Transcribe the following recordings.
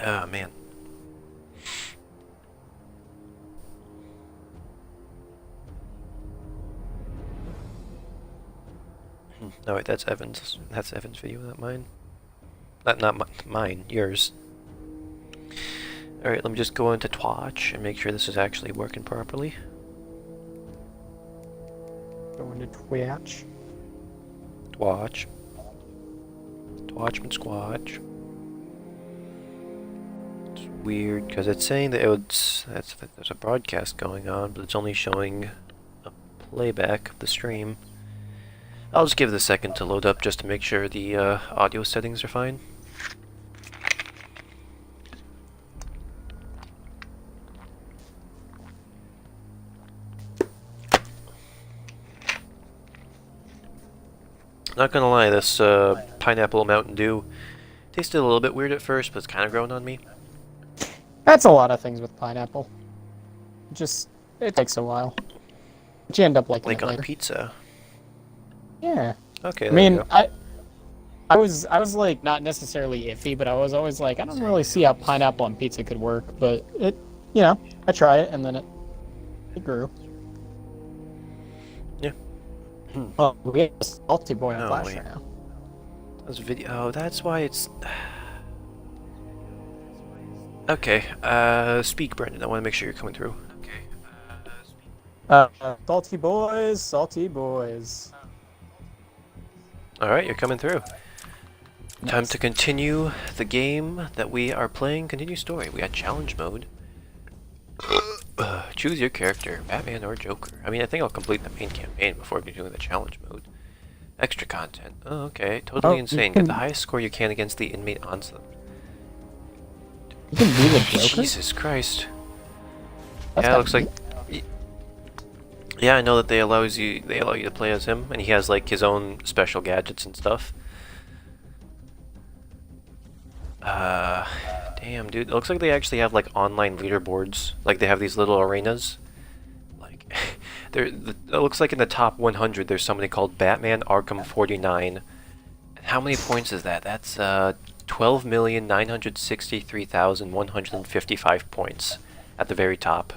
Oh, man. No, wait, that's Evan's. That's Evan's video, not mine. Not mine, yours. Alright, let me just go into Twitch and make sure this is actually working properly. Go into Twitch. Twitch. Twatchman Squatch. It's weird because it's saying that there's a broadcast going on, but it's only showing a playback of the stream. I'll just give it a second to load up just to make sure the audio settings are fine. Not gonna lie, this pineapple Mountain Dew tasted a little bit weird at first, but it's kind of growing on me. That's a lot of things with pineapple. It takes a while. But you end up liking Like it on later. pizza. Yeah. Okay, I there you mean, go. I was like not necessarily iffy, but I was always like, I don't really see how pineapple on pizza could work. But I try it and then it grew. Yeah. Oh, we have a salty boy on Oh, Flash wait. right now. That's video. Oh, that's why it's. Okay. Speak, Brendan. I want to make sure you're coming through. Salty boys, salty boys. All right, you're coming through. Time Nice. to continue the game that we are playing. Continue story. We got challenge mode. Choose your character, Batman or Joker. I mean, I think I'll complete the main campaign before doing the challenge mode. Extra content. Oh, okay. Totally insane. Get the highest score you can against the inmate onslaught. You can be the Joker? Jesus Christ. That's Yeah, it looks kinda like. Yeah, I know that they allow you to play as him, and he has like his own special gadgets and stuff. Damn, dude. It looks like they actually have like online leaderboards. Like they have these little arenas. Like, it looks like in the top 100 there's somebody called Batman Arkham 49. How many points is that? That's 12,963,155 points at the very top.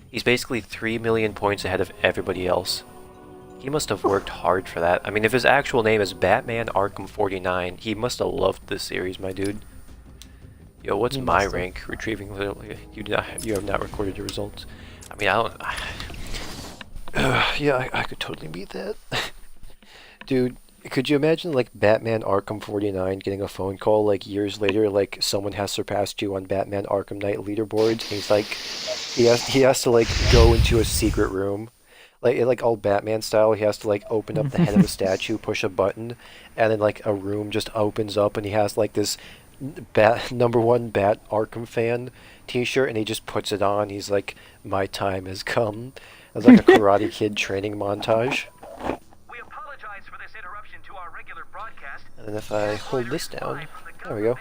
He's basically 3 million points ahead of everybody else. He must have worked hard for that. I mean, if his actual name is Batman Arkham 49, he must have loved this series, my dude. Yo, what's my rank? Retrieving literally. You have not recorded your results. I mean, I don't. Yeah, I could totally beat that. Dude, could you imagine like Batman Arkham 49 getting a phone call like years later, like someone has surpassed you on Batman Arkham Knight leaderboards, and he's like, he has to like go into a secret room, like all Batman style. He has to like open up the head of a statue, push a button, and then like a room just opens up, and he has like this #1 Bat Arkham fan T-shirt, and he just puts it on. He's like, "My time has come." It's like a Karate Kid training montage. We apologize for this interruption to our regular broadcast. And then if I hold this down, there we go.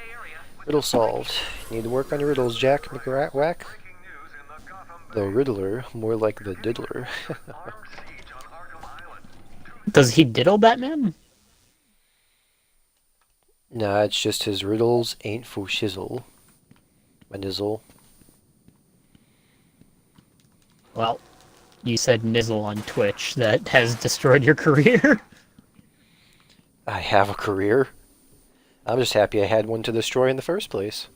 Riddle solved. You need to work on your riddles, Jack McRack. The Riddler, more like the Diddler. Does he diddle Batman? Nah, it's just his riddles ain't for shizzle. My nizzle. Well, you said nizzle on Twitch. That has destroyed your career. I have a career. I'm just happy I had one to destroy in the first place.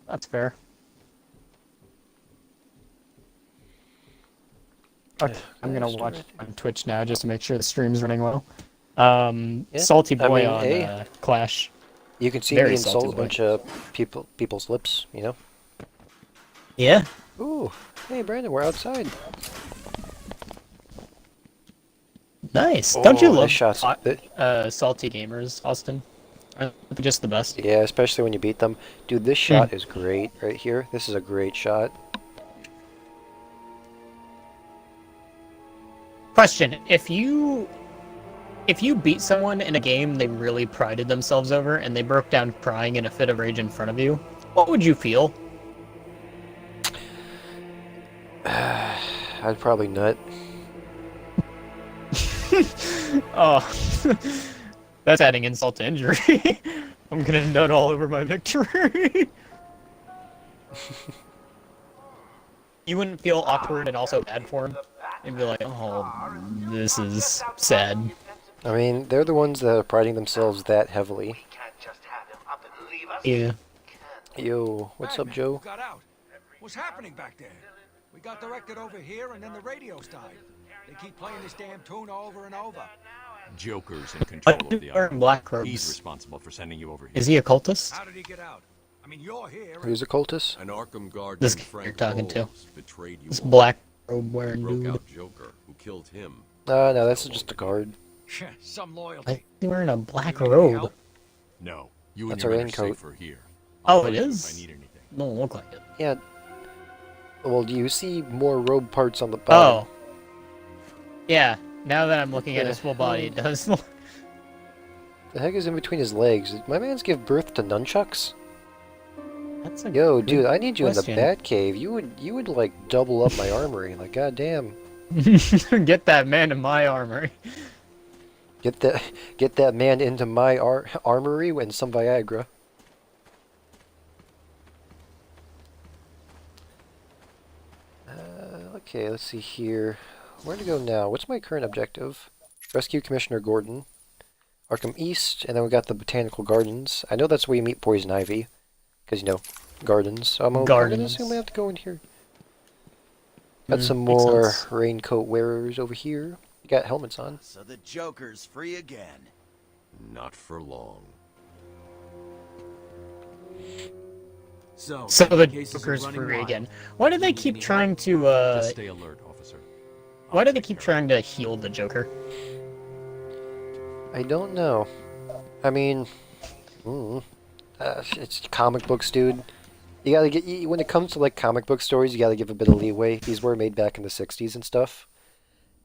That's fair. Okay, I'm gonna watch on Twitch now just to make sure the stream's running well. Salty boy on Clash. You can see Very me salty insult a boy. bunch of people's lips, you know? Yeah. Ooh, hey Brandon, we're outside. Nice. Don't you Oh, love this shot's- salty gamers, Austin? They're just the best. Yeah, especially when you beat them. Dude, this shot is great right here. This is a great shot. Question: If you beat someone in a game they really prided themselves over, and they broke down crying in a fit of rage in front of you, what would you feel? I'd probably nut. Oh, that's adding insult to injury. I'm gonna nut all over my victory. You wouldn't feel awkward and also bad for him? And be like, oh, this is sad. I mean, they're the ones that are priding themselves that heavily. Yeah. Yo, what's up, Joe? Got out. What's happening back there? We got directed over here and then the radios died. They keep playing this damn tune over and over. Joker's in control of the Wearing island. black He's robes. responsible for sending you over here. Is he a cultist? How did he get out? I mean, you're here. Who's a cultist? An Arkham guard This named guy you're Frank talking to. Bowles betrayed you This all. black robe wearing Broke dude. out Joker, who killed him. No, that's just a guard. Some Why loyalty. is he wearing a black You need any robe? help? No, you and That's your a men are raincoat. safer here. Oh, I'll it find you is? If I need anything. Don't look like it. Yeah. Well, do you see more robe parts on the bottom? Oh. Yeah, now that I'm looking at his full body, it does. The heck is in between his legs? Did my man's give birth to nunchucks? That's a Yo, good dude, I need you question. in the Batcave. You would like double up my armory. Like, goddamn. Get that man in my armory. Get that man into my armory and some Viagra. Okay, let's see here. Where to go now? What's my current objective? Rescue Commissioner Gordon. Arkham East, and then we got the Botanical Gardens. I know that's where you meet Poison Ivy. Because, you know, gardens. So I'm gonna assume I have to go in here. Got some makes more sense. raincoat wearers over here. You got helmets on. So the Joker's free again. Not for long. So The cases are Joker's running free wild. again. Why do they keep trying to, Just stay alert, officer. why do they keep trying to heal the Joker? I don't know. I mean, it's comic books, dude. You gotta get when it comes to like comic book stories, you gotta give a bit of leeway. These were made back in the '60s and stuff.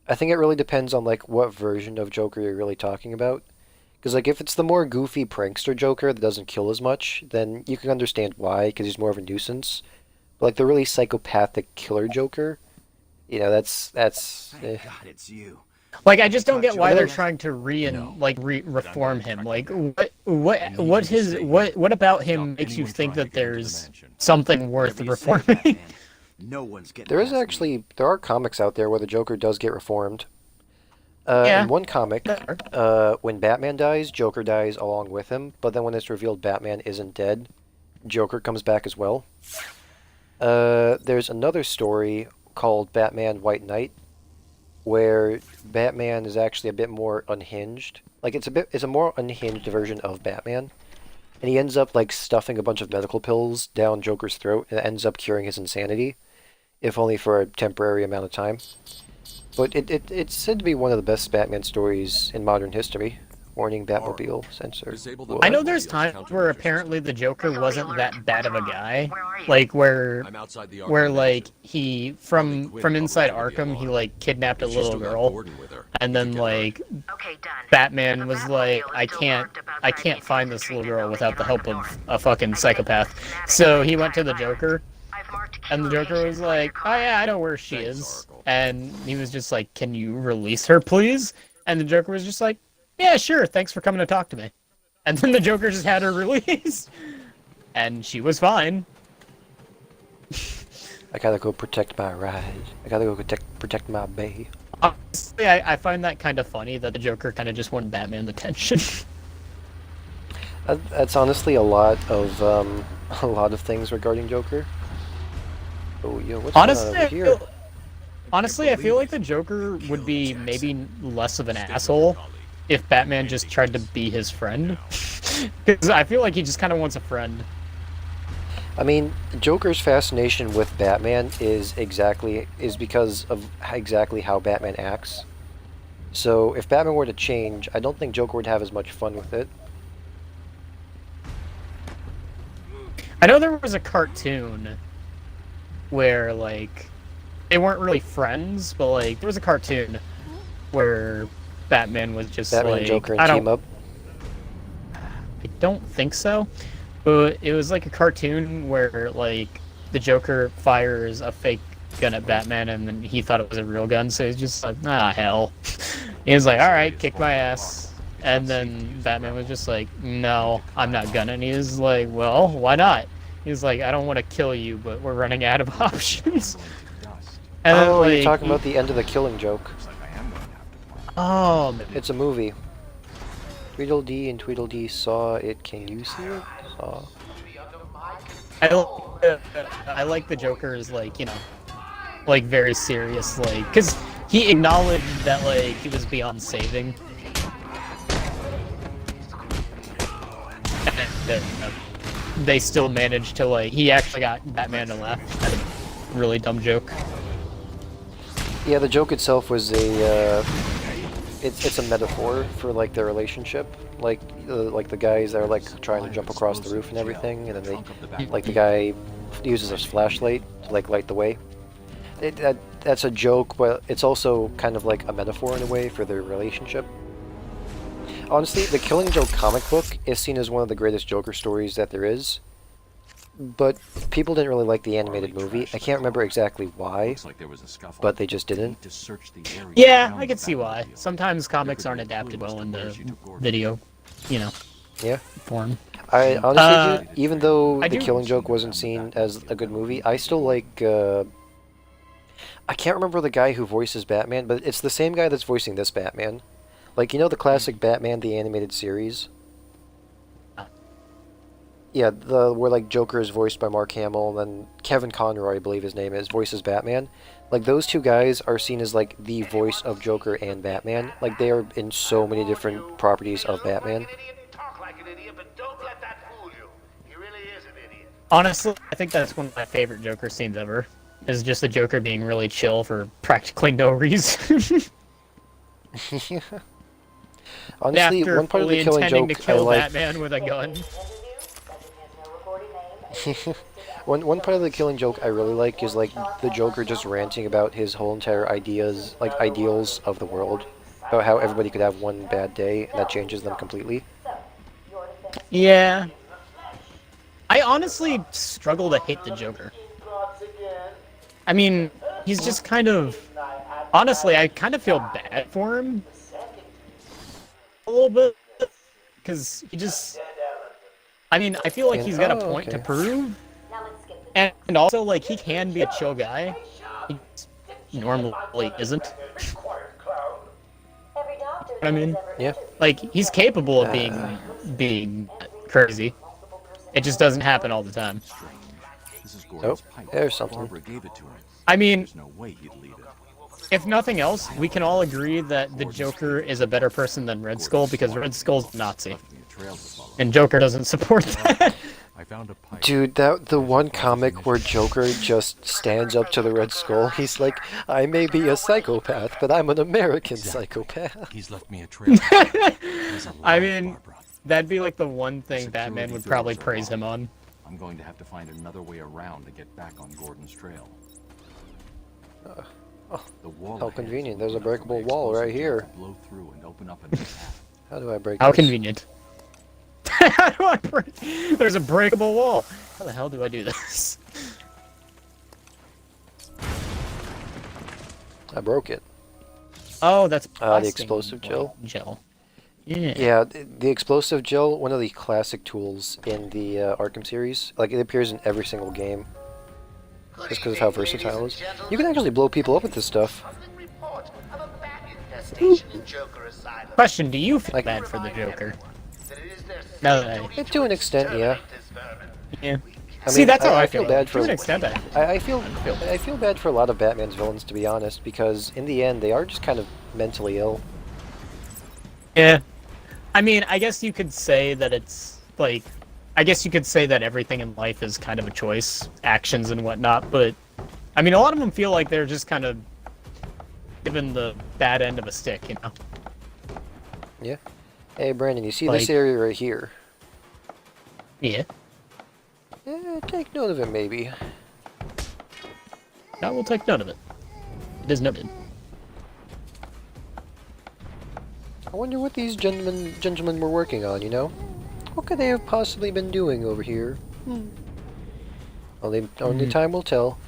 I think it really depends on like what version of Joker you're really talking about. Because like if it's the more goofy prankster Joker that doesn't kill as much, then you can understand why, because he's more of a nuisance. But like the really psychopathic killer Joker, you know, that's Thank God it's you. Like, I just don't get why they're Joker? trying to reform him. Like, I what about him Stop makes you anyone think trying that to get into the there's mansion. something worth Whatever you say, reforming? Batman. No one's getting There is past me. actually there are comics out there where the Joker does get reformed. Yeah. In one comic, There when Batman dies, Joker dies along with him. But then when it's revealed Batman isn't dead, Joker comes back as well. There's another story called Batman White Knight, where Batman is actually a bit more unhinged. Like it's a more unhinged version of Batman. And he ends up like stuffing a bunch of medical pills down Joker's throat and it ends up curing his insanity, if only for a temporary amount of time. But it's said to be one of the best Batman stories in modern history. Warning, Batmobile sensor. Disable the Whoa. I know there's Batmobile's times where countermeasures. apparently the Joker wasn't that bad of a guy. Like where I'm outside the Arkham where like mansion. he Harley from Quinn inside probably gave me Arkham he alarm. like kidnapped a She's little still got girl, Gordon with her. and You then get her. like Okay, done. Batman The was like, Batmobile is I still can't parked I outside can't the find this little girl building without the on help the of north. a fucking I psychopath. think So he went to the I've Joker, marked and the key Joker was locations on your like, oh car. yeah, I know where she Thanks, is. Oracle. And he was just like, can you release her, please? And the Joker was just like, yeah, sure, thanks for coming to talk to me. And then the Joker just had her released. And she was fine. I gotta go protect my ride. I gotta go protect my bay. Honestly, I find that kind of funny that the Joker kind of just won Batman attention. That's honestly a lot of things regarding Joker. Oh, yo, what's Honestly, going on over here? I feel like the Joker would be maybe less of an asshole if Batman just tried to be his friend. Because I feel like he just kind of wants a friend. I mean, Joker's fascination with Batman is because of exactly how Batman acts. So if Batman were to change, I don't think Joker would have as much fun with it. I know there was a cartoon where, like, they weren't really friends, but, like, there was a cartoon where Batman was just Batman like, and Joker I and don't, team up. I don't think so, but it was like a cartoon where, like, the Joker fires a fake gun at Batman, and then he thought it was a real gun, so he's just like, ah, hell. He was like, alright, kick my ass. And then Batman was just like, no, I'm not gonna. And he was like, well, why not? He's like, I don't want to kill you, but we're running out of options. And then, Oh, you're like, talking about the end of the Killing Joke. oh, It's a movie. Tweedledee and Tweedledee saw it. Can you see it? Saw. I like the Joker's, like, you know, like, very serious, like, because he acknowledged that, like, he was beyond saving. And they still managed to, like, he actually got Batman to laugh at a really dumb joke. Yeah, the joke itself was a. It's a metaphor for like their relationship, like the guys that are like trying to jump across the roof and everything, and then they, like the guy uses his flashlight to like light the way. That's a joke, but it's also kind of like a metaphor in a way for their relationship. Honestly, the Killing Joke comic book is seen as one of the greatest Joker stories that there is, but people didn't really like the animated movie. I can't remember exactly why, but they just didn't. Yeah, I can see why. Sometimes comics aren't adapted well into video, you know, Yeah. form. I honestly, dude, even though I The do- Killing Joke wasn't seen as a good movie, I still like. I can't remember the guy who voices Batman, but it's the same guy that's voicing this Batman. Like, you know the classic Batman, the animated series? Yeah, where like Joker is voiced by Mark Hamill, and then Kevin Conroy, I believe his name is, voices Batman. Like, those two guys are seen as like the voice of Joker and Batman. Like, they are in so many different properties of Batman. Honestly, I think that's one of my favorite Joker scenes ever. Is just the Joker being really chill for practically no reason. Honestly, After one part of fully the Killing intending Joke to kill I like. Batman with a gun. One part of the Killing Joke I really like is like the Joker just ranting about his whole entire ideals of the world, about how everybody could have one bad day and that changes them completely. Yeah. I honestly struggle to hate the Joker. I mean, he's just kind of... Honestly, I kind of feel bad for him. A little bit. Because he just... I mean, I feel like he's got a point to prove. And also, like, he can be a chill guy. He normally isn't. I mean, Yeah. like, he's capable of being crazy. It just doesn't happen all the time. Oh, there's something. I mean, if nothing else, we can all agree that the Joker is a better person than Red Skull because Red Skull's a Nazi. And Joker doesn't support that. Dude, the one comic where Joker just stands up to the Red Skull, he's like, I may be a psychopath, but I'm an American psychopath. He's left me a trail. I mean, that'd be like the one thing Batman would probably praise him on. I'm going to have to find another way around to get back on Gordon's trail. The wall How ahead convenient. is There's a open enough for breakable the wall right explosive here. jet to blow through and open up a new path. How do I break How this? convenient. How do I break? There's a breakable wall. How the hell do I do this? I broke it. Oh, that's The blasting explosive gel? Gel. Yeah. Yeah, the explosive gel, one of the classic tools in the Arkham series. Like, it appears in every single game. Just because of how versatile it is. You can actually blow people up with this stuff. Question: do you feel Like- bad for the Joker? No, To an extent, yeah. yeah. I See, mean, that's how I feel feel. bad To for. an extent, I feel bad for a lot of Batman's villains, to be honest, because in the end, they are just kind of mentally ill. Yeah. I mean, I guess you could say that it's like, I guess you could say that everything in life is kind of a choice, actions and whatnot. But I mean, a lot of them feel like they're just kind of given the bad end of a stick, you know. Yeah. Hey, Brandon, you see Like- this area right here? Yeah. Take note of it, maybe. I will take note of it. It is noted. I wonder what these gentlemen were working on, you know? What could they have possibly been doing over here? Only time will tell.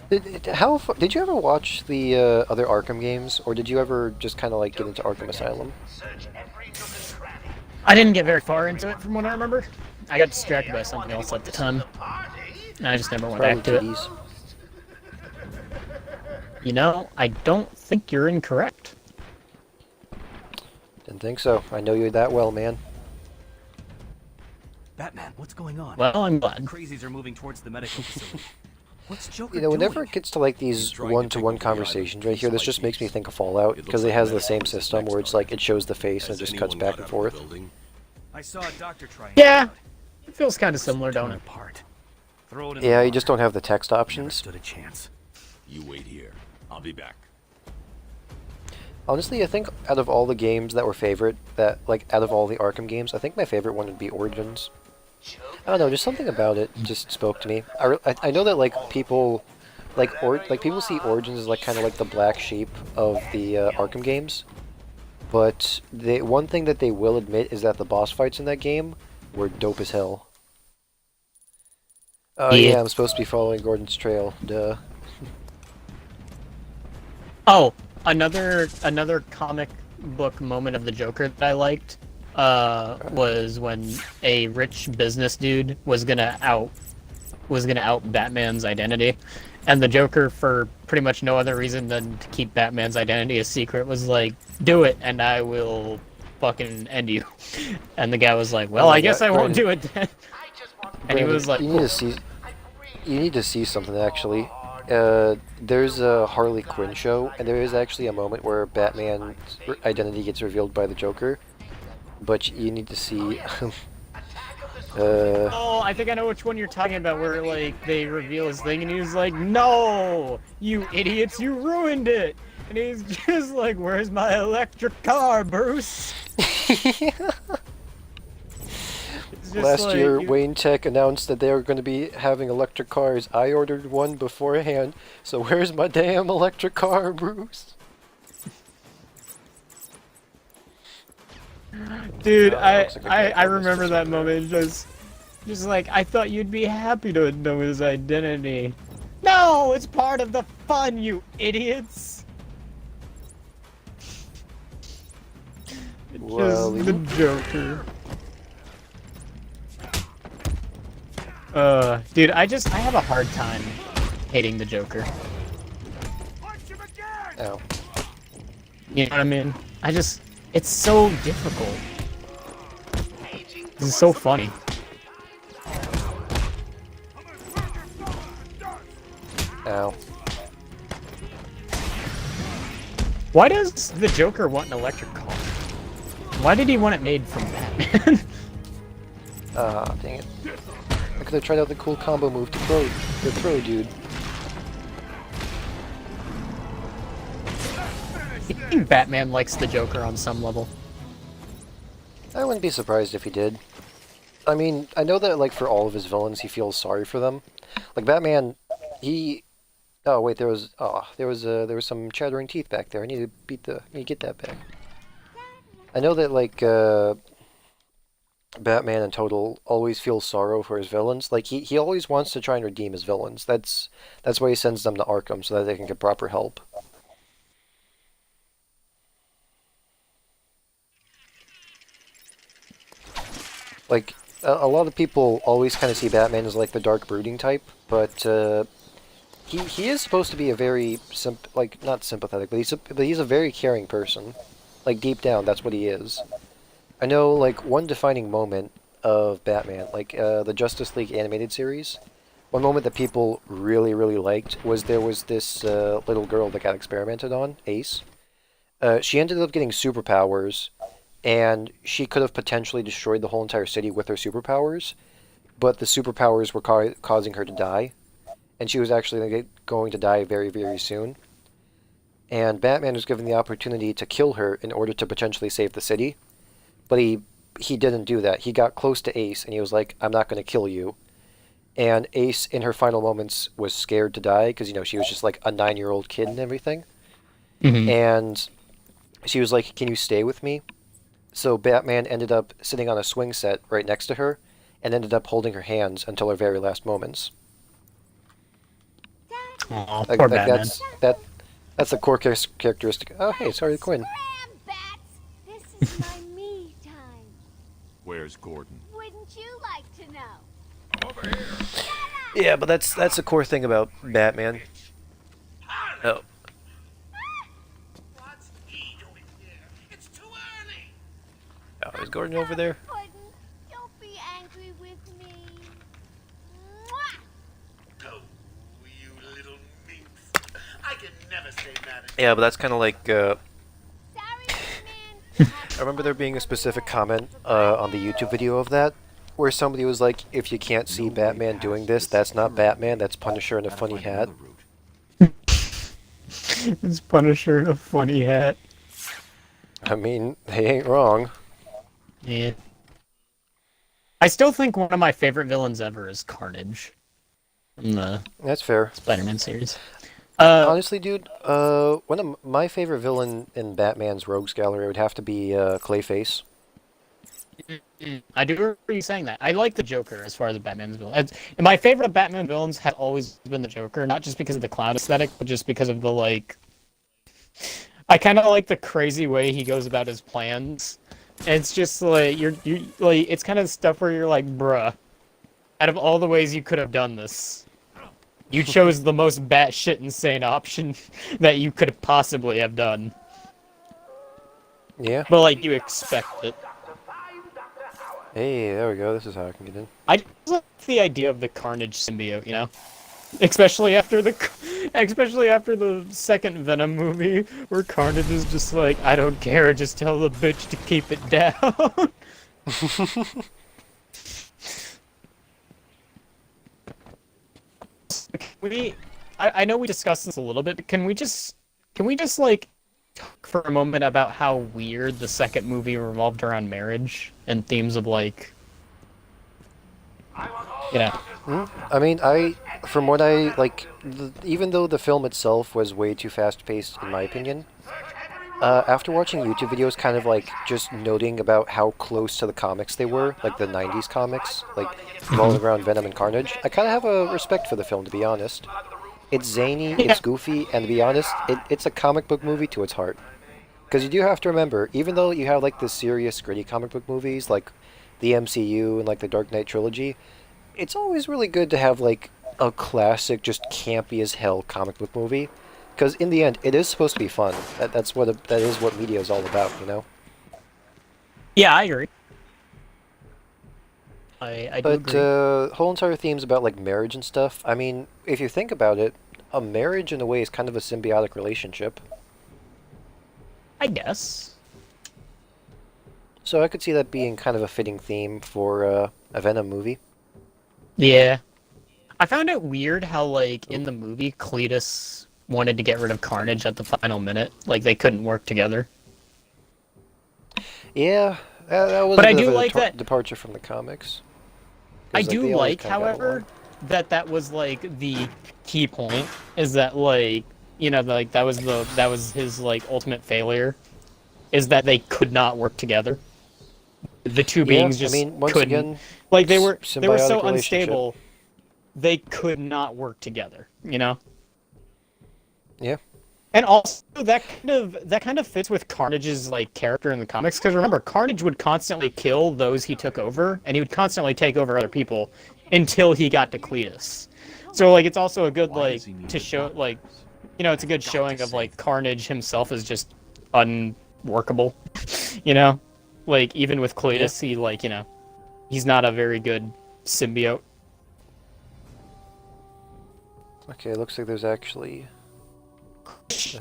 Did you ever watch the other Arkham games, or did you ever just kind of like get into Arkham Asylum? I didn't get very far into it from what I remember. I got distracted by something else at the time. And I just never went Probably back to it. TDs. You know, I don't think you're incorrect. Didn't think so. I know you that well, man. Batman, what's going on? Well, I'm glad. Crazies are moving towards the medical facility. What's Joker You know, whenever doing? it gets to like these trying to one-to-one take over the conversations island right here, this piece just by makes me piece. think of Fallout, It because looks it has like the same Madhouse is system next where it's target. like it shows the face and Has it just cuts anyone back got and out of the forth. building? I saw a doctor trying. Yeah, it feels kind of similar, don't Torn it? apart. Throw it in Yeah, the you just water. don't have the text Never options. stood a chance. You wait here. I'll be back. Honestly, I think out of all the games that were favorite, out of all the Arkham games, I think my favorite one would be Origins. I don't know, just something about it just spoke to me. I know that like people, people see Origins as like kind of like the black sheep of the Arkham games, but one thing that they will admit is that the boss fights in that game were dope as hell. Oh Yeah. yeah, I'm supposed to be following Gordon's trail. Duh. Oh, another comic book moment of the Joker that I liked was when a rich business dude was gonna out Batman's identity, and the Joker, for pretty much no other reason than to keep Batman's identity a secret, was like, "Do it, and I will fucking end you." And the guy was like, "Well, Oh my I guess God, I won't Brandon. do it then." And he Brandon, was like, you need to see. You need to see something actually. There's a Harley Quinn show, and there is actually a moment where Batman's identity gets revealed by the Joker. But you need to see. "Oh, I think I know which one you're talking about, where like they reveal his thing, and he's like, 'No, you idiots, you ruined it!' And he's just like, 'Where's my electric car, Bruce?'" It's just Last like, year, you- Wayne Tech announced that they were going to be having electric cars. I ordered one beforehand, so where's my damn electric car, Bruce? Dude, looks like I can't I find this remember that somewhere. moment. Just like, I thought you'd be happy to know his identity. No, it's part of the fun, you idiots. It's Well, just the Joker. Dude, I have a hard time hating the Joker. Ow. You know what I mean? It's so difficult. This is so funny. Ow. Why does the Joker want an electric car? Why did he want it made from Batman? Ah, dang it. I could have tried out the cool combo move to throw dude. I think Batman likes the Joker on some level. I wouldn't be surprised if he did. I mean, I know that like for all of his villains, he feels sorry for them. Like Batman, he. Oh wait, there was some chattering teeth back there. I need to get that back. I know that like Batman in total always feels sorrow for his villains. Like he always wants to try and redeem his villains. That's why he sends them to Arkham so that they can get proper help. Like a lot of people always kind of see Batman as like the dark brooding type, but he is supposed to be a very not sympathetic, but he's a very caring person. Like deep down, that's what he is. I know like one defining moment of Batman, like the Justice League animated series. One moment that people really liked was there was this little girl that got experimented on, Ace. She ended up getting superpowers, and she could have potentially destroyed the whole entire city with her superpowers, but the superpowers were causing her to die, and she was actually going to die very soon. And Batman was given the opportunity to kill her in order to potentially save the city, but he didn't do that. He got close to Ace, and he was like, "I'm not going to kill you." And Ace, in her final moments, was scared to die because, you know, she was just like a 9-year-old kid and everything. Mm-hmm. And she was like, "Can you stay with me?" So Batman ended up sitting on a swing set right next to her and ended up holding her hands until her very last moments. Aw, Like, poor like Batman. that's a core characteristic. Oh, hey, sorry, Quinn. Scram, bats! This is my me time. Where's Gordon? Wouldn't you like to know? Yeah, but that's the core thing about Batman. Oh, What's he doing here? It's too early. is Gordon over there? Puddin', don't be angry with me. Mwah! Oh, you little minx. I can never stay mad at Yeah, but that's kind of like. Sorry, man. I remember there being a specific comment on the YouTube video of that, where somebody was like, "If you can't see Batman doing this, that's not Batman. That's Punisher in a funny hat." It's Punisher in a funny hat. I mean, they ain't wrong. Yeah. I still think one of my favorite villains ever is Carnage from the That's fair. Spider-Man series. Honestly, dude, one of my favorite villain in Batman's Rogues Gallery would have to be Clayface. I do remember you saying that. I like the Joker as far as Batman's villain. And my favorite of Batman villains has always been the Joker, not just because of the clown aesthetic, but just because of the like. I kind of like the crazy way he goes about his plans. And it's just like you like it's kind of stuff where you're like, bruh, out of all the ways you could have done this, you chose the most batshit insane option that you could possibly have done. Yeah. But like you expect it. Hey, there we go. This is how I can get in. I just like the idea of the Carnage symbiote, you know, especially after the second Venom movie, where Carnage is just like, I don't care, just tell the bitch to keep it down. I know we discussed this a little bit, but can we just like talk for a moment about how weird the second movie revolved around marriage and themes of like, you know. I mean, from what I like, even though the film itself was way too fast-paced, in my opinion, after watching YouTube videos, kind of like just noting about how close to the comics they were, like the '90s comics, like revolving around Venom and Carnage, I kind of have a respect for the film, to be honest. It's zany, it's goofy, and to be honest, it's a comic book movie to its heart. Because you do have to remember, even though you have like the serious, gritty comic book movies, like the MCU and like the Dark Knight trilogy, it's always really good to have like a classic, just campy as hell comic book movie. Because in the end, it is supposed to be fun. That is what media is all about, you know? Yeah, I agree. I do agree. But whole entire themes about like marriage and stuff, I mean, if you think about it, a marriage in a way is kind of a symbiotic relationship. I guess. So I could see that being kind of a fitting theme for a Venom movie. Yeah. I found it weird how, like, in the movie, Cletus wanted to get rid of Carnage at the final minute. Like, they couldn't work together. Yeah, that was But a I bit do of a like that. departure from the comics. I 'Cause, do they always like, kinda got however, along. that was, like, the key point, is that, like, you know, like, that was his, like, ultimate failure, is that they could not work together. The two beings just once couldn't. again, Like, they were so symbiotic relationship. unstable, they could not work together, you know? Yeah. And also, that kind of fits with Carnage's like character in the comics, because remember, Carnage would constantly kill those he took over, and he would constantly take over other people until he got to Cletus. So like, it's also a good like to show like, you know, it's a good showing of like Carnage himself is just unworkable, you know, like even with Cletus, he like, you know, he's not a very good symbiote. Okay, looks like there's actually.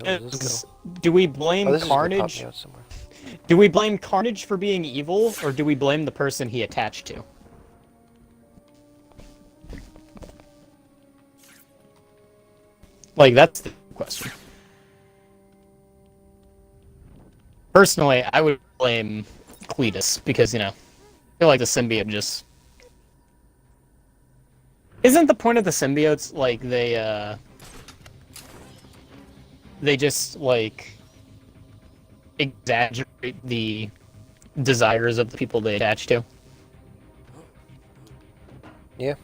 Where does this go? Do we blame Oh, this is gonna pop me Carnage? out somewhere. Do we blame Carnage for being evil, or do we blame the person he attached to? Like, that's the question. Personally, I would blame Cletus, because, you know, I feel like the symbiote just... Isn't the point of the symbiotes, like, they just, like, exaggerate the desires of the people they attach to? Yeah.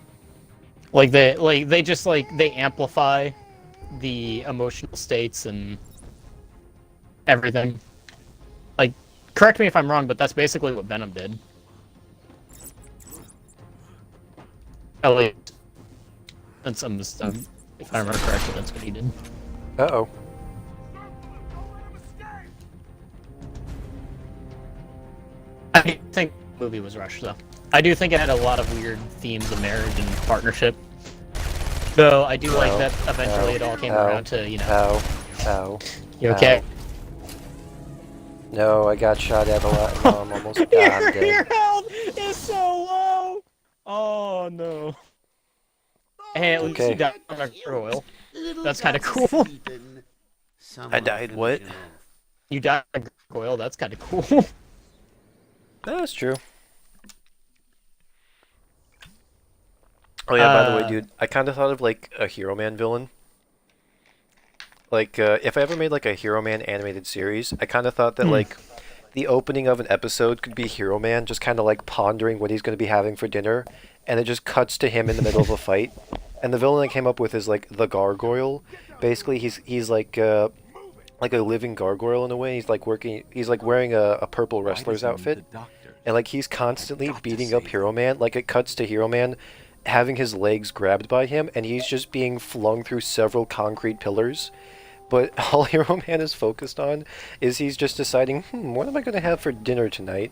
Like, they just, like, they amplify the emotional states and everything. Like, correct me if I'm wrong, but that's basically what Venom did. At least, that's if I remember correctly, that's what he did. Uh-oh. I do think the movie was rushed, though. I do think it had a lot of weird themes of marriage and partnership. Though I do like that eventually it all came around to, you know. Ow. You okay? No, I got shot at a lot. No, I'm almost Your dead. health is so low! Oh, no. Hey, at least you died on a oil. That's kind of cool. I died what? You died on a oil, that's kind of cool. That's true. Oh yeah, by the way, dude, I kind of thought of like a Hero Man villain. Like, if I ever made like a Hero Man animated series, I kind of thought that like the opening of an episode could be Hero Man just kind of like pondering what he's going to be having for dinner, and it just cuts to him in the middle of a fight. And the villain I came up with is like the Gargoyle. Basically, he's like a living gargoyle in a way. He's like wearing a purple wrestler's outfit, and like he's constantly beating up Hero Man. Like it cuts to Hero Man having his legs grabbed by him, and he's just being flung through several concrete pillars. But all Hero Man is focused on is he's just deciding, what am I going to have for dinner tonight?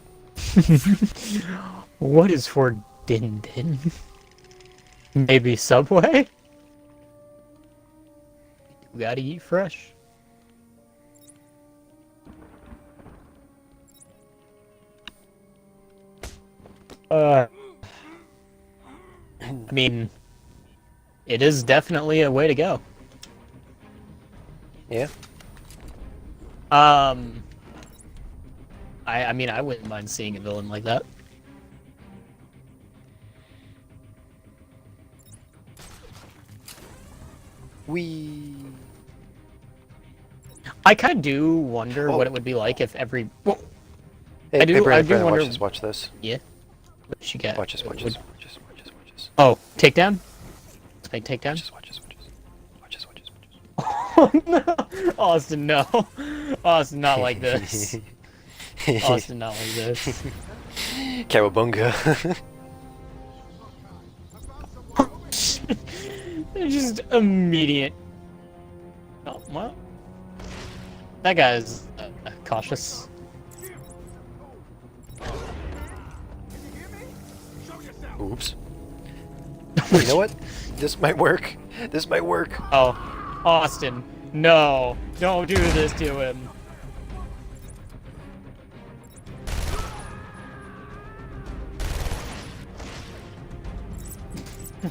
What is for din din? Maybe Subway? You gotta eat fresh. I mean, it is definitely a way to go. Yeah. I mean, I wouldn't mind seeing a villain like that. I kind of do wonder what it would be like if every. Well, Hey, I do Brandon, wonder. watch this. Yeah. What she got? Watch this. Oh, takedown. Like takedown. Watch this. Oh no, Austin, no. Austin, not like this. Austin, not like this. Cowabunga. Just immediate. Oh, well. That guy's cautious. Oops. You know what? This might work. This might work. Oh, Austin, no. Don't do this to him.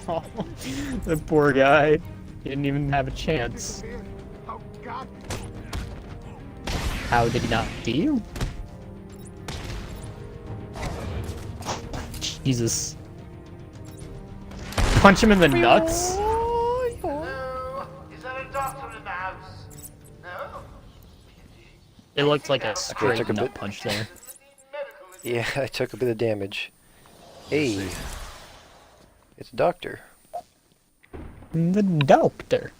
Oh, the poor guy didn't even have a chance. How did he not see you? Jesus. Punch him in the nuts? Hello? Is there a doctor in the house? No? It looked like a straight took a nut bit. punch there. Yeah, I took a bit of damage. Hey. It's a doctor. The doctor.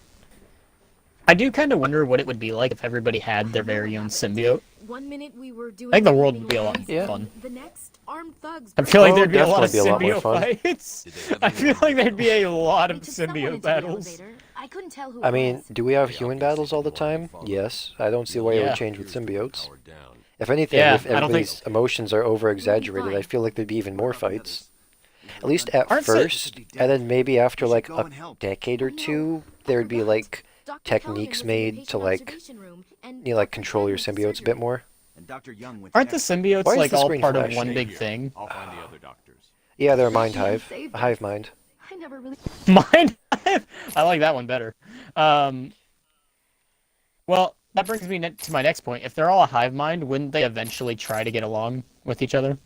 I do kind of wonder what it would be like if everybody had their very own symbiote. 1 minute we were doing I think the world would be a lot Yeah. fun. The next, armed thugs. I feel like Oh, there'd be a lot of definitely be a lot more symbiote fun. fights. I feel like there'd be a lot of symbiote battles. I couldn't tell who I it mean, was. do we have human battles all the time? Yes. I don't see why it Yeah. would change with symbiotes. If anything, Yeah, if I don't everybody's emotions are over-exaggerated, I feel like there'd be even more fights. At least at Aren't first, and then maybe after like go a and help. decade or two, there'd be like Dr. techniques Cullinan was in the made to patient like, observation room, and you know, like Dr. control your Fred went to symbiotes a bit surgery. more. And Dr. Young went Aren't the to symbiotes Why is like the all screen part of flashing? one big thing? I'll find the other doctors. Yeah, they're a mind hive, a hive mind. I never really. Mind Hive? I like that one better. Well, that brings me to my next point. If they're all a hive mind, wouldn't they eventually try to get along with each other?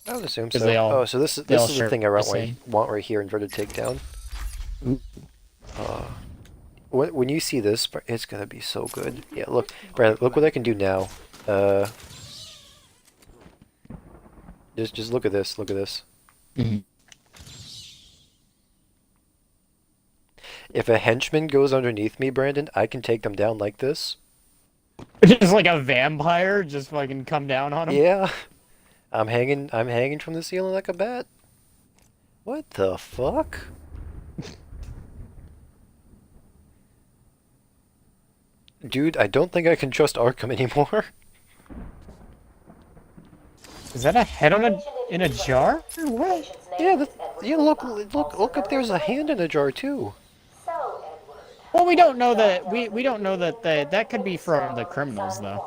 I would assume 'Cause so. they all- Oh, so this they all is the share thing I the want, same. right here, inverted takedown. When you see this, it's gonna be so good. Yeah, look, Brandon, look what I can do now. Just look at this. Look at this. Mhm. If a henchman goes underneath me, Brandon, I can take them down like this. Just like a vampire, just fucking come down on him. Yeah, I'm hanging from the ceiling like a bat. What the fuck? Dude, I don't think I can trust Arkham anymore. Is that a head on in a jar? What? Yeah, yeah. Look up. There's a hand in a jar too. Well, we don't know that. We don't know that that could be from the criminals, though.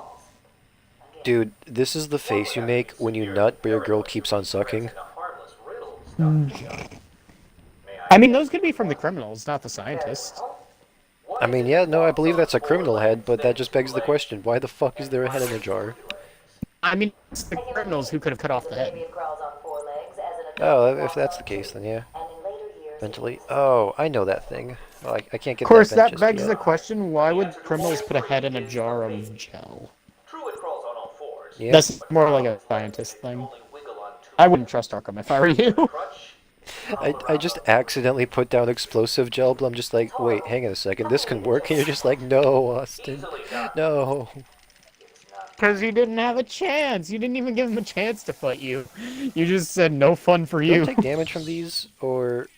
Dude, this is the face you make when you nut, but your girl keeps on sucking. I mean, those could be from the criminals, not the scientists. I mean, yeah, no, I believe that's a criminal head, but that just begs the question: why the fuck is there a head in a jar? I mean, it's the criminals who could have cut off the head. Oh, if that's the case, then yeah. Mentally. Oh, I know that thing. Well, I can't get Of course, that that just begs yet. the question: why would criminals put a head in a jar of gel? Yeah. That's more like a scientist thing. I wouldn't trust Arkham if I were you. I just accidentally put down explosive gel, but I'm just like, wait, hang on a second, this can work? And you're just like, no, Austin, no. Because you didn't have a chance. You didn't even give him a chance to fight you. You just said no fun for Do I you. take damage from these, or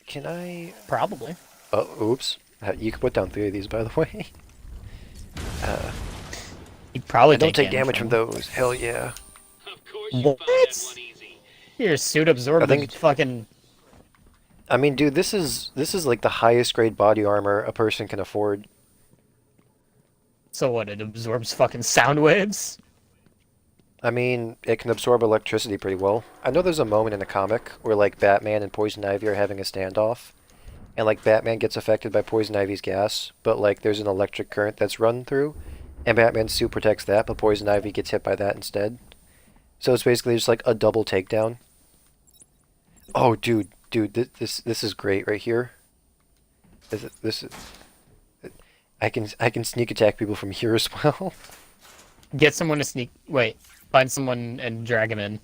can I? Probably. Oh, oops. You can put down 3 of these, by the way. You probably I don't take damage from those. Hell yeah. What? Your suit absorbed I think- the fucking. I mean, dude, this is like the highest grade body armor a person can afford. So what? It absorbs fucking sound waves. I mean, it can absorb electricity pretty well. I know there's a moment in a comic where, like, Batman and Poison Ivy are having a standoff, and, like, Batman gets affected by Poison Ivy's gas, but, like, there's an electric current that's run through, and Batman's suit protects that, but Poison Ivy gets hit by that instead. So it's basically just, like, a double takedown. Oh, dude, this is great right here. This is... I can sneak attack people from here as well. Get someone to sneak. Wait, find someone and drag him in.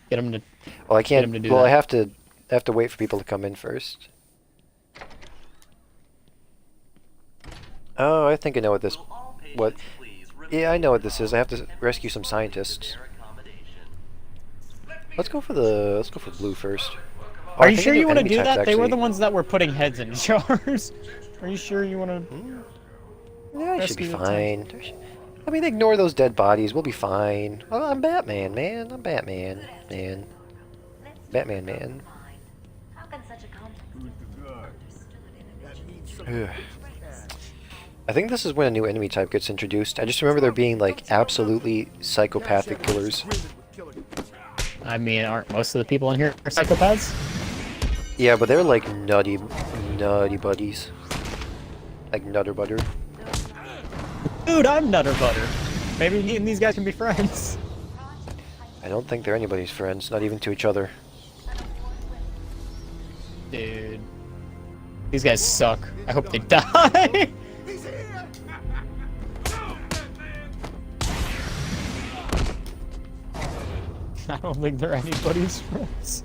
Get him to. Well, I Get him can't. to do Well, that. I have to wait for people to come in first. Oh, I think I know what this. What? Yeah, I know what this is. I have to rescue some scientists. Let's go for blue first. Oh, Are I you think sure I know you want to enemy do types, that? They were actually. the ones that were putting heads in jars. Are you sure you want to? Yeah, I should be rescue the fine. I mean, ignore those dead bodies. We'll be fine. Oh, I'm Batman, man. I'm Batman, man. Batman, man. How can such a complex Ugh. I think this is when a new enemy type gets introduced. I just remember there being, like, absolutely psychopathic killers. I mean, aren't most of the people in here psychopaths? Yeah, but they're like nutty buddies. Like Nutter Butter. Dude, I'm Nutter Butter. Maybe me and these guys can be friends. I don't think they're anybody's friends, not even to each other. Dude. These guys suck. I hope they die. I don't think they're anybody's friends.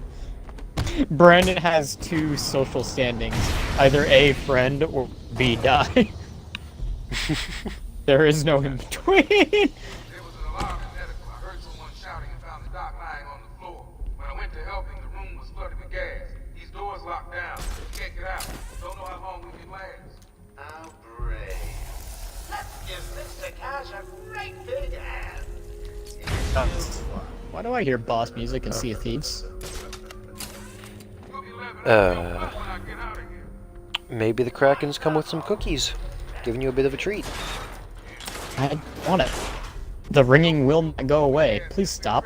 Brandon has 2 social standings. Either A, friend, or B, die. There is no in between. There was an alarm in medical. I heard someone shouting and found the doc lying on the floor. When I went to help him, the room was flooded with gas. These doors locked down. We can't get out. Don't know how long we can last. How brave. Let's give Mr. Cash a great big hand. Why do I hear boss music and Sea of Thieves? We'll be 11 o'clock when I get out of here. Maybe the Krakens come with some cookies, giving you a bit of a treat. I want it. The ringing will not go away. Please stop.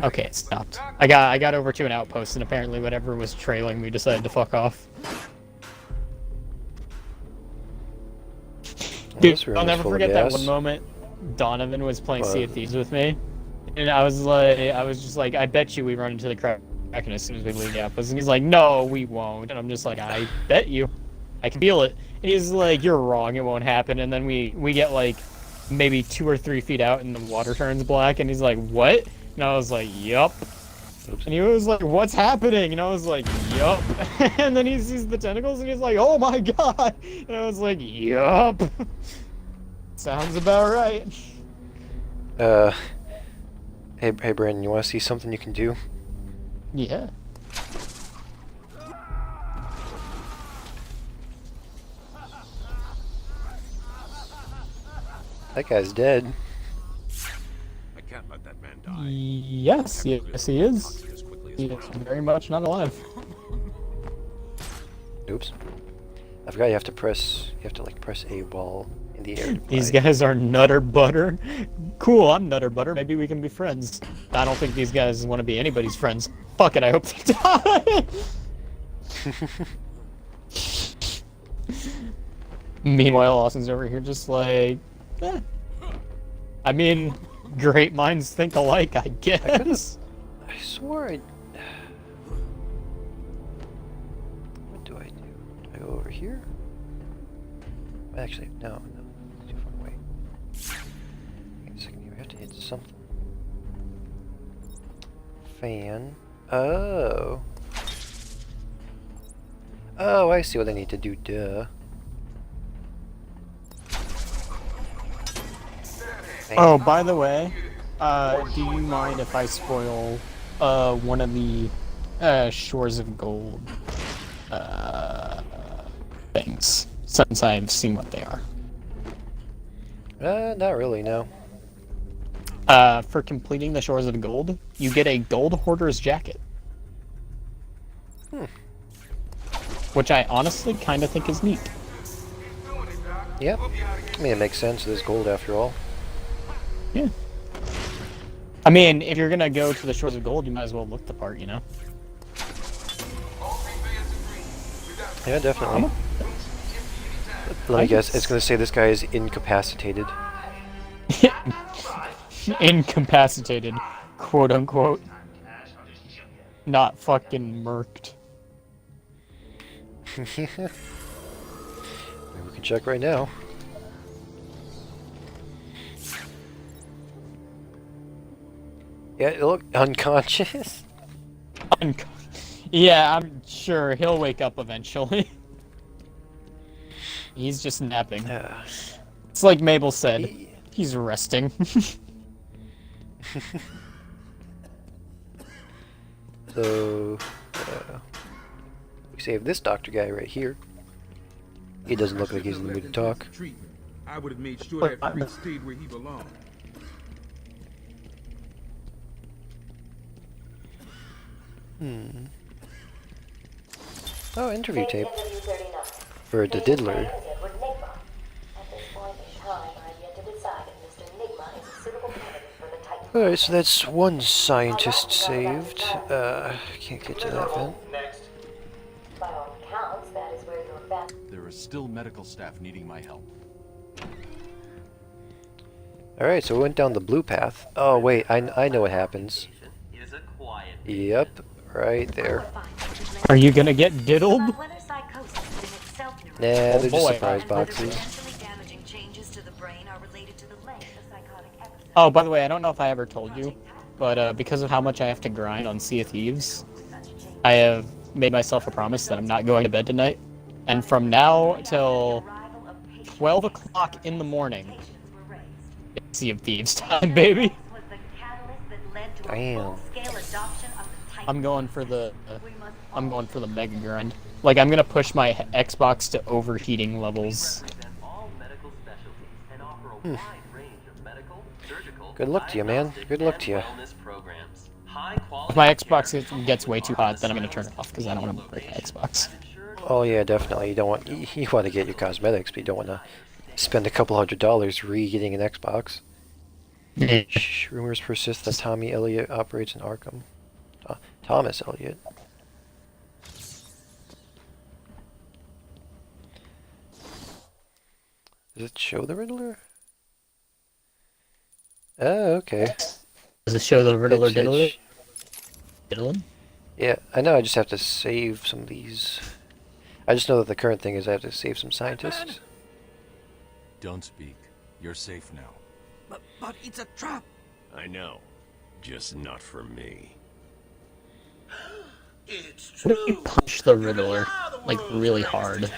Okay, it stopped. I got over to an outpost, and apparently whatever was trailing me decided to fuck off. Dude, This room I'll is never full of forget that gas. one moment. Donovan was playing Sea of What? Thieves with me, and I was just like, I bet you we run into the Kraken as soon as we leave the outpost. And he's like, no, we won't. And I'm just like, I bet you. I can feel it. And he's like, you're wrong, it won't happen. And then we get like maybe 2 or 3 feet out, and the water turns black. And he's like, what? And I was like, yup. Oops. And he was like, what's happening? And I was like, yup. And then he sees the tentacles, and he's like, oh my god. And I was like, yup. Sounds about right. Hey Brandon, you want to see something you can do? Yeah. That guy's dead. I can't let that man die. Yes, yes, he is. As quickly as He is possible. very much not alive. Oops. I forgot you have to like press A while in the air. to These fly. guys are Nutter Butter. Cool, I'm Nutter Butter. Maybe we can be friends. I don't think these guys want to be anybody's friends. Fuck it, I hope they die. Meanwhile, Austin's over here just like, eh. I mean, great minds think alike, I guess. I swore I... What do I do? Do I go over here? Actually, no. It's too far away. Wait a second here. We have to hit something. Fan. Oh. Oh, I see what I need to do. Duh. Oh, by the way, do you mind if I spoil one of the Shores of Gold things, since I've seen what they are? Not really, no. For completing the Shores of Gold, you get a Gold Hoarder's Jacket. Which I honestly kind of think is neat. Yep. I mean, it makes sense. There's gold after all. Yeah. I mean, if you're gonna go to the Shores of Gold, you might as well look the part, you know? Yeah, definitely. Let me guess. It's gonna say this guy is incapacitated. Incapacitated, quote unquote. Not fucking murked. Maybe we can check right now. Yeah, look, unconscious. Yeah, I'm sure he'll wake up eventually. He's just napping. It's like Mabel said. He's resting. So, we save this doctor guy right here. He doesn't look like he's in the mood to talk. I would have made sure that freak stayed where he belonged. Oh, interview tape. For the diddler. Alright, so that's one scientist saved. Can't get to that vent. There is still medical staff needing my help. Alright, so we went down the blue path. Oh, wait, I know what happens. Yep, right there. Are you gonna get diddled? Nah, they're just surprise boxes. Oh, by the way, I don't know if I ever told you, but because of how much I have to grind on Sea of Thieves, I have made myself a promise that I'm not going to bed tonight. And from now till 12 o'clock in the morning, it's Sea of Thieves time, baby. Damn. I'm going for the mega grind. Like, I'm gonna push my Xbox to overheating levels. Good luck to you, man. Good luck to you. If my Xbox gets way too hot, then I'm gonna turn it off because I don't want to break my Xbox. Oh yeah, definitely. You don't want you want to get your cosmetics, but you don't want to spend a couple $100 re-getting an Xbox. Shh, rumors persist that Tommy Elliott operates in Arkham. Thomas Elliott. Does it show the Riddler? Oh, okay. Does it show the Riddler It's- diddling? Yeah, I know. I just have to save some of these. I just know that the current thing is I have to save some scientists. Don't speak. You're safe now. But it's a trap. I know. Just not for me. It's What if you punch the Riddler, like, really hard?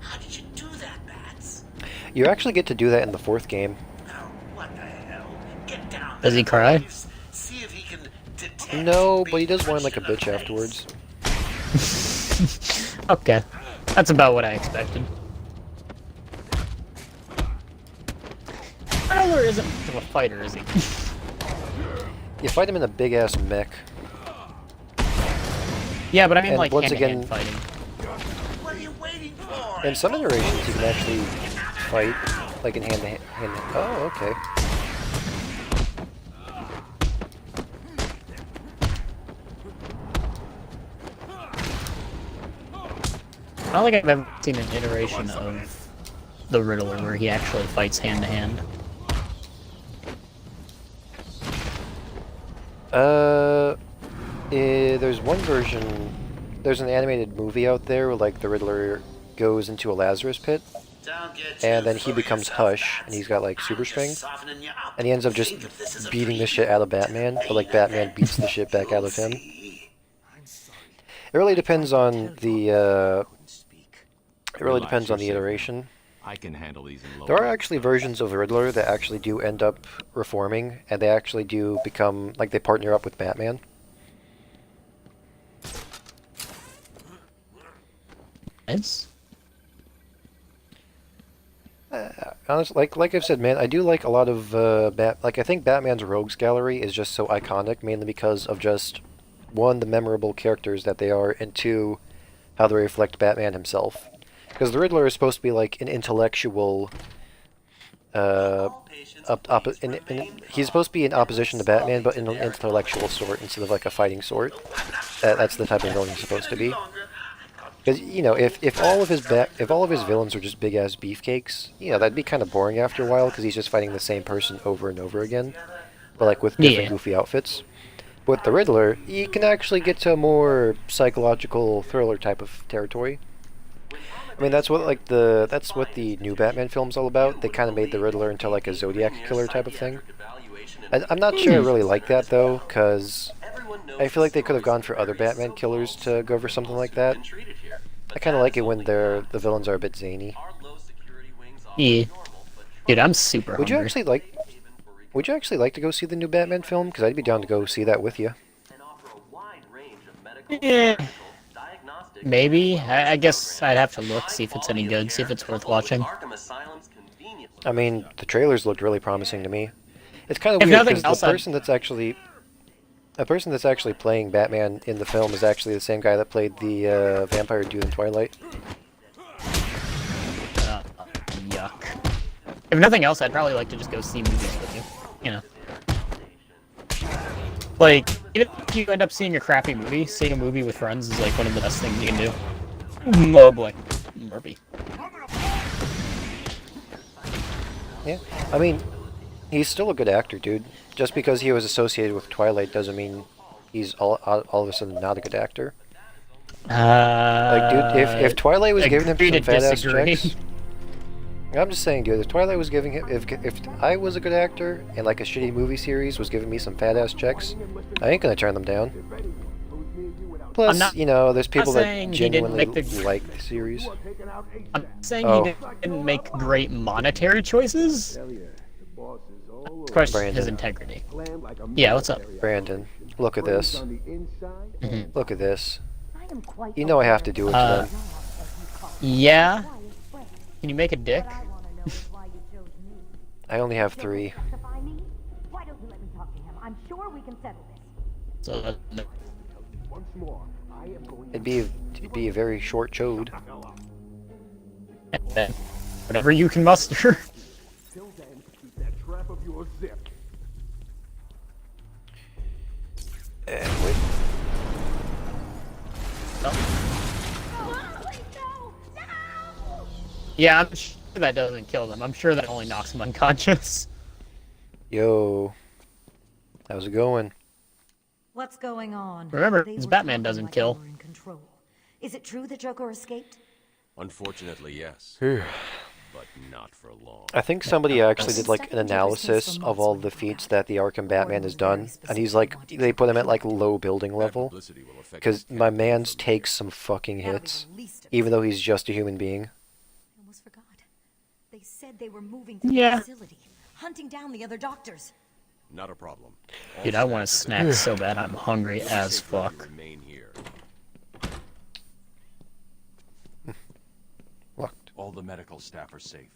How did you do that, Bats? You actually get to do that in the 4th game. Now, what the hell? Get down. Does he cry? See if he can detect No, but he does whine like a bitch afterwards. Okay. That's about what I expected. Tyler isn't much of a fighter, is he? You fight him in a big-ass mech. Yeah, but I mean And like once hand-to-hand again- fighting. What are you waiting for? In some iterations, you can actually fight, like in hand-to-hand. Oh, okay. I don't think I've ever seen an iteration of the Riddler where he actually fights hand-to-hand. There's one version. There's an animated movie out there where, like, the Riddler goes into a Lazarus pit, and then he becomes Hush, and he's got, like, super strength, and he ends up just beating the shit out of Batman, but, like, Batman beats the shit back out of him. It really depends on the, iteration. I can handle these in low. There are actually versions of the Riddler that actually do end up reforming, and they actually do become, like, they partner up with Batman. It's Honestly, like I've said, man, I do like a lot of I think Batman's Rogues Gallery is just so iconic, mainly because of just one, the memorable characters that they are, and two, how they reflect Batman himself. Because the Riddler is supposed to be like an intellectual, he's supposed to be in opposition to Batman, but in an intellectual sort instead of like a fighting sort. That's the type of villain he's supposed to be. Because, you know, if all of his villains were just big-ass beefcakes, you know, that'd be kind of boring after a while, because he's just fighting the same person over and over again, but, like, with different goofy outfits. With the Riddler, you can actually get to a more psychological thriller type of territory. I mean, that's what the new Batman film's all about. They kind of made the Riddler into, like, a Zodiac killer type of thing. I'm not sure I really like that, though, because I feel like they could have gone for other Batman killers to go for something like that. I kind of like it when the villains are a bit zany. yeah, dude, I'm super Would you hungry. actually like to go see the new Batman film? Because I'd be down to go see that with you. Yeah, maybe. I guess I'd have to look, see if it's any good, see if it's worth watching. I mean, the trailers looked really promising to me. It's kind of If weird nothing because else, the person that's actually playing Batman in the film is actually the same guy that played the vampire dude in Twilight. Yuck. If nothing else, I'd probably like to just go see movies with you. You know. Like, even if you end up seeing a crappy movie, seeing a movie with friends is like one of the best things you can do. Oh boy. Murphy. Yeah, I mean, he's still a good actor, dude. Just because he was associated with Twilight doesn't mean he's all of a sudden not a good actor. Like, dude, if Twilight was giving him agree some to fat ass disagree. checks, I'm just saying, dude. If Twilight was giving him, if I was a good actor and like a shitty movie series was giving me some fat ass checks, I ain't gonna turn them down. Plus, you know, there's people that genuinely like the series. I'm saying he didn't make great monetary choices. Question his integrity. Yeah, what's up? Brandon, look at this. Look at this. You know I have to do it to them. Yeah? Can you make a dick? I only have 3. So, It'd be a very short chode. whatever you can muster. Wait. Yeah, I'm sure that doesn't kill them. I'm sure that only knocks them unconscious. Yo, how's it going? What's going on? Remember, They it's were Batman talking doesn't like kill. they were in control. Is it true the Joker escaped? Unfortunately, yes. But not for long. I think somebody actually did like an analysis of all the feats that the Arkham Batman has done, and he's like, they put him at like low building level, because my man's takes some fucking hits, even though he's just a human being. I almost forgot. They said they were moving through Yeah. the facility, hunting down the other doctors. Not a problem. Dude, I want a snack so bad. I'm hungry as fuck. Remain here. Locked. All the medical staff are safe.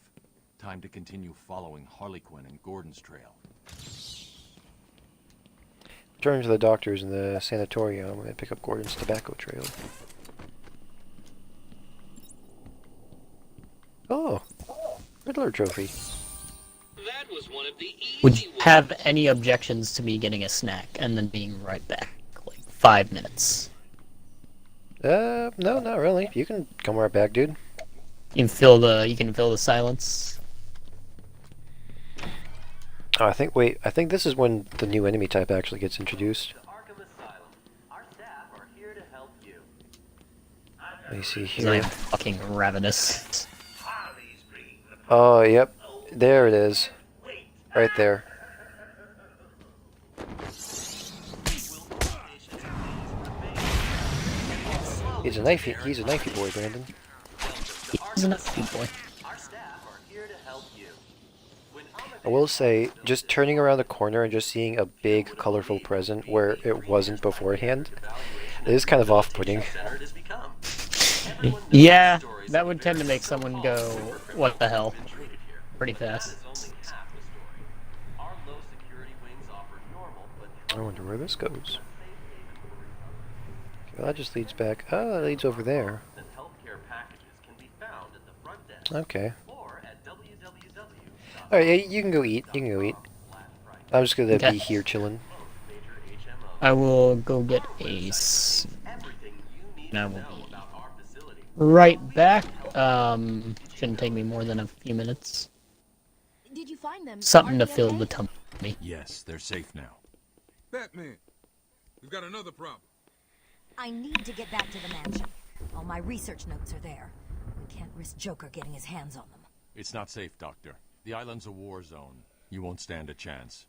Time to continue following Harley Quinn and Gordon's trail. Returning to the doctors in the sanatorium, I'm going to pick up Gordon's tobacco trail. Oh, Riddler trophy. That was one of the Would you have any objections to me getting a snack and then being right back? Like 5 minutes. No, not really. You can come right back, dude. You can feel the silence. Oh, I think this is when the new enemy type actually gets introduced. Arkham Asylum. Our staff are here to help you. Let me see Because I here. am fucking ravenous. Oh, yep. There it is. Right there. He's a knifey boy, Brandon. He's a knifey boy. Our staff are here to help you. When I will say, just turning around the corner and just seeing a big, colorful present where it wasn't beforehand, it is kind of off-putting. Yeah, that would tend to make someone go, what the hell? Pretty fast. I wonder where this goes. Okay, well, that just leads back. Oh, that leads over there. Okay. Alright, yeah, you can go eat. You can go eat. I'm just gonna be here chilling. I will go get a and I will be right back. Shouldn't take me more than a few minutes. Did you find them? Something to fill the tummy. Yes, they're safe now. Batman, we've got another problem. I need to get back to the mansion. All my research notes are there. We can't risk Joker getting his hands on them. It's not safe, Doctor. The island's a war zone. You won't stand a chance.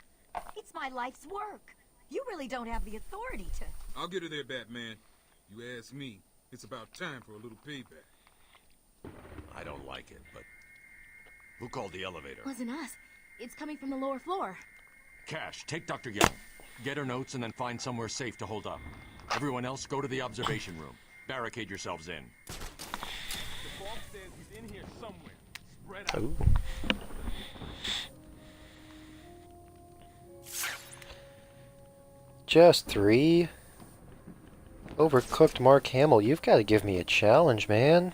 It's my life's work. You really don't have the authority to... I'll get her there, Batman. You ask me, it's about time for a little payback. I don't like it, but... Who called the elevator? Wasn't us. It's coming from the lower floor. Cash, take Dr. Young. Get her notes and then find somewhere safe to hold up. Everyone else, go to the observation room. Barricade yourselves in. The boss says he's in here somewhere. Spread out. Ooh. Just 3? Overcooked Mark Hamill, you've got to give me a challenge, man.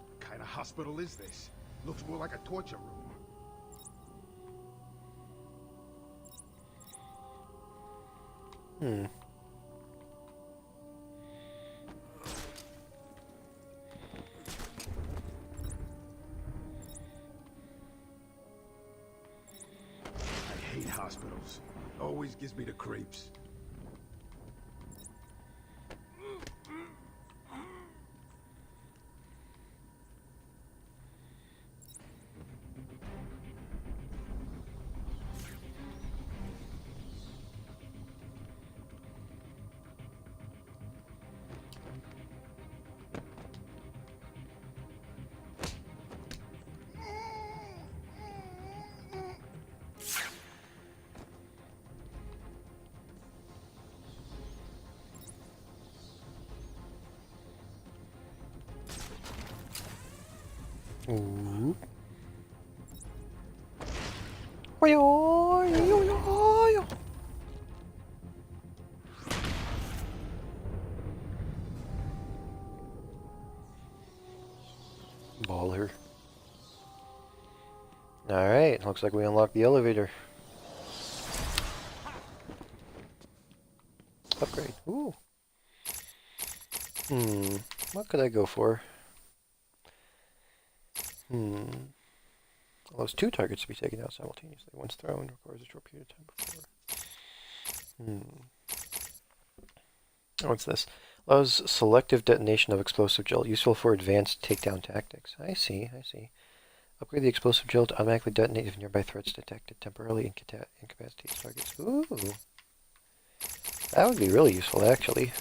What kind of hospital is this? Looks more like a torture room. I hate hospitals. Always gives me the creeps. Ooh. Baller. Alright, looks like we unlocked the elevator. Upgrade. Ooh. What could I go for? Allows 2 targets to be taken out simultaneously. Once thrown, requires a short period of time before. What's this? Allows selective detonation of explosive gel, useful for advanced takedown tactics. I see. Upgrade the explosive gel to automatically detonate if nearby threats detected. Temporarily incapacitates targets. Ooh. That would be really useful, actually.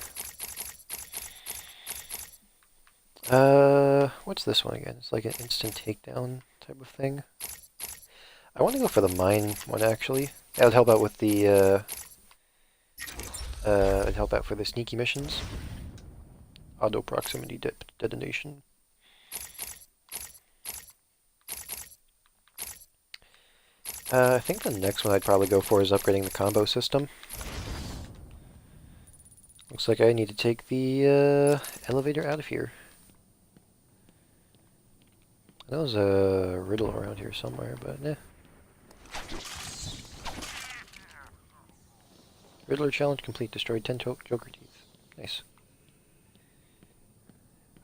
What's this one again? It's like an instant takedown type of thing. I want to go for the mine one, actually. That would help out with the, it'd help out for the sneaky missions. Auto proximity detonation. I think the next one I'd probably go for is upgrading the combo system. Looks like I need to take the elevator out of here. There was a riddle around here somewhere, but eh. Riddler challenge complete. Destroyed 10 Joker teeth. Nice.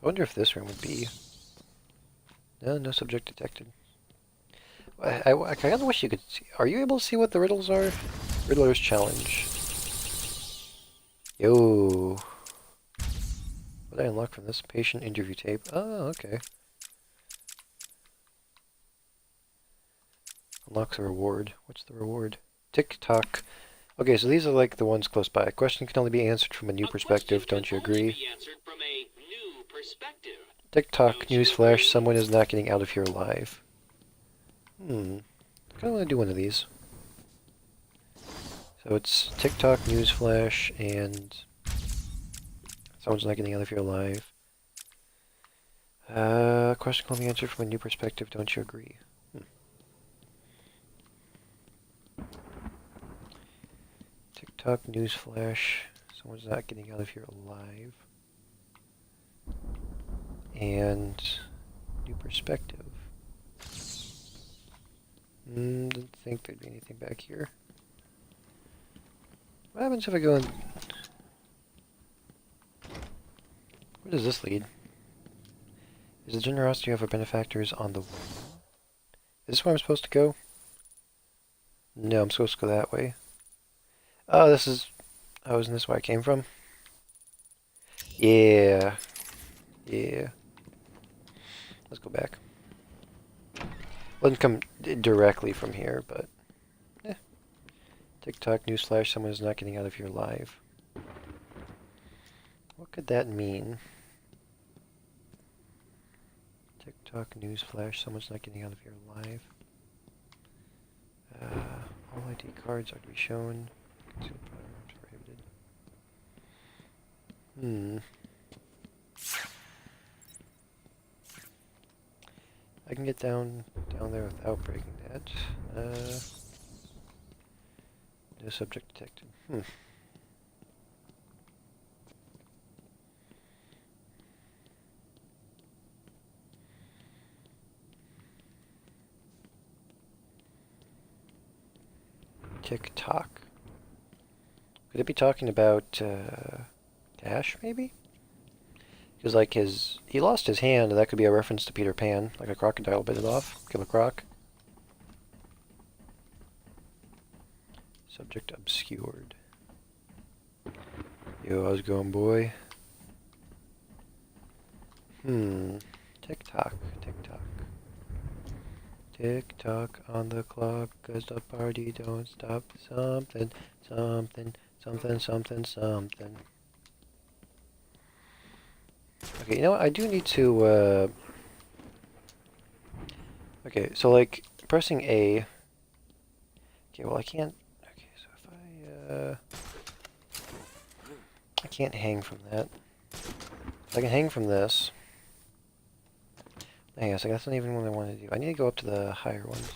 I wonder if this room would be... No, no subject detected. I kind of wish you could see... Are you able to see what the riddles are? Riddler's challenge. Yo. What did I unlock from this? Patient interview tape. Oh, okay. Unlocks a reward. What's the reward? Tick-tock. Okay, so these are like the ones close by. A question can only be answered from a new perspective, don't you agree? Tick-tock, newsflash, someone is not getting out of here alive. I kind of want to do one of these. So it's tick-tock, newsflash, and someone's not getting out of here alive. Question can only be answered from a new perspective, don't you agree? TikTok newsflash. Someone's not getting out of here alive. And new perspective. Didn't think there'd be anything back here. What happens if I go in? Where does this lead? Is the generosity of our benefactors on the wall? Is this where I'm supposed to go? No, I'm supposed to go that way. Oh, this is... Oh, isn't this where I came from? Yeah. Yeah. Let's go back. Wouldn't come directly from here, but... Eh. TikTok newsflash, someone is not getting out of here alive. What could that mean? TikTok newsflash, someone's not getting out of here alive. All ID cards are to be shown. Concealed firearms prohibited. I can get down there without breaking that. No subject detected. TikTok. Could it be talking about Dash, maybe? Because like he lost his hand, and that could be a reference to Peter Pan, like a crocodile bit it off. Kill a croc. Subject obscured. Yo, how's it going, boy? TikTok, TikTok. Tick-tock on the clock, 'cause the party don't stop. Something, something, something, something, something. Okay, you know what? I do need to, Okay, so, like, pressing A... Okay, well, I can't... Okay, so if I can't hang from that. I can hang from this. Hang on a second, that's not even what I want to do. I need to go up to the higher ones.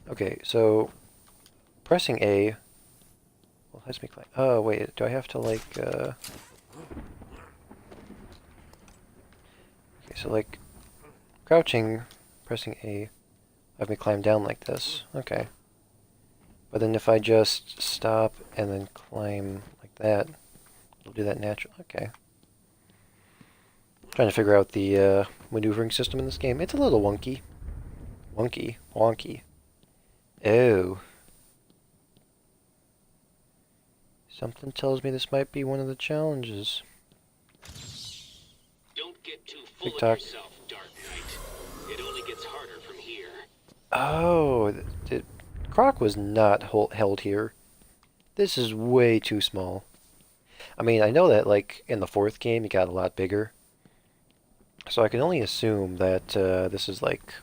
Okay, so pressing A well, lets me climb. Oh wait, do I have to like Okay, so like crouching, pressing A, have me climb down like this. Okay. But then if I just stop and then climb like that, it'll do that naturally. Okay. Trying to figure out the maneuvering system in this game. It's a little wonky. Wonky. Oh. Something tells me this might be one of the challenges. Don't get too full of yourself, Dark Knight. It only gets harder from here. Oh, Croc was not held here. This is way too small. I mean, I know that, like, in the fourth game, he got a lot bigger. So I can only assume that this is like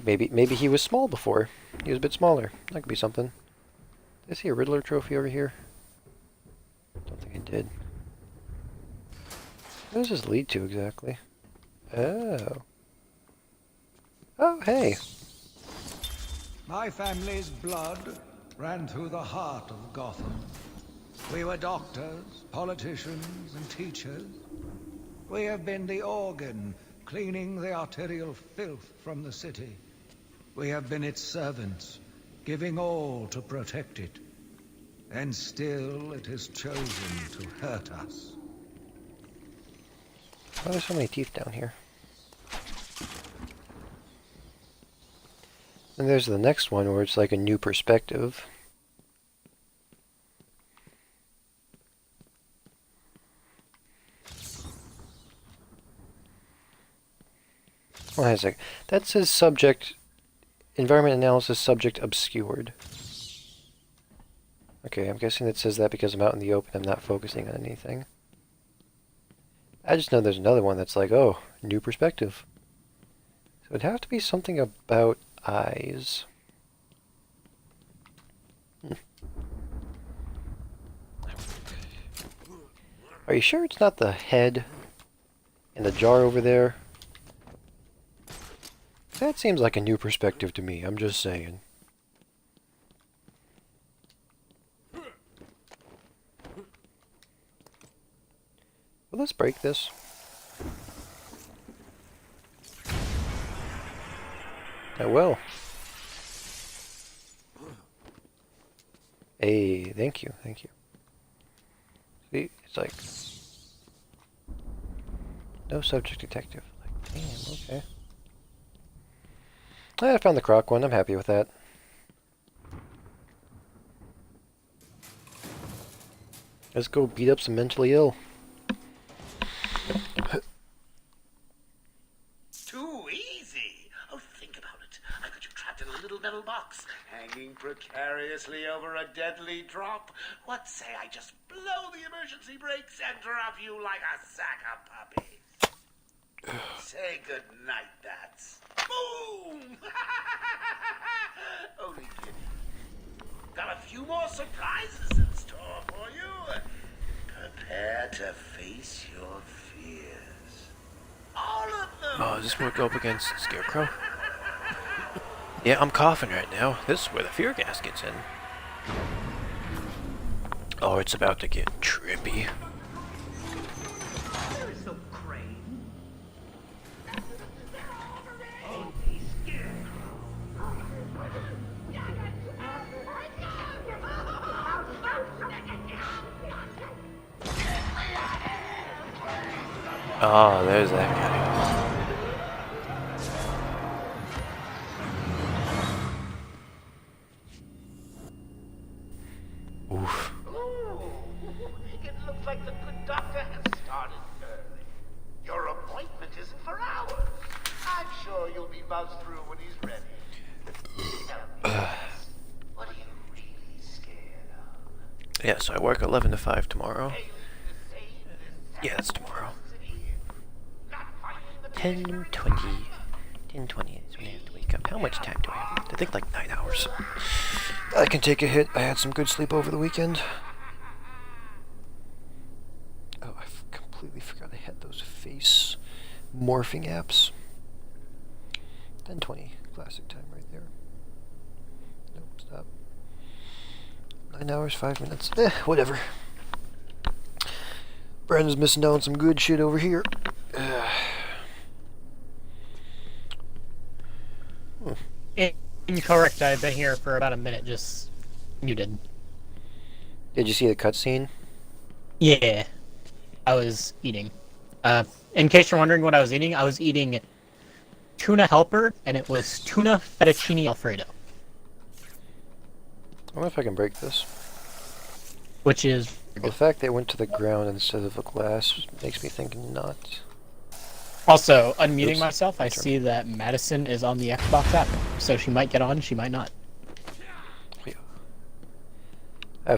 maybe he was small before. He was a bit smaller. That could be something. Did I see a Riddler trophy over here? Don't think I did. What does this lead to exactly? Oh. Oh, hey. My family's blood ran through the heart of Gotham. We were doctors, politicians, and teachers. We have been the organ, cleaning the arterial filth from the city. We have been its servants, giving all to protect it. And still it has chosen to hurt us. Why are there so many teeth down here? And there's the next one where it's like a new perspective. Hold on a sec. That says subject, environment analysis subject obscured. Okay, I'm guessing it says that because I'm out in the open, I'm not focusing on anything. I just know there's another one that's like, oh, new perspective. So it'd have to be something about eyes. Are you sure it's not the head in the jar over there? That seems like a new perspective to me, I'm just saying. Well, let's break this. I will. Hey, thank you, thank you. See, it's like no subject detective. Like, damn, okay. I found the croc one. I'm happy with that. Let's go beat up some mentally ill. Too easy. Oh, think about it. I got you trapped in a little metal box, hanging precariously over a deadly drop. What say I just blow the emergency brakes and drop you like a sack of puppies? Say good night, bats. Boom! Only kidding. Got a few more surprises in store for you. Prepare to face your fears. All of them. Oh, is this where I go up against Scarecrow? Yeah, I'm coughing right now. This is where the fear gas gets in. Oh, it's about to get trippy. So Crane. Oh, there's that guy. Oof. Ooh, it looks like the good doctor has started early. Your appointment isn't for hours. I'm sure you'll be buzzed through when he's ready. Tell me, what are you really scared of? Yeah, so I work 11 to 5 tomorrow. Yeah, that's tomorrow. 10:20. 10:20 is when I have to wake up. How much time do I have? I think like 9 hours. I can take a hit. I had some good sleep over the weekend. Oh, I completely forgot I had those face morphing apps. 10:20. Classic time right there. Nope, stop. 9 hours, 5 minutes. Whatever. Brandon's missing out on some good shit over here. Incorrect. I've been here for about a minute, just muted. Did you see the cutscene? Yeah. I was eating. In case you're wondering what I was eating tuna helper, and it was tuna fettuccine alfredo. I wonder if I can break this. Which is... The fact that it went to the ground instead of a glass makes me think not. Also, unmuting Oops. myself, I see that Madison is on the Xbox app, so she might get on, she might not. I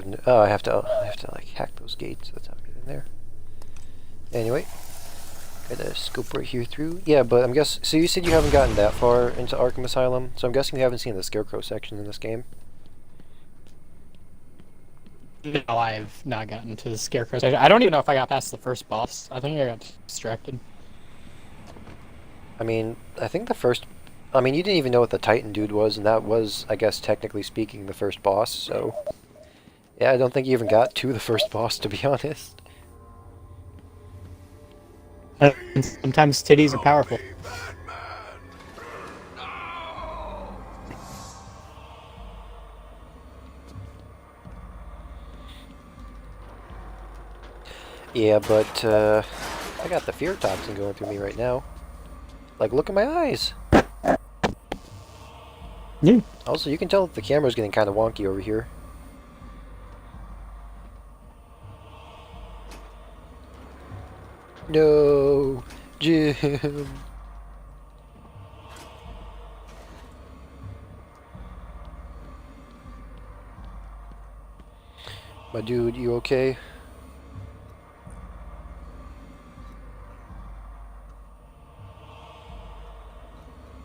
have to like hack those gates. That's how I get in there. Anyway, Gotta scope right here through. Yeah, but I'm guess. So you said you haven't gotten that far into Arkham Asylum, so I'm guessing you haven't seen the Scarecrow section in this game. No, I've not gotten to the Scarecrow section. I don't even know if I got past the first boss. I think I got distracted. I mean, I think the first... I mean, you didn't even know what the Titan dude was, and that was, I guess, technically speaking, the first boss, so... Yeah, I don't think you even got to the first boss, to be honest. Sometimes titties are powerful. Yeah, but, I got the fear toxin going through me right now. Like, look at my eyes! Yeah. Also, you can tell that the camera's getting kind of wonky over here. No! Jim! My dude, you okay?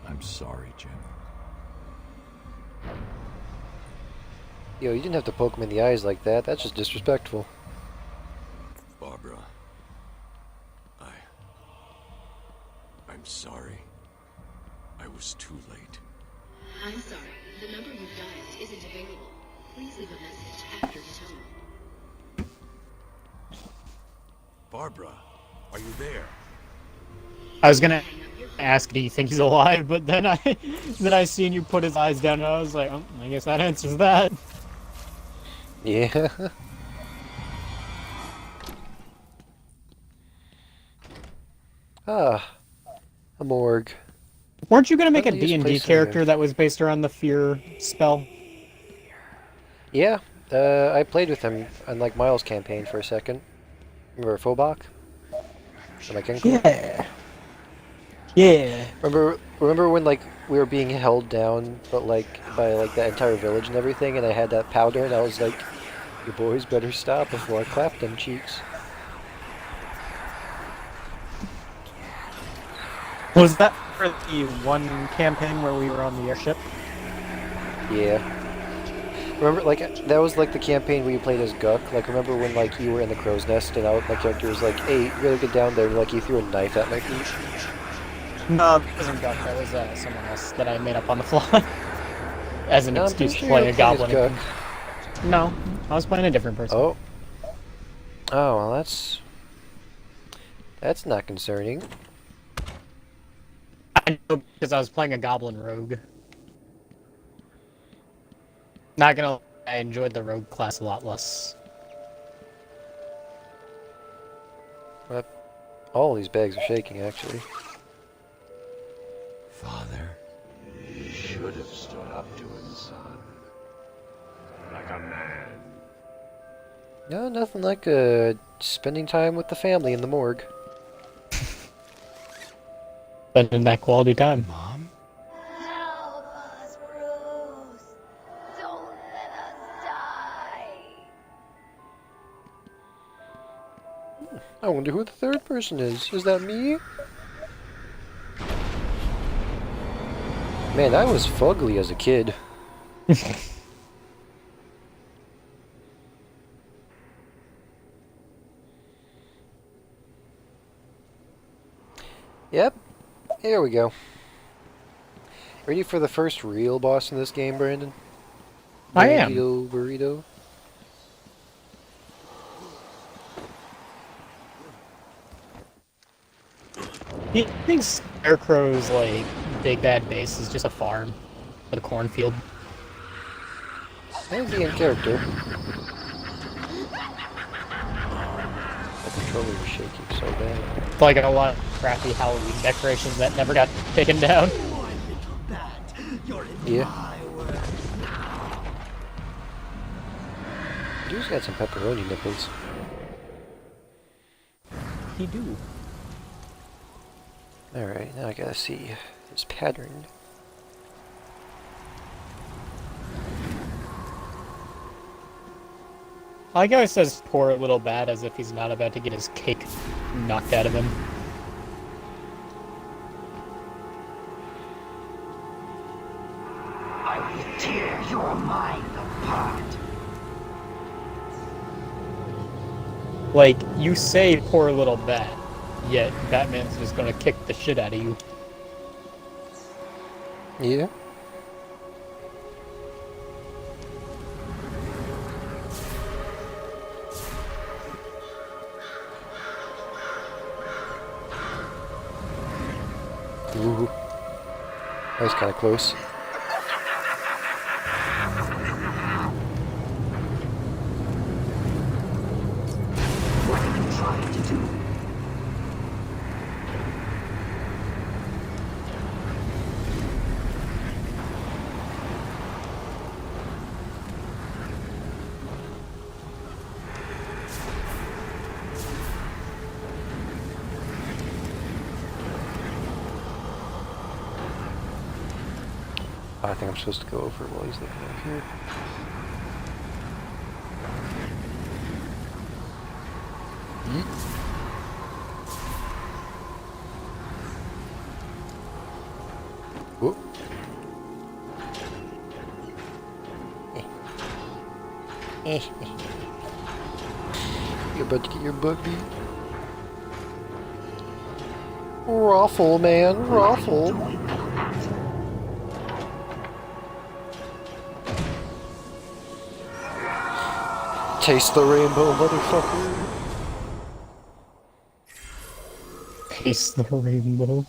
I'm sorry, Jim. Yo, you didn't have to poke him in the eyes like that. That's just disrespectful. Barbara. I'm sorry. I was too late. I'm sorry. The number you've dialed isn't available. Please leave a message after the tone. Barbara, are you there? I was gonna ask, do you think he's alive? But then I seen you put his eyes down, and I was like, oh, I guess that answers that. Yeah. Ah, a morgue. Weren't you gonna make a Friendliest D&D place character I've- that was based around the fear spell? Yeah, I played with him on like Miles' campaign for a second. Remember Phobok? Am I kidding? Yeah. Yeah. Remember when like we were being held down, but like by like the entire village and everything, and I had that powder, and I was like, "You boys better stop before I clap them cheeks." Was that for the one campaign where we were on the airship? Yeah. Remember, like that was like the campaign where you played as Guck. Like, remember when like you were in the crow's nest, and my character was like, "Hey, you gotta get down there," and like he threw a knife at my feet. No, that wasn't Guck. That was someone else that I made up on the fly as an No, I'm excuse pretty to sure play you a played as goblin. Guck. No, I was playing a different person. Oh. Oh well, that's not concerning. I know, because I was playing a goblin rogue. Not gonna lie, I enjoyed the rogue class a lot less. But all these bags are shaking, actually. Father, you should have stood up to him, son. Like a man. No, nothing like spending time with the family in the morgue. Spending that quality time. Mom? Help us, Bruce. Don't let us die. I wonder who the third person is. Is that me? Man, I was fugly as a kid. Yep. Here we go. Ready for the first real boss in this game, Brandon? I am. Burrito. He thinks Scarecrow's like big bad base is just a farm with a cornfield. That would be in character. The controller was shaking so bad. Like a lot of crappy Halloween decorations that never got taken down. Yeah. Dude's got some pepperoni nipples. He do. Alright, now I gotta see his pattern. I like how he says poor little bat as if he's not about to get his cake knocked out of him. I will tear your mind apart. Like, you say poor little bat, yet Batman's just gonna kick the shit out of you. Yeah. Ooh. That was kind of close. What are you trying to do? I think I'm supposed to go over while he's looking over here. Whoop. You're about to get your butt beat. Ruffle, man, ruffle. Taste the rainbow, motherfucker. Taste the rainbow.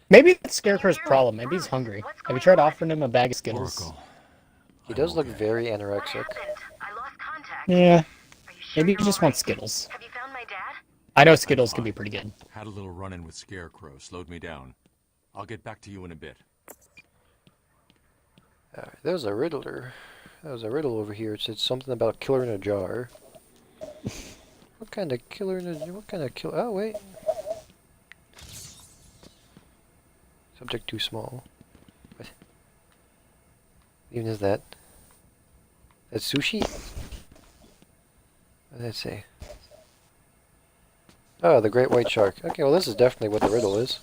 Maybe that's Scarecrow's problem. Maybe he's hungry. Have you tried offering him a bag of Skittles? He does look very anorexic. Yeah. Maybe he just wants Skittles. I know Skittles can be pretty good. Had a little run-in with Scarecrow, slowed me down. I'll get back to you in a bit. There's a riddler. There's a riddle over here. It said something about a killer in a jar. What kind of killer in a jar? What kind of killer? Oh, wait. Subject too small. What? Even is that? That's sushi? What did that say? Oh, the great white shark. Okay, well this is definitely what the riddle is.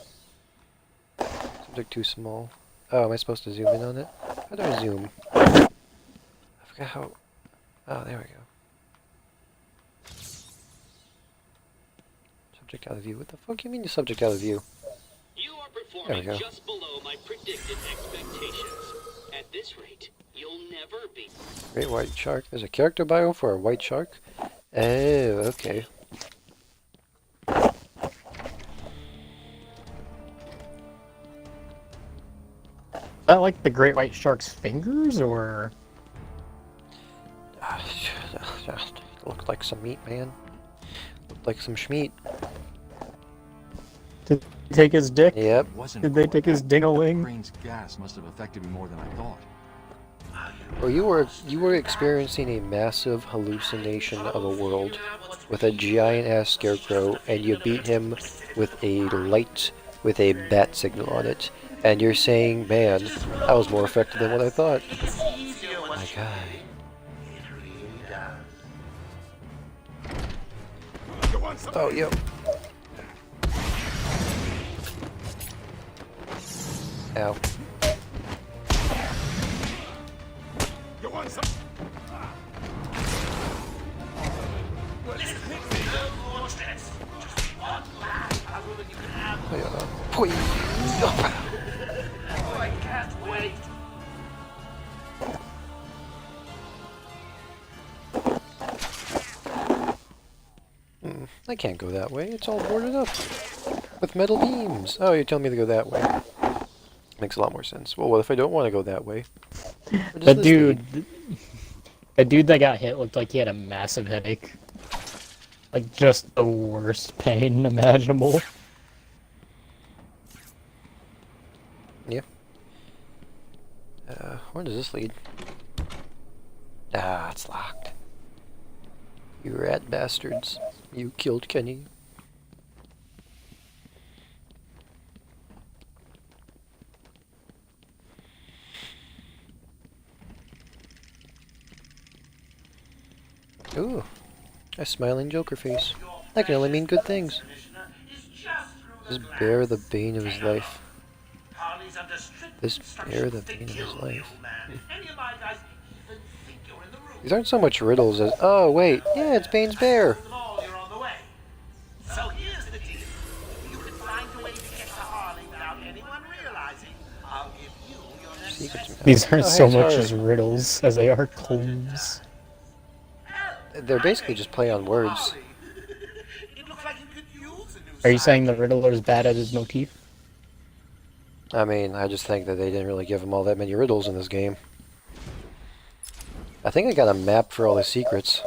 Subject too small. Oh, am I supposed to zoom in on it? How do I zoom? I forgot how... Oh, there we go. Subject out of view. What the fuck do you mean you subject out of view? You are performing just below my predicted expectations. At this rate, you'll never be. Great white shark. There's a character bio for a white shark? Oh, okay. Is that like the great white shark's fingers, or...? Looked like some meat, man. Looked like some schmeat. Did they take his dick? Yep. Did they take his ding-a-ling? Brain's gas must have affected me more than I thought. Well, you were experiencing a massive hallucination of a world with a giant-ass scarecrow, and you beat him with a light with a bat signal on it. And you're saying, man, that was more effective than what I thought. My God. Oh, yep. Ow. You want some? I can't wait. I can't go that way. It's all boarded up with metal beams. Oh, you're telling me to go that way. Makes a lot more sense. Well, what if I don't want to go that way? The dude that got hit looked like he had a massive headache. Like, just the worst pain imaginable. Yeah. Where does this lead? Ah, it's locked. You rat bastards. You killed Kenny. Ooh, a smiling Joker face. That can only mean good things. Is just through This bear the bane of his life. Harley's under strict This bear the instructions to bane of kill his the life. old man. Any of my guys even think you're in the room. These aren't so much riddles as, oh wait, yeah, it's Bane's bear. Told them all you're on the way. So here's the deal. If you can find a way to get to Harley without anyone realizing, I'll give you your next Secrets. These aren't Oh, so hey, much sorry. as riddles as they are clues. They're basically just play on words. It looks like you could use a new Are you side. saying the Riddler's bad at his motif? I mean, I just think that they didn't really give him all that many riddles in this game. I think I got a map for all the secrets.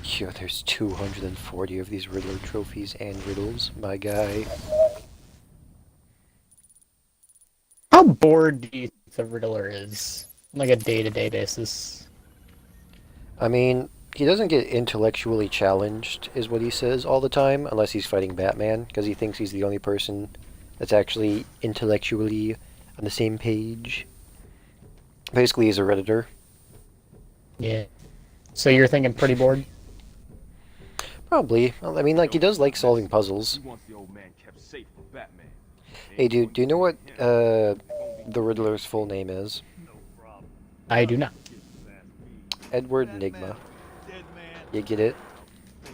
Yo, there's 240 of these Riddler trophies and riddles, my guy. How bored do you think the Riddler is? On like a day-to-day basis. I mean, he doesn't get intellectually challenged, is what he says all the time, unless he's fighting Batman, because he thinks he's the only person that's actually intellectually on the same page. Basically, he's a Redditor. Yeah. So you're thinking pretty bored? Probably. I mean, like, he does like solving puzzles. Hey, dude, do you know what the Riddler's full name is? I do not. Edward Nigma. You get it?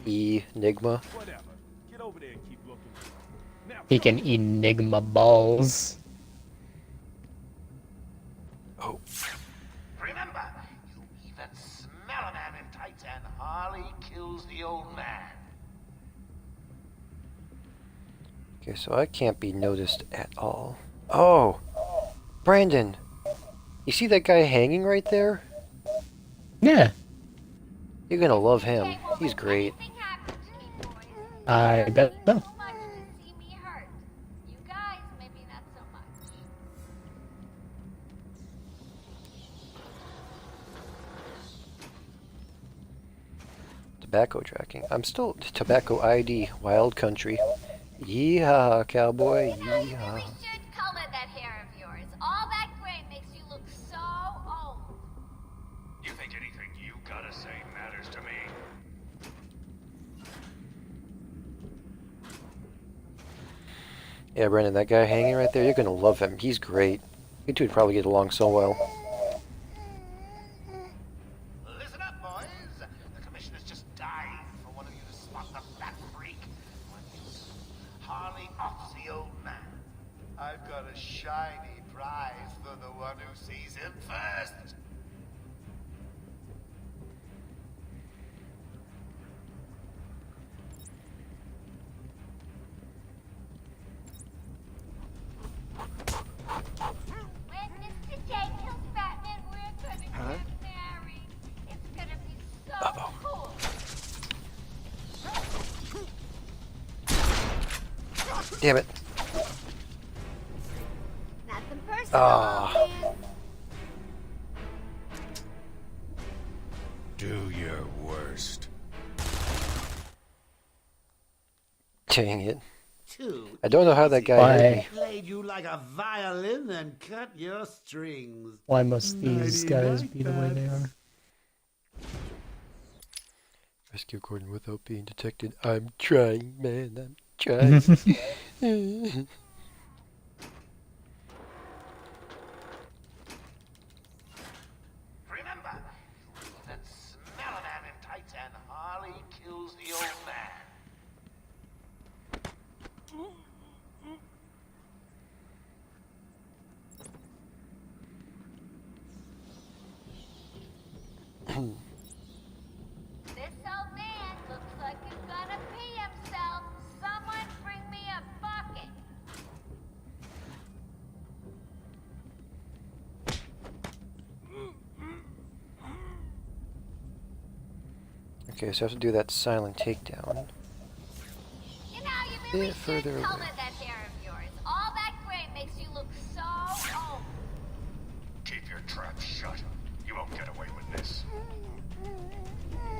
Enigma. He can enigma balls. Oh. Remember, you even smell a man in tights and Harley kills the old man. Okay, so I can't be noticed at all. Oh! Brandon! You see that guy hanging right there? Yeah. You're gonna love him. He's great. I bet so. Tobacco tracking. I'm still tobacco ID, wild country. Yeehaw, cowboy, yeehaw. Color that hair of yours. All that gray makes you look so old. You think anything you gotta say matters to me? Yeah, Brandon, that guy hanging right there, you're gonna love him. He's great. You two would probably get along so well. Listen up, boys. The commissioner's just dying for one of you to spot the fat freak. When you Harley offs the old man. I've got a shiny prize for the one who sees him first. When Mr. J kills Batman, we're gonna get married. It's gonna be so cool. Damn it. Nothing personal, Ah. man. Do your worst. Dang it. Too I don't know how that guy hit me. played you like a violin and cut your strings. Why must these guys be the way they are? Rescue Gordon without being detected. I'm trying, man. I'm trying. Remember, you even smell a man in tights and Harley kills the old man. This old man looks like he's gonna pee himself. Someone bring me a bucket. Okay, so I have to do that silent takedown. You know, you really Bit should further color away. that hair of yours. All that gray makes you look so old. Keep your trap shut. You won't get away with this.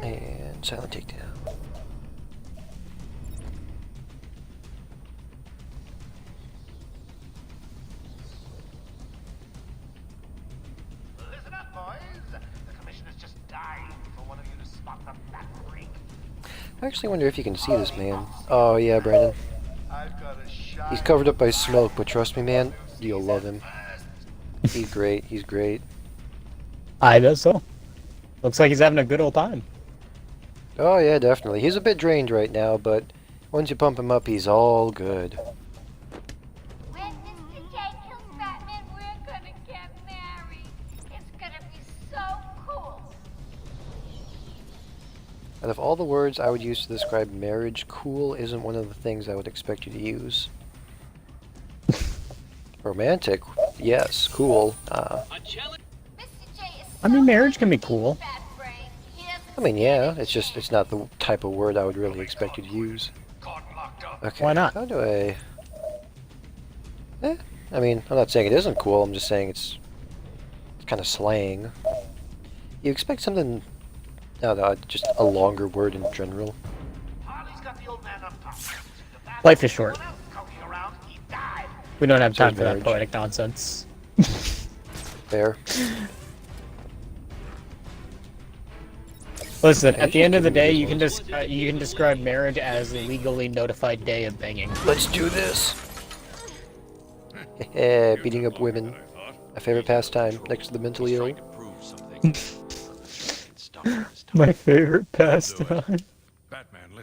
And silent takedown. Listen up, boys. I actually wonder if you can see this man. Oh yeah, Brandon. He's covered up by smoke, but trust me, man, you'll love him. He's great. He's great. I guess so. Looks like he's having a good old time. Oh yeah, definitely. He's a bit drained right now, but once you pump him up, he's all good. When Mr. J kills Batman, we're gonna get married. It's gonna be so cool. Out of all the words I would use to describe marriage, cool isn't one of the things I would expect you to use. Romantic, yes. Cool, I mean, marriage can be cool. I mean, yeah, it's not the type of word I would really expect you to use. Okay, Why not? how do I... I mean, I'm not saying it isn't cool, I'm just saying it's kind of slang. You expect something... No, just a longer word in general. Life is short. We don't have time So is for that marriage. poetic nonsense. Fair. Listen, at the end of the day, you can describe marriage as a legally notified day of banging. Let's do this! Beating up women. My favorite pastime, next to the mentally ill. My favorite pastime.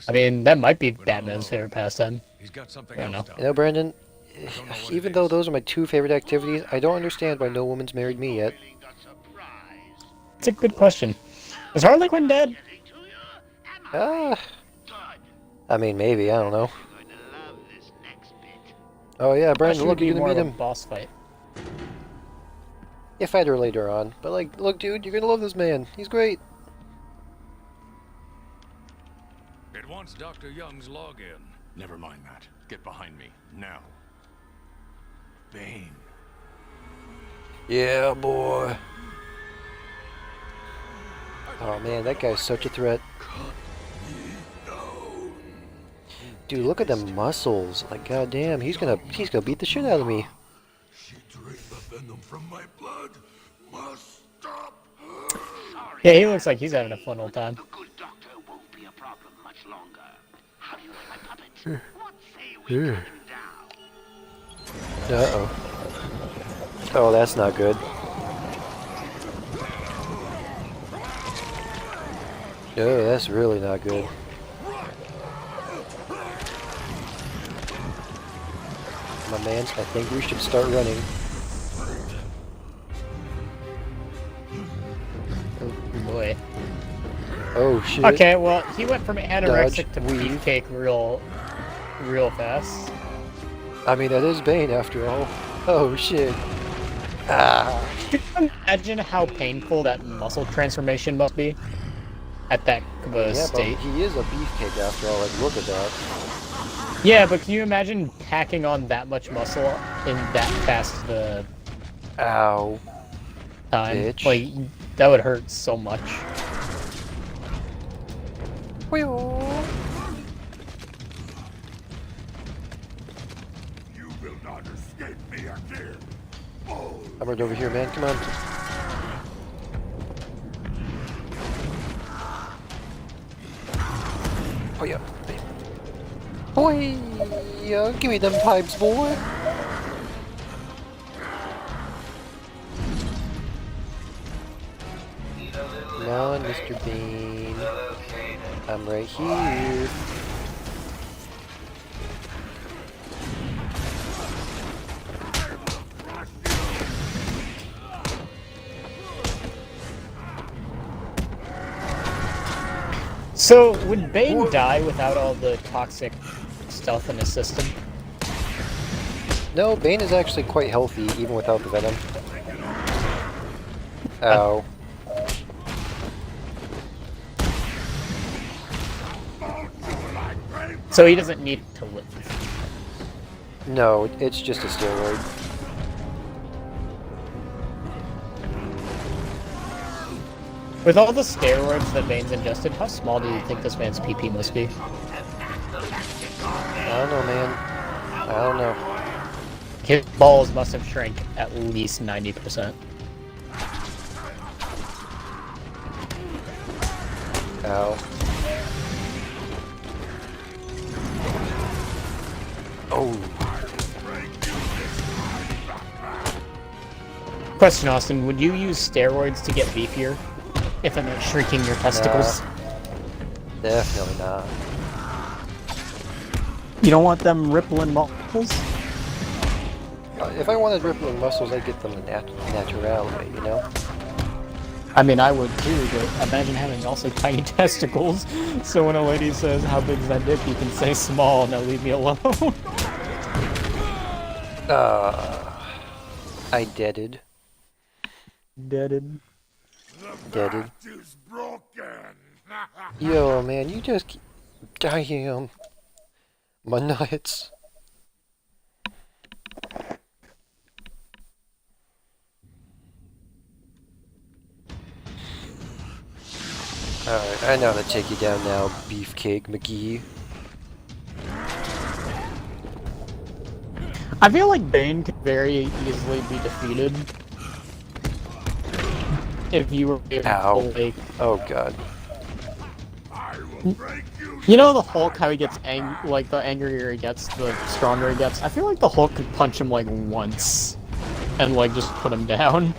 I mean, that might be Batman's favorite pastime. I don't know. You know, Brandon, even though those are my two favorite activities, I don't understand why no woman's married me yet. It's a good question. Is Harley Quinn dead? I mean, maybe, I don't know. Oh yeah, Brandon, look, you're gonna meet him. Boss fight. Yeah, fight her later on. But like, look dude, you're gonna love this man. He's great. It wants Dr. Young's login. Never mind that. Get behind me, now. Bane. Yeah, boy. Oh man, that guy's such a threat. Dude, look at the muscles. Like, goddamn, he's gonna beat the shit out of me. Yeah, he looks like he's having a fun old time. Uh-oh. Oh, that's not good. Oh, that's really not good. My man, I think we should start running. Oh boy. Oh shit. Okay, well, he went from anorexic Dodge, to weave. beefcake real fast. I mean, that is Bane after all. Oh shit. Ah. Can you imagine how painful that muscle transformation must be? At that Yeah, state. but he is a beefcake after all. Like, look at that. Yeah, but can you imagine packing on that much muscle in that fast of a Ow. time? Bitch. Like, that would hurt so much. I'm right over here, man. Come on. Oh yeah. Boy, yeah, give me them pipes, boy. Come on, Mr. Bean. I'm right here. So, would Bane die without all the toxic stuff in his system? No, Bane is actually quite healthy, even without the venom. Ow. So he doesn't need to live. No, it's just a steroid. With all the steroids that Bane's ingested, how small do you think this man's PP must be? I don't know, man. I don't know. His balls must have shrank at least 90%. Ow. Question, Austin, would you use steroids to get beefier? If it meant shrinking your testicles? Definitely not. You don't want them rippling muscles? If I wanted rippling muscles, I'd get them the natural way, you know? I mean, I would too, but imagine having also tiny testicles. So when a lady says, how big is that dick, you can say small, now leave me alone. I deaded. Deaded. Deaded. Yo, man, you just... Damn. My nuts. Alright, I know how to take you down now, Beefcake McGee. I feel like Bane could very easily be defeated. If you were able to, like... Oh god. You know the Hulk, how he gets like the angrier he gets, the stronger he gets? I feel like the Hulk could punch him like once and like just put him down.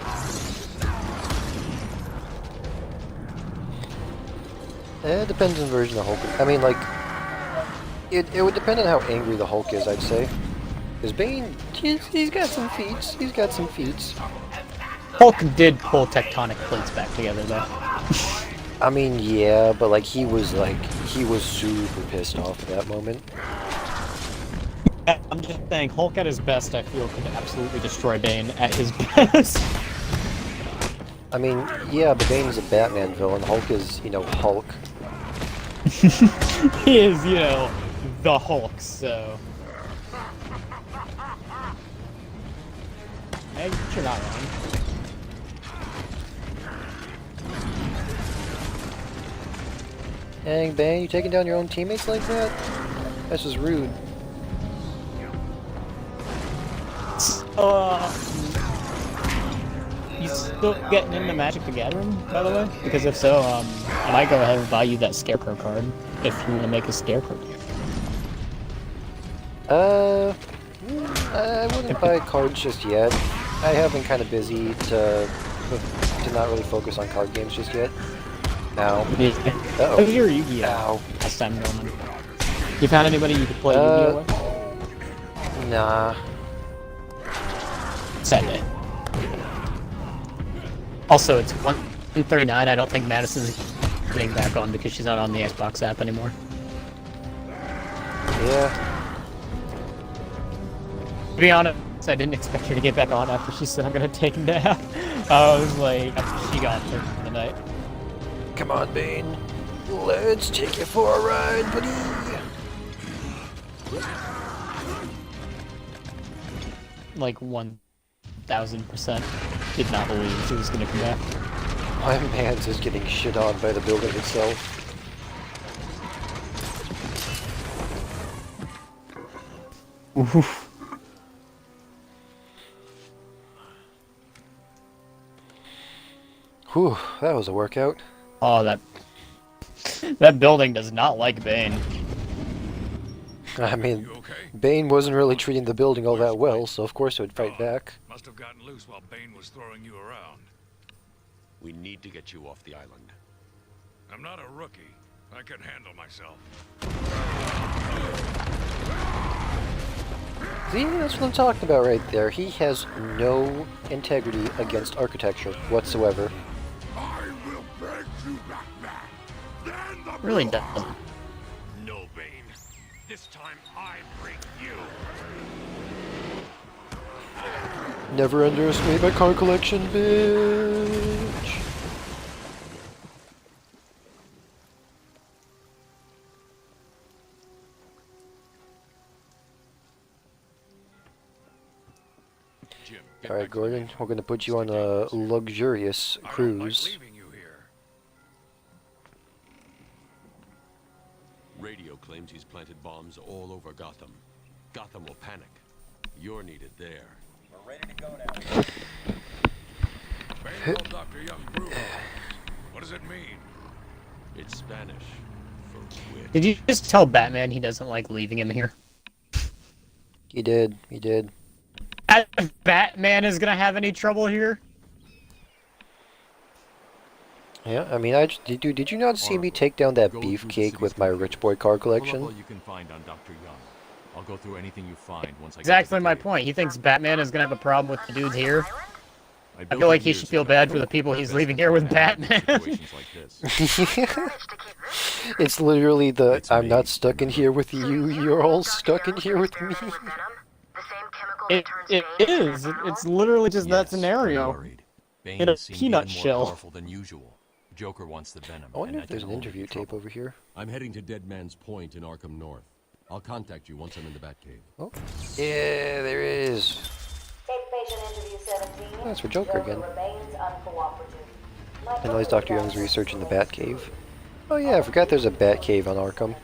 It depends on the version of Hulk. I mean, like, it would depend on how angry the Hulk is, I'd say. Because Bane, he's got some feats. He's got some feats. Hulk did pull tectonic plates back together, though. I mean, yeah, but like he was super pissed off at that moment. I'm just saying, Hulk at his best, I feel, could absolutely destroy Bane at his best. I mean, yeah, but Bane's a Batman villain. Hulk is, you know, Hulk. He is, you know, the Hulk, so... Hey, you're not wrong. Dang, Bane, you taking down your own teammates like that? That's just rude. You still getting into Magic the Gathering, by the way? Because if so, I might go ahead and buy you that Scarecrow card, if you want to make a Scarecrow. I wouldn't buy cards just yet. I have been kind of busy to not really focus on card games just yet. Now. Uh-oh. How's your Yu-Gi-Oh! Last time going? You found anybody you could play Yu-Gi-Oh! with? Nah. Sad day. Also, it's 1:39. I don't think Madison's getting back on because she's not on the Xbox app anymore. Yeah. To be honest, I didn't expect her to get back on after she said I'm gonna take a nap. I was like, after she got there for the night. Come on, Bane. Let's take you for a ride, buddy. Like 1000% did not believe she was gonna come back. My man's is getting shit on by the building itself. Oof. Whew, that was a workout. Oh, that building does not like Bane. I mean, Bane wasn't really treating the building all that well, so of course it would fight back. Must have gotten loose while Bane was throwing you around. We need to get you off the island. I'm not a rookie. I can handle myself. See, that's what I'm talking about right there. He has no integrity against architecture whatsoever. Really doesn't. No, Bane. This time I break you. Never underestimate my card collection, bitch. Alright, Gordon, we're gonna put you on a luxurious cruise. Radio claims he's planted bombs all over Gotham. Gotham will panic. You're needed there. We're ready to go now. Bane called Dr. Young Brutal. What does it mean? It's Spanish for quit. Did you just tell Batman he doesn't like leaving him here? He did, he did. If Batman is gonna have any trouble here, Yeah, I mean, did you not see me take down that beefcake with my rich boy car Pull up collection? all you can find on Dr. Young. I'll go through anything you find once I get Exactly to the my cave. point. He thinks Batman is gonna have a problem with the dudes here. I built feel like it he years should feel ago. bad for the people he's Best leaving to here with find out in Batman. situations like this. It's literally the It's I'm me, not stuck in here with you, you're all stuck in here with me. It is. It's literally just that scenario. Worried. In Bane a seemed peanut even more shell. powerful than usual. Joker wants the venom. I wonder and if there's can an only interview be tape trouble. over here. I'm heading to Dead Man's Point in Arkham North. I'll contact you once I'm in the Batcave. Oh, yeah, there is. Oh, that's for Joker again. Analyze Dr. Young's research in the Batcave. Oh yeah, I forgot there's a Batcave on Arkham.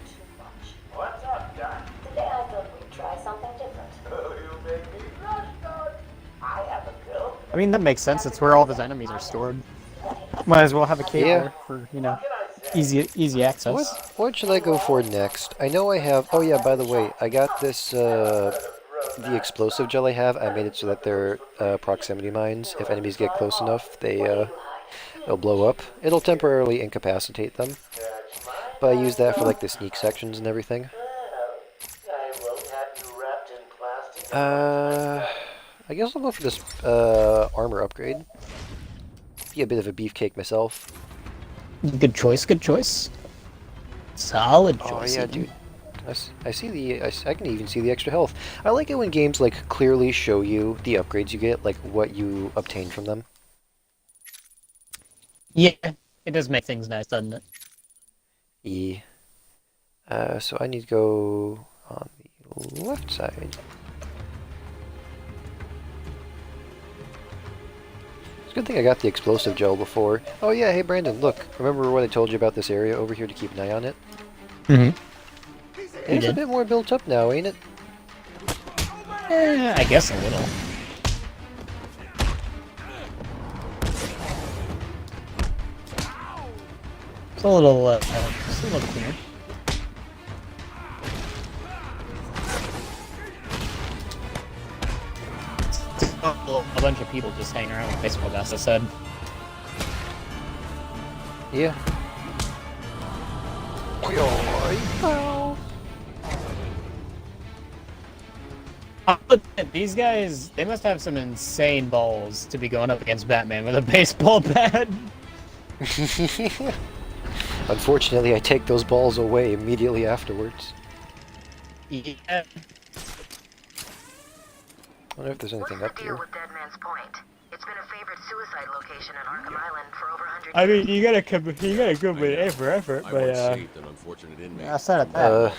What's up, Doc? Today I thought we'd try something different. Oh, you make me blush, Doc. I have a pill. I mean, that makes sense. It's where all of his enemies are stored. Might as well have a cave there for, you know, easy access. What should I go for next? I know I have... Oh yeah, by the way, I got this, the explosive gel I have, I made it so that they're proximity mines. If enemies get close enough, they'll blow up. It'll temporarily incapacitate them. But I use that for like the sneak sections and everything. I guess I'll go for this armor upgrade. Be a bit of a beefcake myself. Good choice, good choice. Solid choice. Oh yeah, dude. I see the... I can even see the extra health. I like it when games like clearly show you the upgrades you get, like what you obtain from them. Yeah, it does make things nice, doesn't it? Yeah. So I need to go on the left side. It's a good thing I got the explosive gel before. Oh yeah, hey Brandon, look. Remember what I told you about this area over here to keep an eye on it? Mm-hmm. It's a bit more built up now, ain't it? I guess a little. It's a little, just a little cleaner. A bunch of people just hanging around with baseball bats, I said. Yeah. These guys, they must have some insane balls to be going up against Batman with a baseball bat. Unfortunately, I take those balls away immediately afterwards. Yeah. I wonder if there's anything up here. It's been a favorite suicide location in Arkham Island for over 100 years. I mean, you gotta come with effort, but outside of that,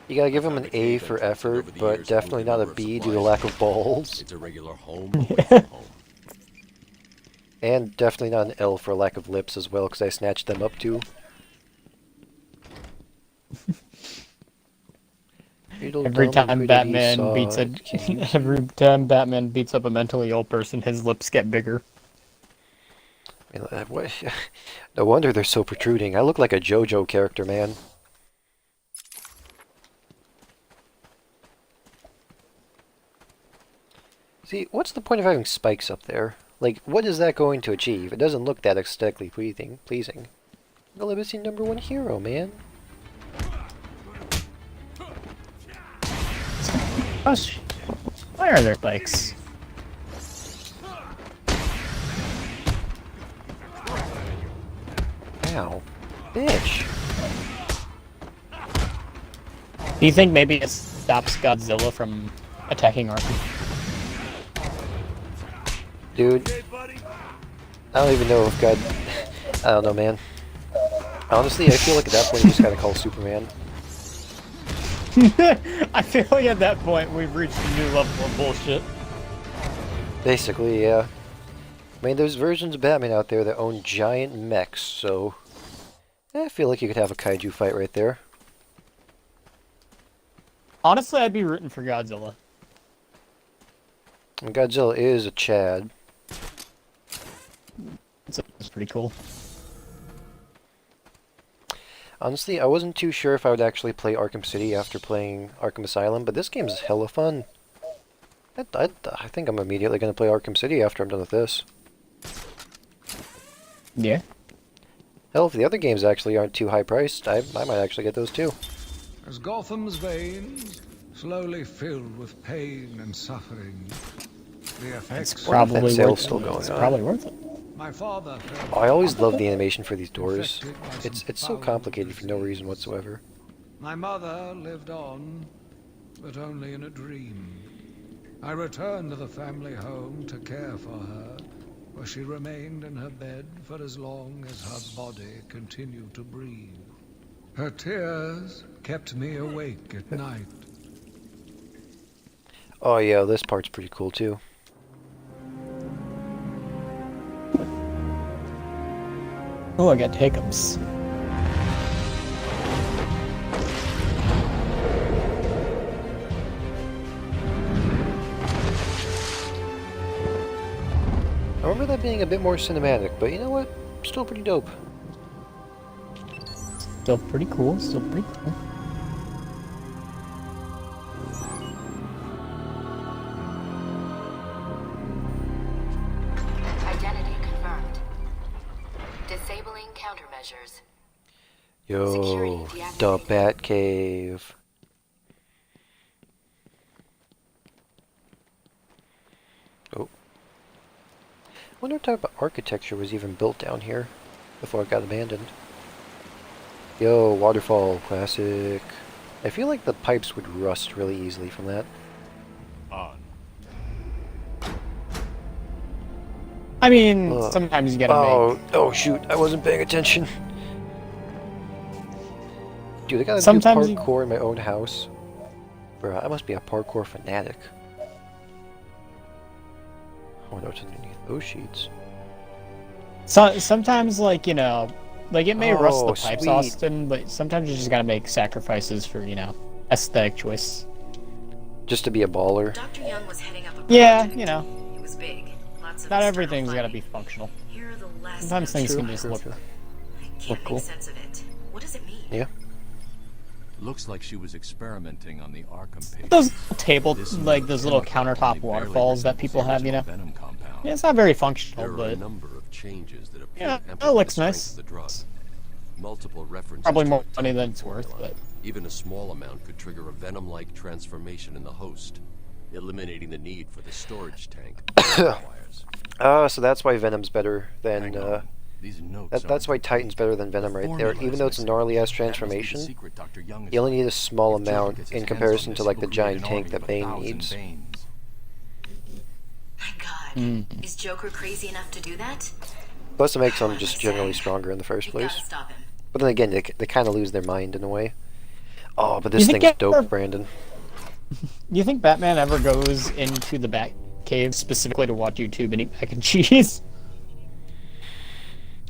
you gotta give him an A for effort, but definitely not a B due to lack of balls. It's a regular home away from home. And definitely not an L for lack of lips as well, because I snatched them up too. every time Batman beats up a mentally ill person, his lips get bigger. No wonder they're so protruding. I look like a JoJo character, man. See, what's the point of having spikes up there? Like, what is that going to achieve? It doesn't look that aesthetically pleasing. The Legacy #1 hero, man. Gosh, why are there spikes? Ow. Bitch. Do you think maybe it stops Godzilla from attacking Arkham? Dude. I don't even know if God... I don't know, man. Honestly, I feel like at that point you just gotta call Superman. I feel like at that point we've reached a new level of bullshit. Basically, yeah. I mean, there's versions of Batman out there that own giant mechs, so... I feel like you could have a kaiju fight right there. Honestly, I'd be rooting for Godzilla. And Godzilla is a Chad. It's pretty cool. Honestly, I wasn't too sure if I would actually play Arkham City after playing Arkham Asylum, but this game's hella fun. I think I'm immediately going to play Arkham City after I'm done with this. Yeah. Hell, if the other games actually aren't too high priced, I might actually get those too. As Gotham's veins slowly filled with pain and suffering, the effects It's probably sale's worth still it. going It's on. probably worth it. my father felt Oh, I always love the animation for these doors. infected by some It's so foul complicated for no disease. reason whatsoever. My mother lived on, but only in a dream. I returned to the family home to care for her, where she remained in her bed for as long as her body continued to breathe. Her tears kept me awake at night. Oh yeah, this part's pretty cool too. Oh, I got hiccups. I remember that being a bit more cinematic, but you know what? Still pretty dope. Still pretty cool. Still pretty cool. Identity confirmed. Disabling countermeasures. Yo, the Batcave. Oh. Wonder what type of architecture was even built down here before it got abandoned. Yo, waterfall, classic. I feel like the pipes would rust really easily from that. I mean, sometimes you gotta make. Oh shoot, I wasn't paying attention. Dude, I gotta Sometimes do parkour in my own house. Bruh, I must be a parkour fanatic. I wonder what's underneath those sheets. So sometimes, like, you know, like it may rust the Oh, pipes, sweet. Austin, but sometimes you just gotta make sacrifices for, you know, aesthetic choice. Just to be a baller. Dr. Young was heading up a Yeah, project. you know, It was big. Lots of not external everything's gotta funding. be functional. Here are the last Sometimes things notes. can just look Can't cool. make sense of it. What does it mean? Yeah. Looks like she was experimenting on the Arkham patient. Those table, This like those little chemical countertop only barely waterfalls that people have, you know. resembles the venom compound. Yeah, it's not very There functional, are a but number of changes that appear yeah, to that amplify looks the strength nice. of the drug. Multiple references Probably to more a money than toxic it's worth, formula. but Even a small amount could trigger a venom-like transformation in the host, eliminating the need for the storage tank. So that's why Venom's better than, These notes that's why Titan's better than Venom right there. Even though it's a gnarly-ass transformation, you only need a small amount in comparison to, like, the giant tank that Bane needs. My God, is Joker crazy enough to do that? Plus, it makes them just generally stronger in the first place. Stop him. But then again, they kind of lose their mind in a way. Oh, but You this think thing's ever- dope, Brandon. you think Batman ever goes into the Batcave specifically to watch YouTube and eat mac and cheese?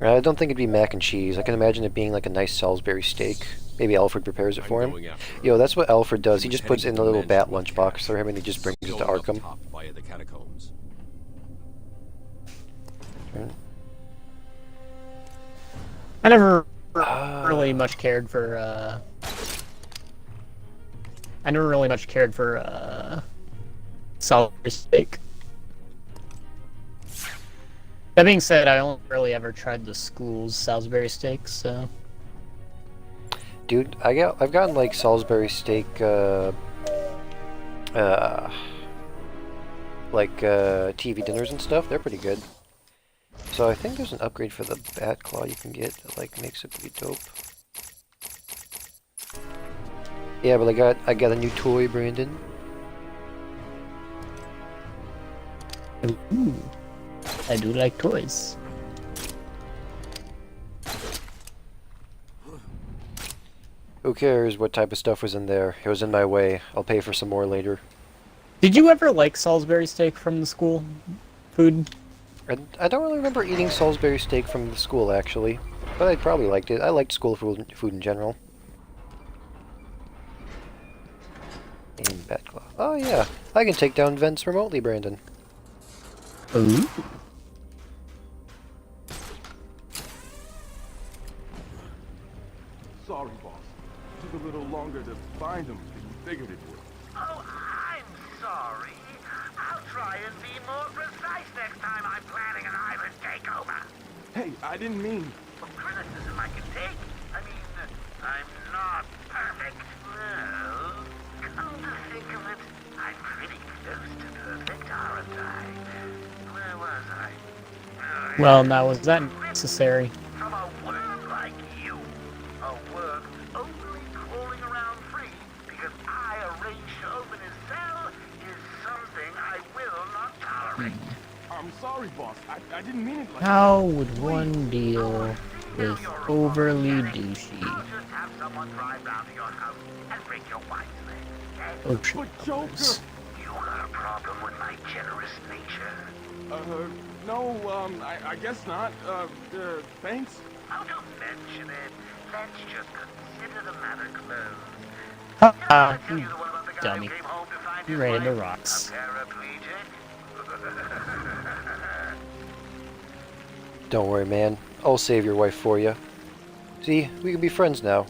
I don't think it'd be mac and cheese. I can imagine it being like a nice Salisbury steak. Maybe Alfred prepares it for him. Yo, that's what Alfred does. He just puts it in a little bat lunchbox for him and he just brings it to Arkham. Via the catacombs. I never really much cared for, I never really much cared for, Salisbury steak. That being said, I only really ever tried the school's Salisbury steak, so... Dude, I've gotten like Salisbury steak, TV dinners and stuff. They're pretty good. So I think there's an upgrade for the Bat Claw you can get that like makes it pretty dope. Yeah, but I got a new toy, Brandon. Ooh, I do like toys. Who cares what type of stuff was in there? It was in my way. I'll pay for some more later. Did you ever like Salisbury steak from the school food? I don't really remember eating Salisbury steak from the school, actually. But I probably liked it. I liked school food in general. And Bat Claw. Oh yeah, I can take down vents remotely, Brandon. Ooh. Sorry, boss. Took a little longer to find them than you figured it would. Oh, I'm sorry. I'll try and be more precise next time I'm planning an island takeover. Hey, I didn't mean... Criticism I can take. I mean, I'm not perfect. Well, come to think of it, I'm pretty close to perfect, aren't I? Where was I? Well, now was that necessary? From a worm like you. A worm only crawling around free because I arranged to open his cell is something I will not tolerate. I'm sorry, boss. I didn't mean it like How would one deal with overly douchey? I'll just have someone drive round to your house and break your wife's leg, okay? Ocean But Joker... You got a problem with my generous nature? No, I guess not. Thanks? Oh, don't mention it. Let's just consider the matter closed. You dummy. You ran into rocks. Don't worry, man. I'll save your wife for you. See, we can be friends now.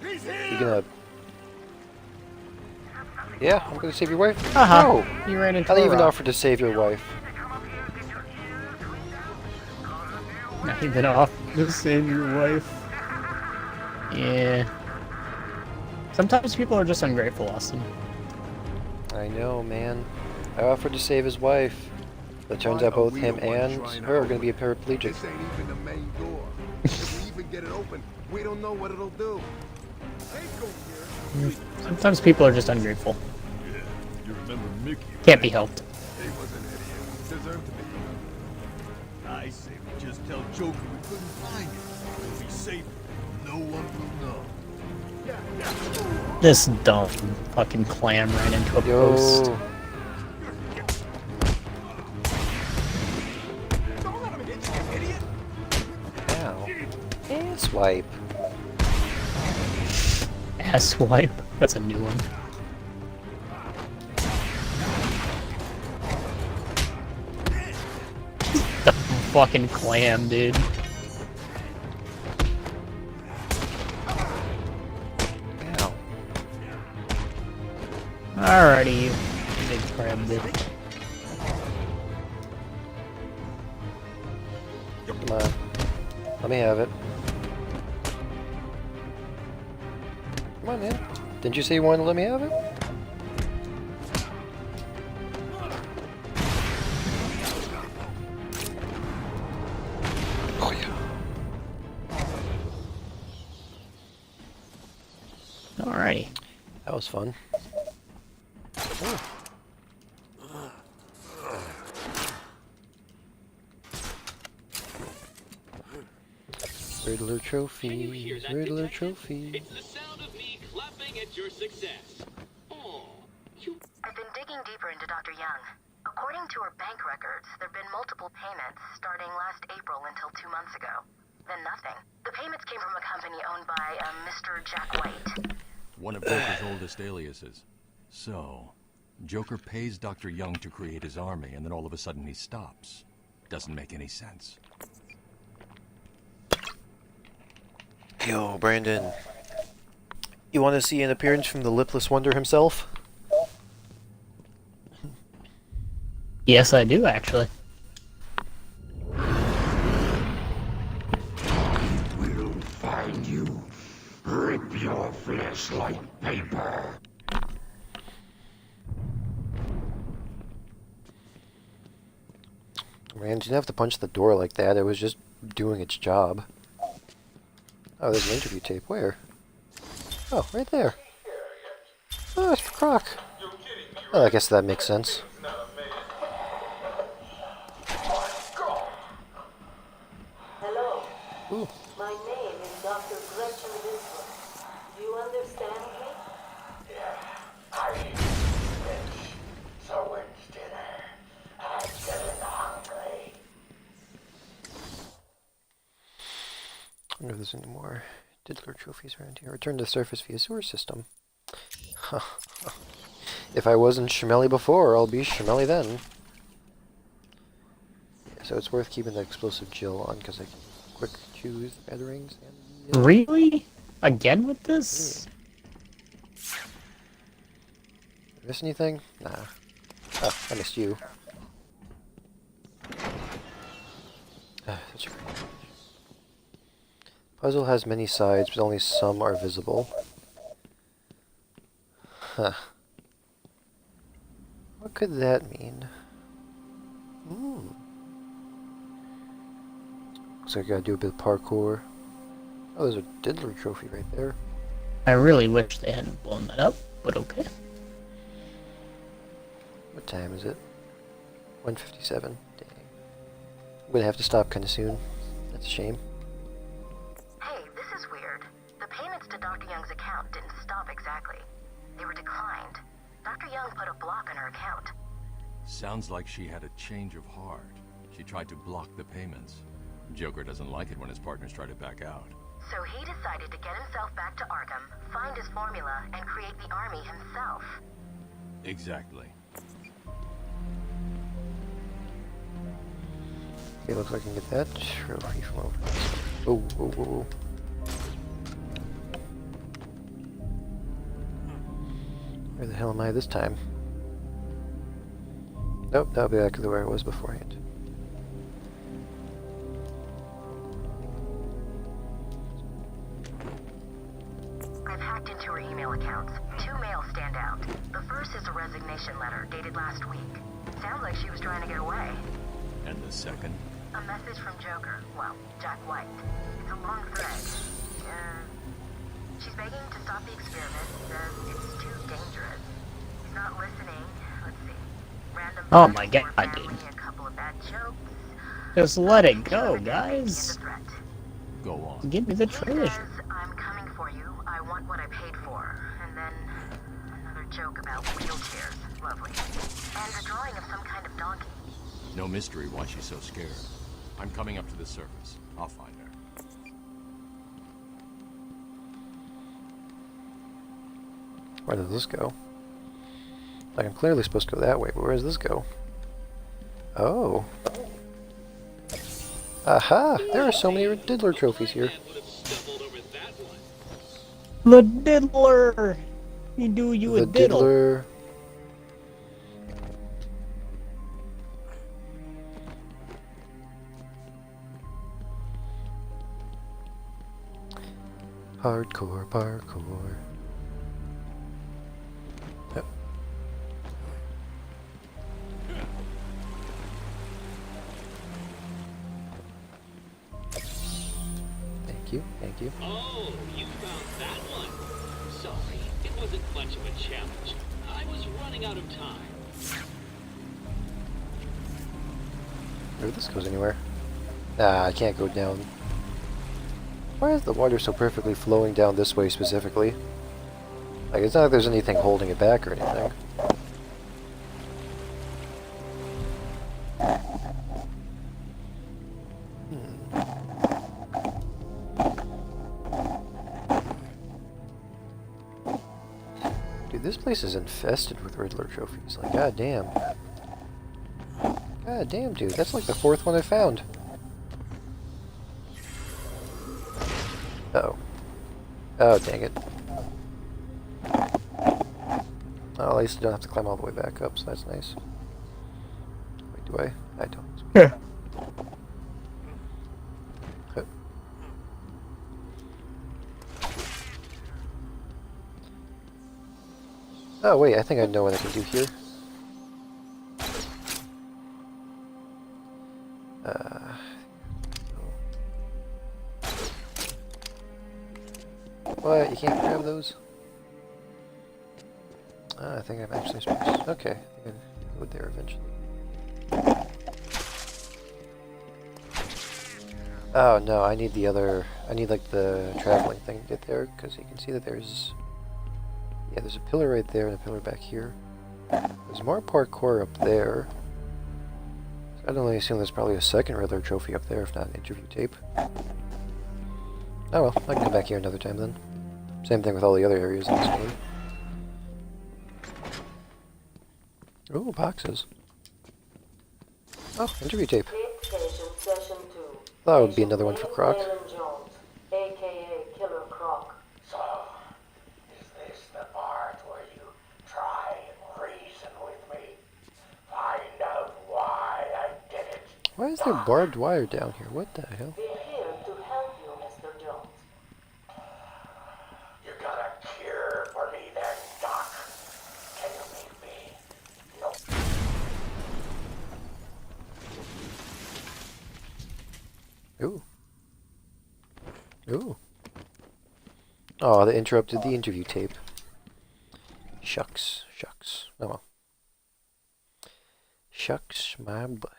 You gonna... Yeah, I'm gonna save your wife. No! You ran into I didn't a even rock. offer to save your wife. Not even off to save your wife. Yeah. Sometimes people are just ungrateful, Austin. I know, man. I offered to save his wife. But it turns out both him and her are gonna be a paraplegic. This ain't even the main door. If we even get it open, we don't know what it'll do. Sometimes people are just ungrateful. Yeah, you remember Mickey? Can't be helped. He was an idiot. Deserved to be. I say we just tell Joker we couldn't find it. We'll be safe. No one will know. This dumb fucking clam ran into a post. Ow. Ass wipe. Ass wipe. That's a new one. The fucking clam, dude. Ow. Alrighty, you big crab, dude. Come on. Let me have it. Come on, man. Didn't you say you wanted to let me have it? Oh, yeah. Alrighty. That was fun. Oh. Riddler trophies, Riddler trophies. It's the sound of me clapping at your success. Oh, I've been digging deeper into Dr. Young. According to her bank records, there have been multiple payments starting last April until 2 months ago. Then nothing. The payments came from a company owned by Mr. Jack White. One of Joker's oldest aliases. So, Joker pays Dr. Young to create his army, and then all of a sudden he stops. Doesn't make any sense. Yo, Brandon. You want to see an appearance from the Lipless Wonder himself? Yes, I do, actually. We'll find you. Rip your flesh like paper. Man, you didn't have to punch the door like that. It was just doing its job. Oh, there's an interview tape. Where? Oh, right there. Oh, it's for Croc. Well, I guess that makes sense. Hello. Ooh. My name is Dr. Gretchen Whistler. Do you understand me? Yeah, I eat fish. So when's dinner? I'm getting hungry. I wonder if there's any more Diddler trophies around here. Return to the surface via sewer system. If I wasn't Shmelly before, I'll be Shmelly then. Yeah, so it's worth keeping the explosive Jill on because I can quick choose the batarangs and the... Really? Again with this? Miss anything? Nah. Oh, I missed you. Such a great image. Puzzle has many sides, but only some are visible. Huh. What could that mean? Looks like I gotta do a bit of parkour. Oh, there's a Diddler trophy right there. I really wish they hadn't blown that up, but okay. What time is it? 1:57. Dang. I'm gonna have to stop kind of soon. That's a shame. Hey, this is weird. The payments to Dr. Young's account didn't stop exactly. They were declined. Dr. Young put a block on her account. Sounds like she had a change of heart. She tried to block the payments. Joker doesn't like it when his partners try to back out. So he decided to get himself back to Arkham, find his formula, and create the army himself. Exactly. Okay, looks like I can get that trophy from over there. Oh, whoa, whoa, whoa. Where the hell am I this time? Nope, that'll be back to where I was beforehand. I've hacked into her email accounts. 2 mails stand out. The first is a resignation letter dated last week. Sounds like she was trying to get away. And the second? A message from Joker. Well, Jack White. It's a long thread. She's begging to stop the experiment. Says it's too dangerous. He's not listening. Let's see. Random. Oh my god, dude. A couple of bad jokes. Just let it go, guys. Go on. Give me the treasure. I'm coming for you. I want what I paid for. And then another joke about wheelchairs. Lovely. And a drawing of some kind of donkey. No mystery why she's so scared. I'm coming up to the surface. I'll find her. Where does this go? Like, I'm clearly supposed to go that way, but where does this go? Oh. Aha! There are so many Diddler trophies here. The Diddler! You do you The a diddle. Diddler. Hardcore parkour. Yep. Thank you, thank you. Oh, you found that one. Sorry, it wasn't much of a challenge. I was running out of time. Maybe this goes anywhere. Ah, I can't go down. Why is the water so perfectly flowing down this way specifically? Like, it's not like there's anything holding it back or anything. Dude, this place is infested with Riddler trophies. Like, goddamn. Goddamn, dude. That's like the 4th one I found. Uh-oh. Oh, dang it. Oh, at least I don't have to climb all the way back up, so that's nice. Wait, do I? I don't. Yeah. Oh, wait, I think I know what I can do here. What? You can't grab those? I think I'm actually supposed to. Okay, I think I go there eventually. Oh no, I need the other. I need like the traveling thing to get there, because you can see that there's. Yeah, there's a pillar right there and a pillar back here. There's more parkour up there. I'd only assume there's probably a second Riddler trophy up there, if not an interview tape. Oh well, I can come back here another time then. Same thing with all the other areas in this game. Ooh, boxes. Oh, interview tape. That would be another one for Croc. AKA Killer Croc. So, is this the part where you try and reason with me? Find out why I did it. Why is there barbed wire down here? What the hell? We're here to help you, Mr. Jones. You got a cure for me then, Doc? Can you make me? No. Ooh. Ooh. Oh, they interrupted the interview tape. Shucks. Shucks. Oh well. Shucks my butt.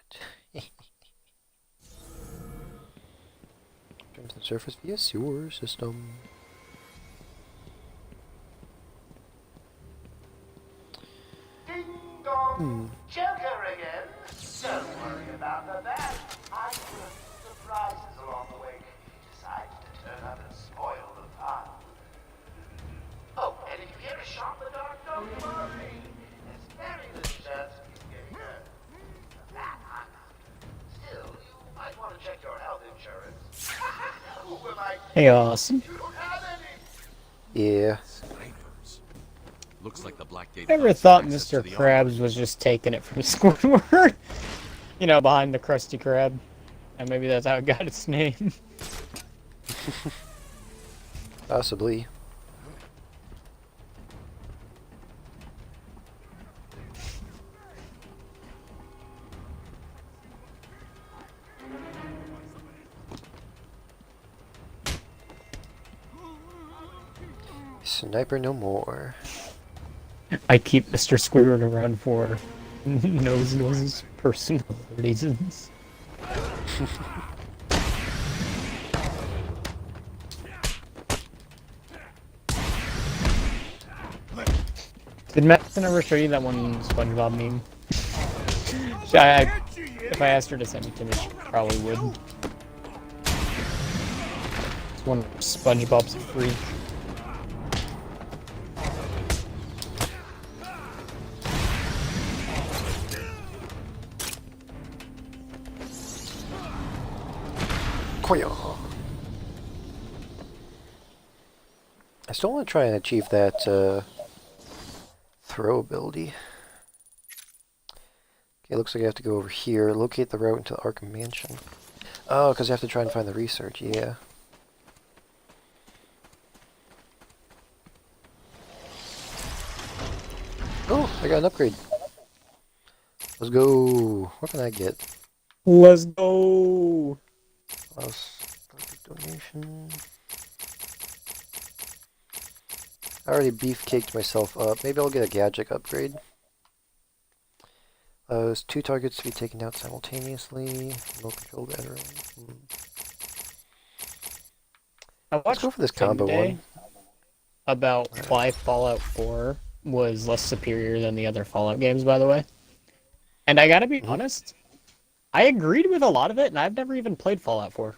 Return to the surface via sewer system. Ding dong! Joker again? Don't worry about the bat. I put a few surprises along the way. He decided to turn up and spoil the fun. Oh, and if you hear a shot in the dark, don't worry. There's very little chance of you getting hurt. That I'm not. Still, you might want to check your health insurance. Who am I? Hey, awesome. You don't have any. Yeah. Looks like the Black Gate. Never thought Mr. Krabs was just taking it from Squidward. You know, behind the Krusty Krab. And maybe that's how it got its name. Possibly. Sniper no more. I keep Mr. Squidward around for knows personal reasons. Did Madison ever show you that one SpongeBob meme? If I asked her to send it to me, she probably would. It's one of SpongeBob's a freak. I still want to try and achieve that throw ability. Okay, looks like I have to go over here, locate the route into the Arkham Mansion. Oh, because I have to try and find the research, yeah. Oh, I got an upgrade. Let's go. What can I get? Let's go. Donation. I already beefcaked myself up. Maybe I'll get a gadget upgrade. There's 2 targets to be taken out simultaneously. No control veteran. Let's go for this combo one. About why Fallout 4 was less superior than the other Fallout games, by the way. And I gotta be honest, I agreed with a lot of it, and I've never even played Fallout 4.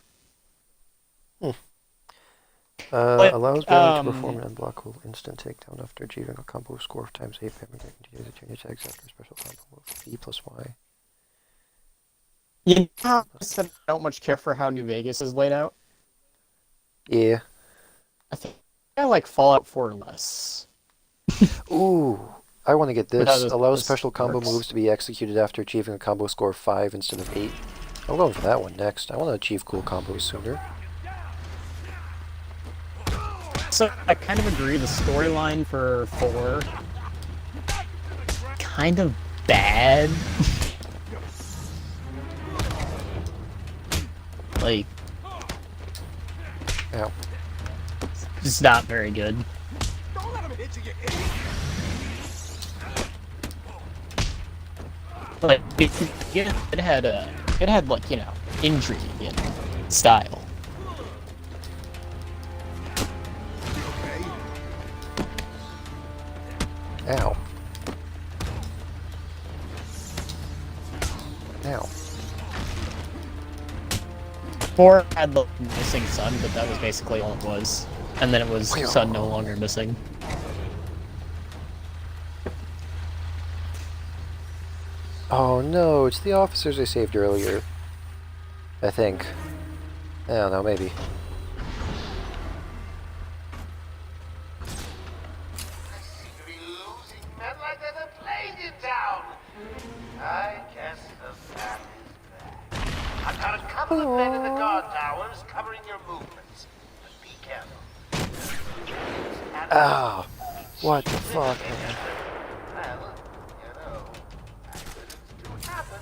Allows battle to perform an unblockable instant takedown after achieving a combo score of times 8 by use the turn attacks after a special combo move B plus Y. You know how I said I don't much care for how New Vegas is laid out? Yeah. I think I like Fallout 4 less. Ooh, I want to get this. Allows this special combo works. moves to be executed after achieving a combo score of 5 instead of 8. I'm going for that one next. I want to achieve cool combos sooner. So I kind of agree. The storyline for 4 kind of bad. Like, ow. It's not very good. Like it had like, you know, intrigue and style. Ow. Ow. 4 had the missing sun, but that was basically all it was. And then it was sun no longer missing. Oh no, it's the officers I saved earlier. I think. I don't know, maybe. Men like there's a plague in town. I guess the fat is back. couple of men in the guard towers covering your movements. But be careful. Ah, what the fuck, man? Well, you know, accidents do happen.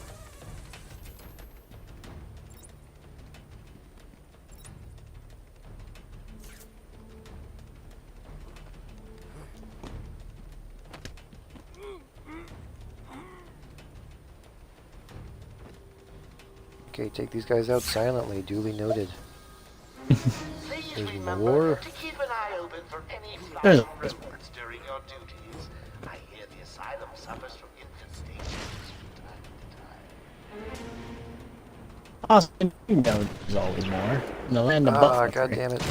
Okay, take these guys out silently. Duly noted. Please There's remember more. to keep an eye open for any There's flash reports during your duties. I hear the asylum suffers from infestations from time to time. Austin, you know there's always more. In the land of Ah, Buffalo. god damn it.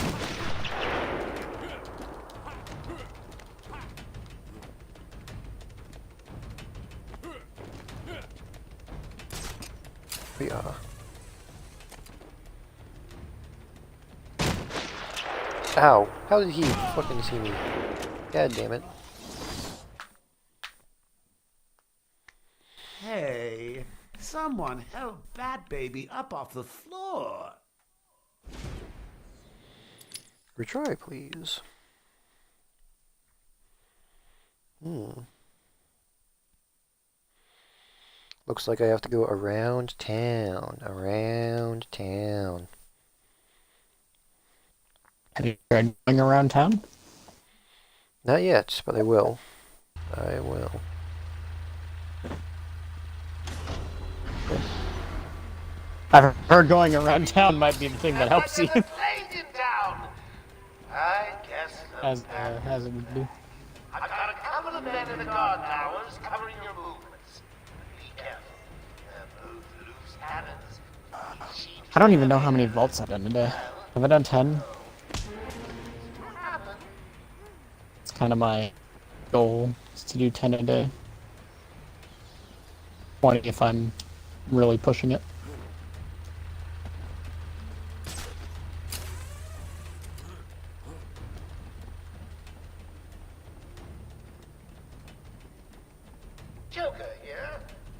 Yeah. Ow. How did he fucking see me? God damn it. Hey, someone help Bat Baby up off the floor. Retry, please. Looks like I have to go around town. Around town. Have you tried going around town? Not yet, but I will. I will. I've heard going around town might be the thing that helps you. I guess so. As it would be. I've got a couple of men in the guard towers covering your movements. Be careful. They're both loose cannons. I don't even know how many vaults I've done today. Have I done 10? It's kind of my goal, is to do 10 a day. 20 if I'm really pushing it. Joker here.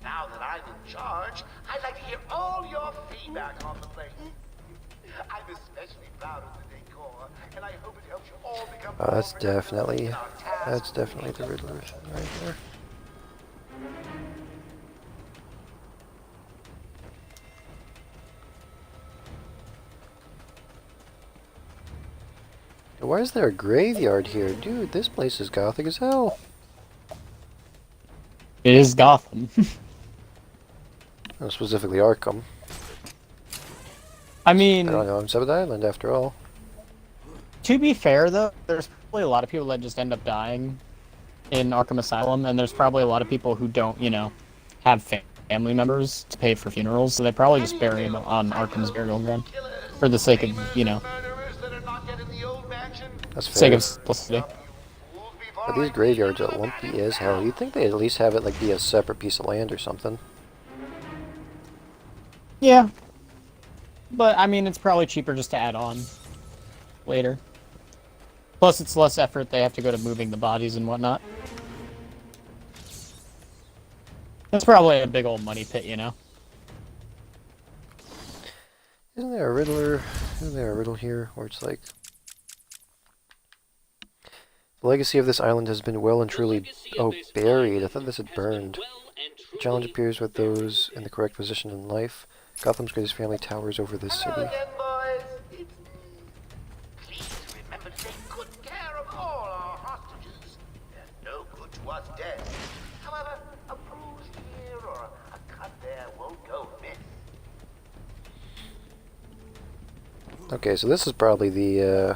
Now that I'm in charge, I'd like to hear all your feedback on the place. I'm especially proud of the decor, and I hope it helps you all become Oh, that's definitely the Riddler right there. Why is there a graveyard here? Dude, this place is gothic as hell. It is Gotham. Oh, specifically Arkham. I mean... I don't know, I'm Seventh Island after all. To be fair, though, there's probably a lot of people that just end up dying in Arkham Asylum, and there's probably a lot of people who don't, you know, have family members to pay for funerals, so they probably just bury them on Arkham's burial ground for the sake of, you know, That's fair. sake of simplicity. But these graveyards are lumpy as hell. You'd think they'd at least have it like be a separate piece of land or something. Yeah. But, I mean, it's probably cheaper just to add on later. Plus, it's less effort they have to go to moving the bodies and whatnot. That's probably a big old money pit, you know? Isn't there a Riddler? Isn't there a riddle here where it's like... The legacy of this island has been well and truly... Oh, buried. I thought this had burned. The challenge appears with those in the correct position in life. Gotham's greatest family towers over this city. Hello again, boys. It's me. Please remember to take good care of all our hostages. They're no good to us dead. However, a bruise here or a cut there won't go amiss. Okay, so this is probably the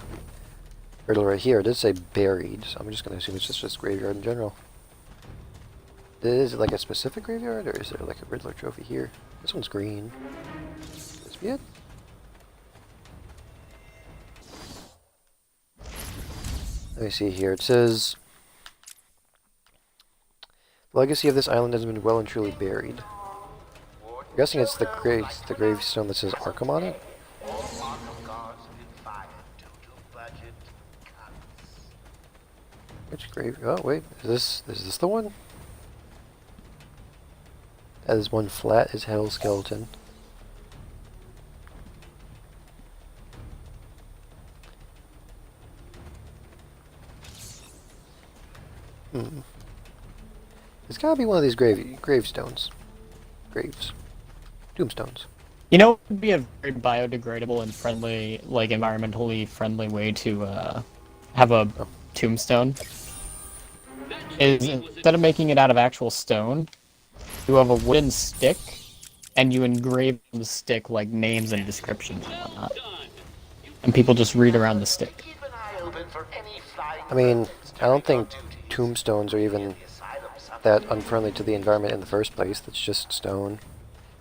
riddle right here. It did say buried, so I'm just going to assume it's just this graveyard in general. Is it like a specific graveyard, or is there like a Riddler trophy here? This one's green. This be it? Let me see here. It says... The legacy of this island has been well and truly buried. I'm guessing it's the gravestone that says Arkham on it? Which grave? Oh wait, is this the one? That is one flat as hell skeleton. It's gotta be one of these gravestones. Graves. Tombstones. You know, it would be a very biodegradable and friendly, like environmentally friendly way to have a tombstone. Is instead of making it out of actual stone, you have a wooden stick, and you engrave on the stick like names and descriptions and whatnot. And people just read around the stick. I mean, I don't think tombstones are even that unfriendly to the environment in the first place. That's just stone.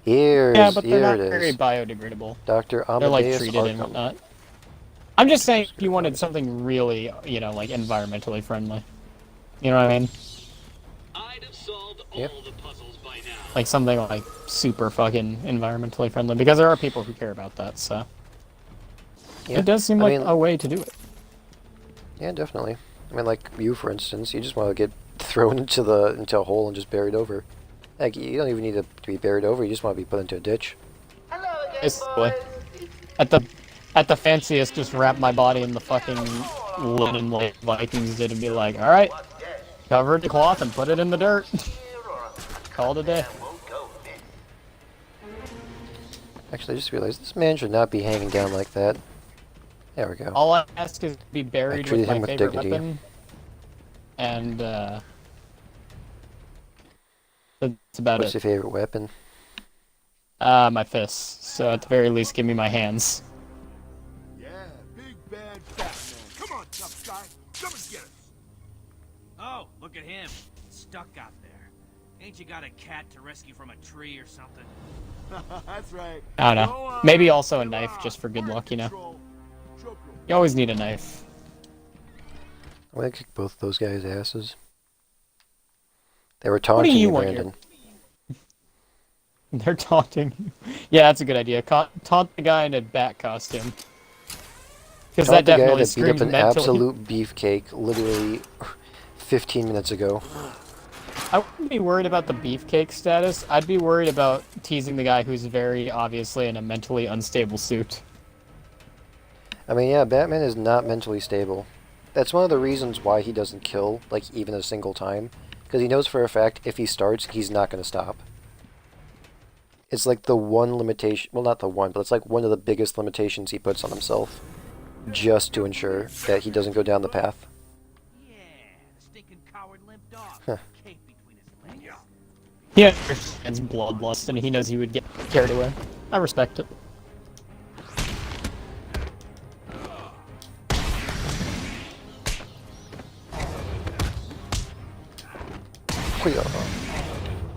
Here but they're not it very is. biodegradable. Dr. They're like Amadeus treated and Arkham. whatnot. I'm just saying, if you wanted something really, you know, like environmentally friendly. You know what I mean? Yep. Like something like super fucking environmentally friendly, because there are people who care about that. So Yeah. it does seem I like mean, a way to do it. Yeah, definitely. I mean, like you, for instance, you just want to get thrown into a hole and just buried over. Like, you don't even need to be buried over. You just want to be put into a ditch. Basically, at the fanciest, just wrap my body in the fucking linen like Vikings did and be like, all right, cover it in cloth and put it in the dirt. Call it a day. Actually, I just realized this man should not be hanging down like that. There we go. All I ask is to be buried with treated my him with favorite dignity. weapon, and that's about What's it. your favorite weapon? My fists. So at the very least, give me my hands. Yeah, big bad Batman. Come on, tough guy. Come and get us. Oh, look at him. Stuck out there. Ain't you got a cat to rescue from a tree or something? That's right. I don't know. Maybe also a knife just for good luck, you know? You always need a knife. I'm gonna kick both those guys' asses. They were What taunting do you, you want Brandon. They're taunting you. Yeah, that's a good idea. Taunt the guy in a bat costume. Because that Taunt the guy definitely that beat up screams an mentally. absolute beefcake literally 15 minutes ago. I wouldn't be worried about the beefcake status. I'd be worried about teasing the guy who's very obviously in a mentally unstable suit. I mean, yeah, Batman is not mentally stable. That's one of the reasons why he doesn't kill, like, even a single time. Because he knows for a fact, if he starts, he's not going to stop. It's like the one limitation, well, not the one, but it's like one of the biggest limitations he puts on himself. Just to ensure that he doesn't go down the path. Huh. He understands bloodlust, and he knows he would get carried away. I respect it.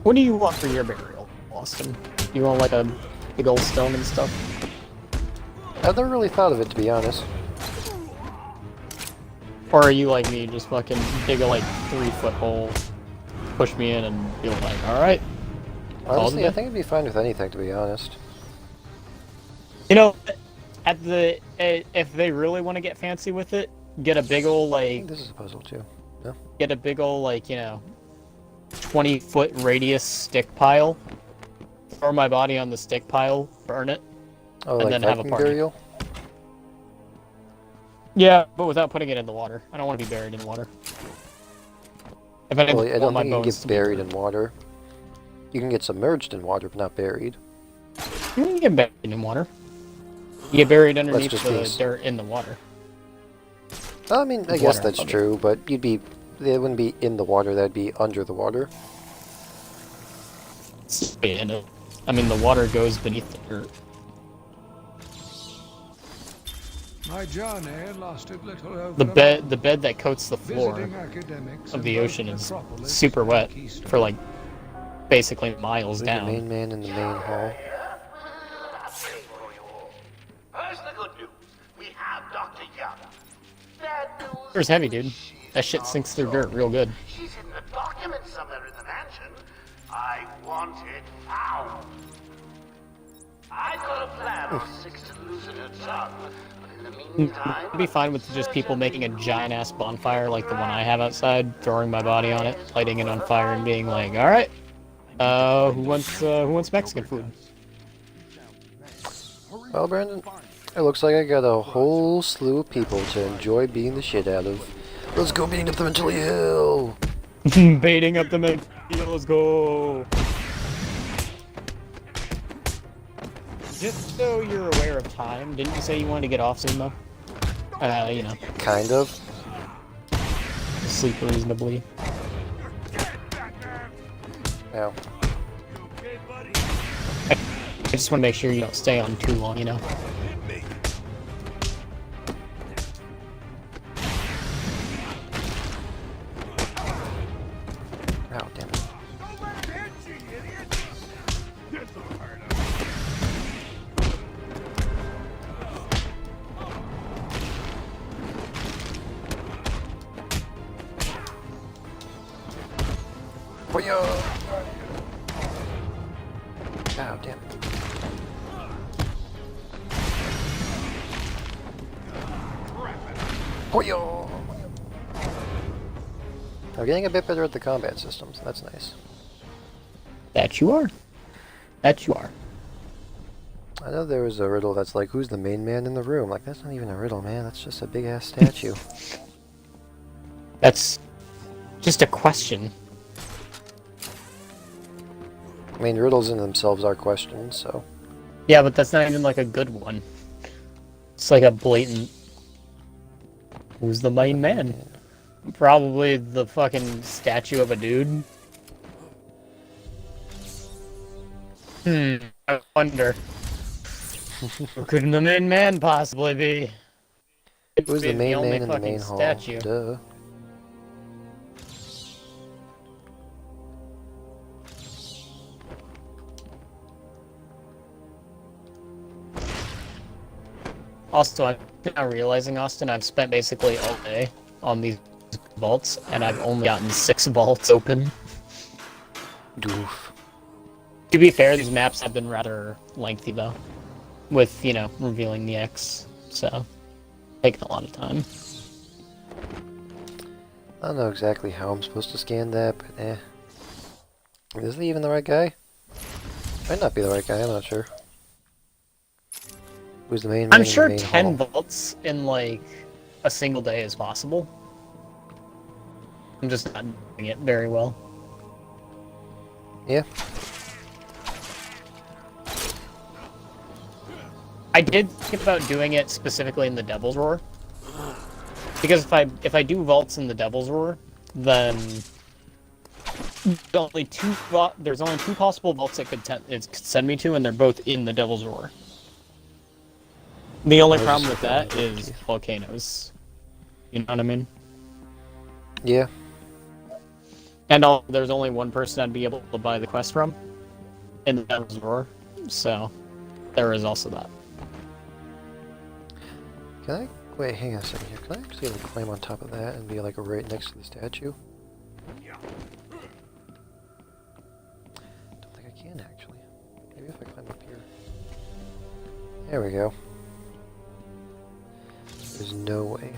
What do you want for your burial, Austin? You want like a big old stone and stuff? I've never really thought of it, to be honest. Or are you like me, just fucking dig a like 3-foot hole, push me in, and be like, alright. Honestly, I think I'd be fine with anything, to be honest. You know, if they really want to get fancy with it, get a big old like... This is a puzzle, too. No? Get a big old like, you know, 20-foot radius stick pile. Throw my body on the stick pile, burn it, Oh, and like then have a Viking party. burial? Yeah, but without putting it in the water. I don't want to be buried in water. If Well, I want don't my think you can bones get to be buried in water. You can get submerged in water, but not buried. You can get buried in water. You get buried underneath just the means- dirt in the water. I mean, I With guess water, that's okay. true, but they wouldn't be in the water, that'd be under the water. In it. I mean, the water goes beneath the dirt. My journey lasted little over The bed that coats the floor Visiting academics of in the both ocean is Metropolis super wet and Keystone. for like basically miles Who's the down. main man in the main hall? Here's the good news. We have Dr. Young. Bad news. It's heavy, dude. That shit sinks through dirt real good. She's in the documents somewhere in the mansion. I want it found. I got a plan on Sixten losing her son, but in the meantime... I'd be fine with just people making a giant ass bonfire like the one I have outside, throwing my body on it, lighting it on fire, and being like, "All right, who wants Mexican food?" Well, Brandon, it looks like I got a whole slew of people to enjoy beating the shit out of. Let's go beating up the mentally ill! Baiting up the men. Let's go. Just so you're aware of time, didn't you say you wanted to get off soon, though? You know. Kind of. Sleep reasonably. Yeah. I just want to make sure you don't stay on too long, you know? Oh, damn it. Oh, damn it. I'm getting a bit better at the combat systems. That's nice. That you are. That you are. I know there was a riddle that's like, who's the main man in the room? Like, that's not even a riddle, man. That's just a big-ass statue. That's just a question. I mean, riddles in themselves are questions, so... Yeah, but that's not even like a good one. It's like a blatant... Who's the main man? Probably the fucking statue of a dude. I wonder. Who could the main man possibly be? Who's the main only man in the fucking main hall? statue. Duh. Also, I'm now realizing, Austin, I've spent basically all day on these vaults, and I've only gotten 6 vaults open. Doof. To be fair, these maps have been rather lengthy, though. With, you know, revealing the X, so... taking a lot of time. I don't know exactly how I'm supposed to scan that, but eh. Is he even the right guy? Might not be the right guy, I'm not sure. Who's the main man I'm in the sure main 10 hall? vaults in, like, a single day is possible. I'm just not doing it very well. Yeah. I did think about doing it specifically in the Devil's Roar. Because if I do vaults in the Devil's Roar, then there's only 2 possible vaults it could send me to, and they're both in the Devil's Roar. The only problem with that is volcanoes. You know what I mean? Yeah. And there's only one person I'd be able to buy the quest from in the Devil's Roar, so there is also that. Can I... wait, hang on a second here. Can I actually like, climb on top of that and be like right next to the statue? Don't think I can actually. Maybe if I climb up here. There we go. There's no way.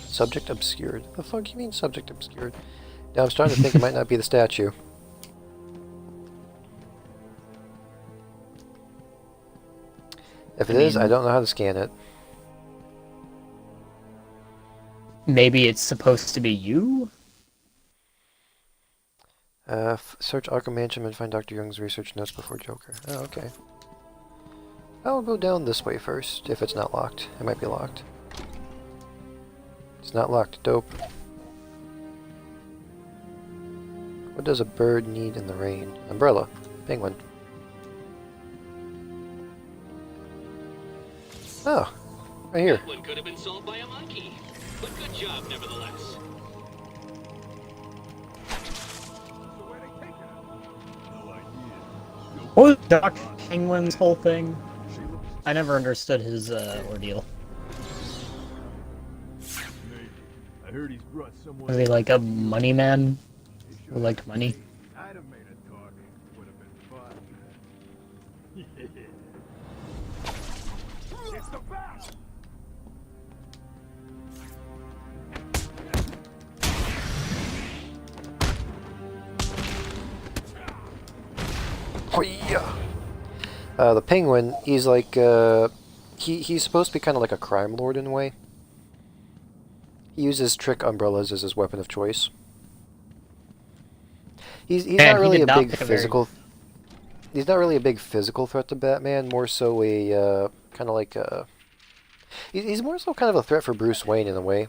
Subject obscured. The fuck you mean subject obscured? Now I'm starting to think it might not be the statue. If it is, I don't know how to scan it. Maybe it's supposed to be you? Search Arkham Mansion and find Dr. Young's research notes before Joker. Oh, okay. I'll go down this way first, if it's not locked. It might be locked. It's not locked. Dope. What does a bird need in the rain? Umbrella. Penguin. Oh, right here. That one could have been solved by a monkey, but good job nevertheless. What was Doc Penguin's whole thing? I never understood his ordeal. I heard he's brought someone. Was he like a money man who liked money? I'd have made a talk. Would have been fun. It's the bat! The Penguin, he's like, he's supposed to be kind of like a crime lord in a way. He uses trick umbrellas as his weapon of choice. He's Man, not really he a did not big pick a physical. He's not really a big physical threat to Batman. More so a kind of like a. He's more so kind of a threat for Bruce Wayne in a way.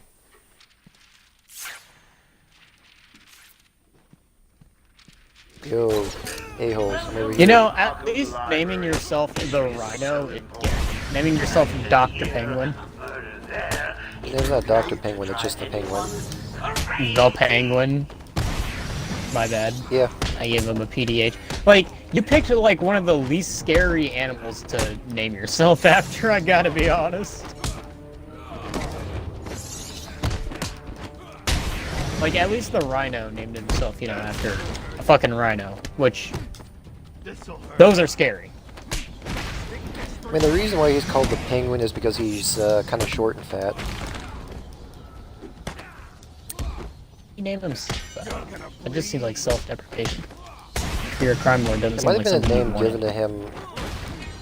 Yo, a-holes. You know, at least naming yourself the Rhino, naming yourself Dr. Penguin. It's not Dr. Penguin, it's just the Penguin. The Penguin. My bad. Yeah. I gave him a PDH. Like, you picked like one of the least scary animals to name yourself after, I gotta be honest. Like, at least the Rhino named himself, you know, after a fucking rhino, which, those are scary. I mean, the reason why he's called the Penguin is because he's kind of short and fat. He named himself that. It just seems like self-deprecation. If you're a crime lord, doesn't It seem might like have been a something name given to him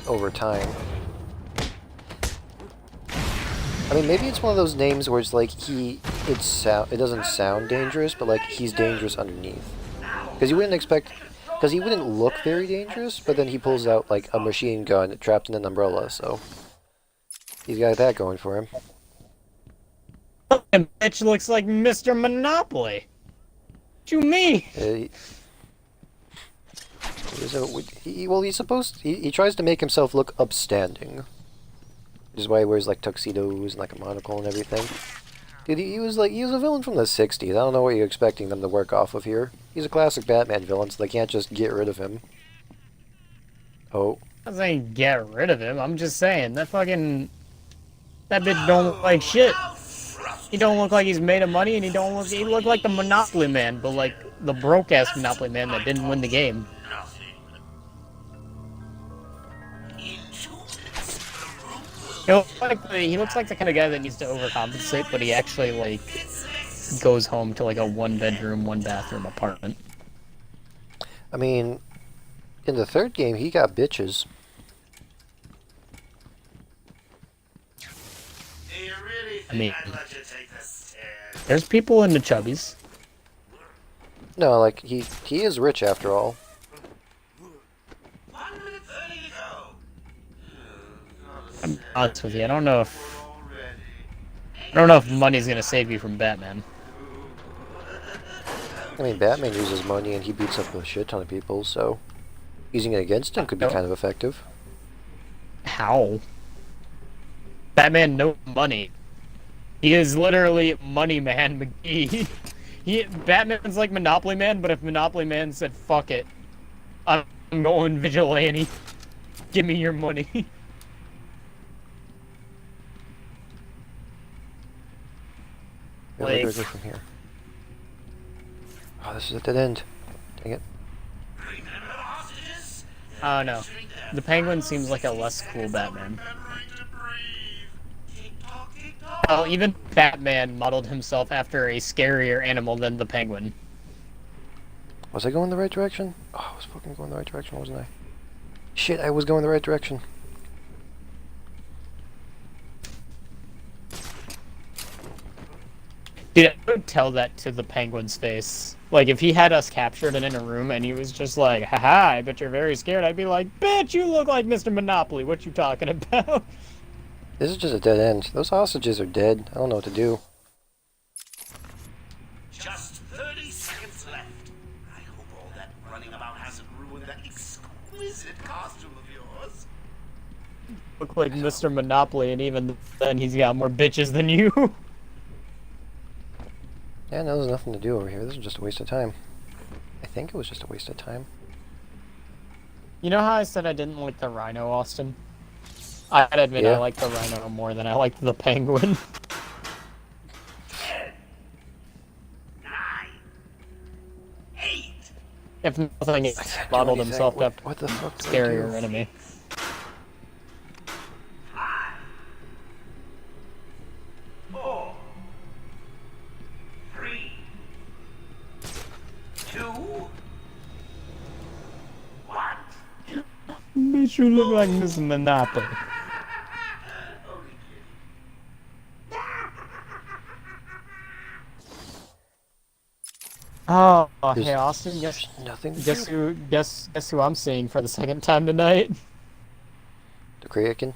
over time. I mean, maybe it's one of those names where it's like it doesn't sound dangerous, but like he's dangerous underneath. Because you wouldn't expect, because he wouldn't look very dangerous, but then he pulls out like a machine gun trapped in an umbrella, so he's got that going for him. And bitch looks like Mr. Monopoly. What you mean? He tries to make himself look upstanding. Which is why he wears like tuxedos and like a monocle and everything. Dude, he was a villain from the 60s. I don't know what you're expecting them to work off of here. He's a classic Batman villain, so they can't just get rid of him. Oh. I'm not saying get rid of him, I'm just saying, that bitch don't look like shit. He don't look like he's made of money, and he look like the Monopoly Man, but like the broke-ass Monopoly Man that didn't win the game. He looks like the kind of guy that needs to overcompensate, but he actually, like, goes home to, like, a one-bedroom, one-bathroom apartment. I mean, in the third game, he got bitches. I mean, there's people in the chubbies. No, like, he is rich after all. I'm honest with you, I don't know if money's gonna save you from Batman. I mean, Batman uses money and he beats up a shit ton of people, so using it against him could be kind of effective. How? Batman no money. He is literally Money Man McGee. Batman's like Monopoly Man, but if Monopoly Man said, fuck it, I'm going vigilante, give me your money. Where do I go from here? Oh, this is a dead end. Dang it. Oh no. The Penguin seems like a less cool Batman. Well, even Batman modeled himself after a scarier animal than the Penguin. Was I going the right direction? Oh, I was fucking going the right direction, wasn't I? Shit, I was going the right direction. Dude, I would tell that to the Penguin's face. Like, if he had us captured and in a room and he was just like, haha, I bet you're very scared, I'd be like, bitch, you look like Mr. Monopoly, what you talking about? This is just a dead end. Those hostages are dead. I don't know what to do. Just 30 seconds left. I hope all that running about hasn't ruined that exquisite costume of yours. Look like Mr. Monopoly, and even then he's got more bitches than you. Yeah, no, there's nothing to do over here. This is just a waste of time. I think it was just a waste of time. You know how I said I didn't like the Rhino, Austin? I gotta admit, I like the Rhino more than I liked the Penguin. 10, 9, 8. If nothing, he modeled himself up what the fuck scarier enemy. 5, 4, 3, 2, 1. Bitch, you look like Mr. Monopoly. Oh, There's hey Austin, nothing to guess do. who I'm seeing for the second time tonight? The Kraken.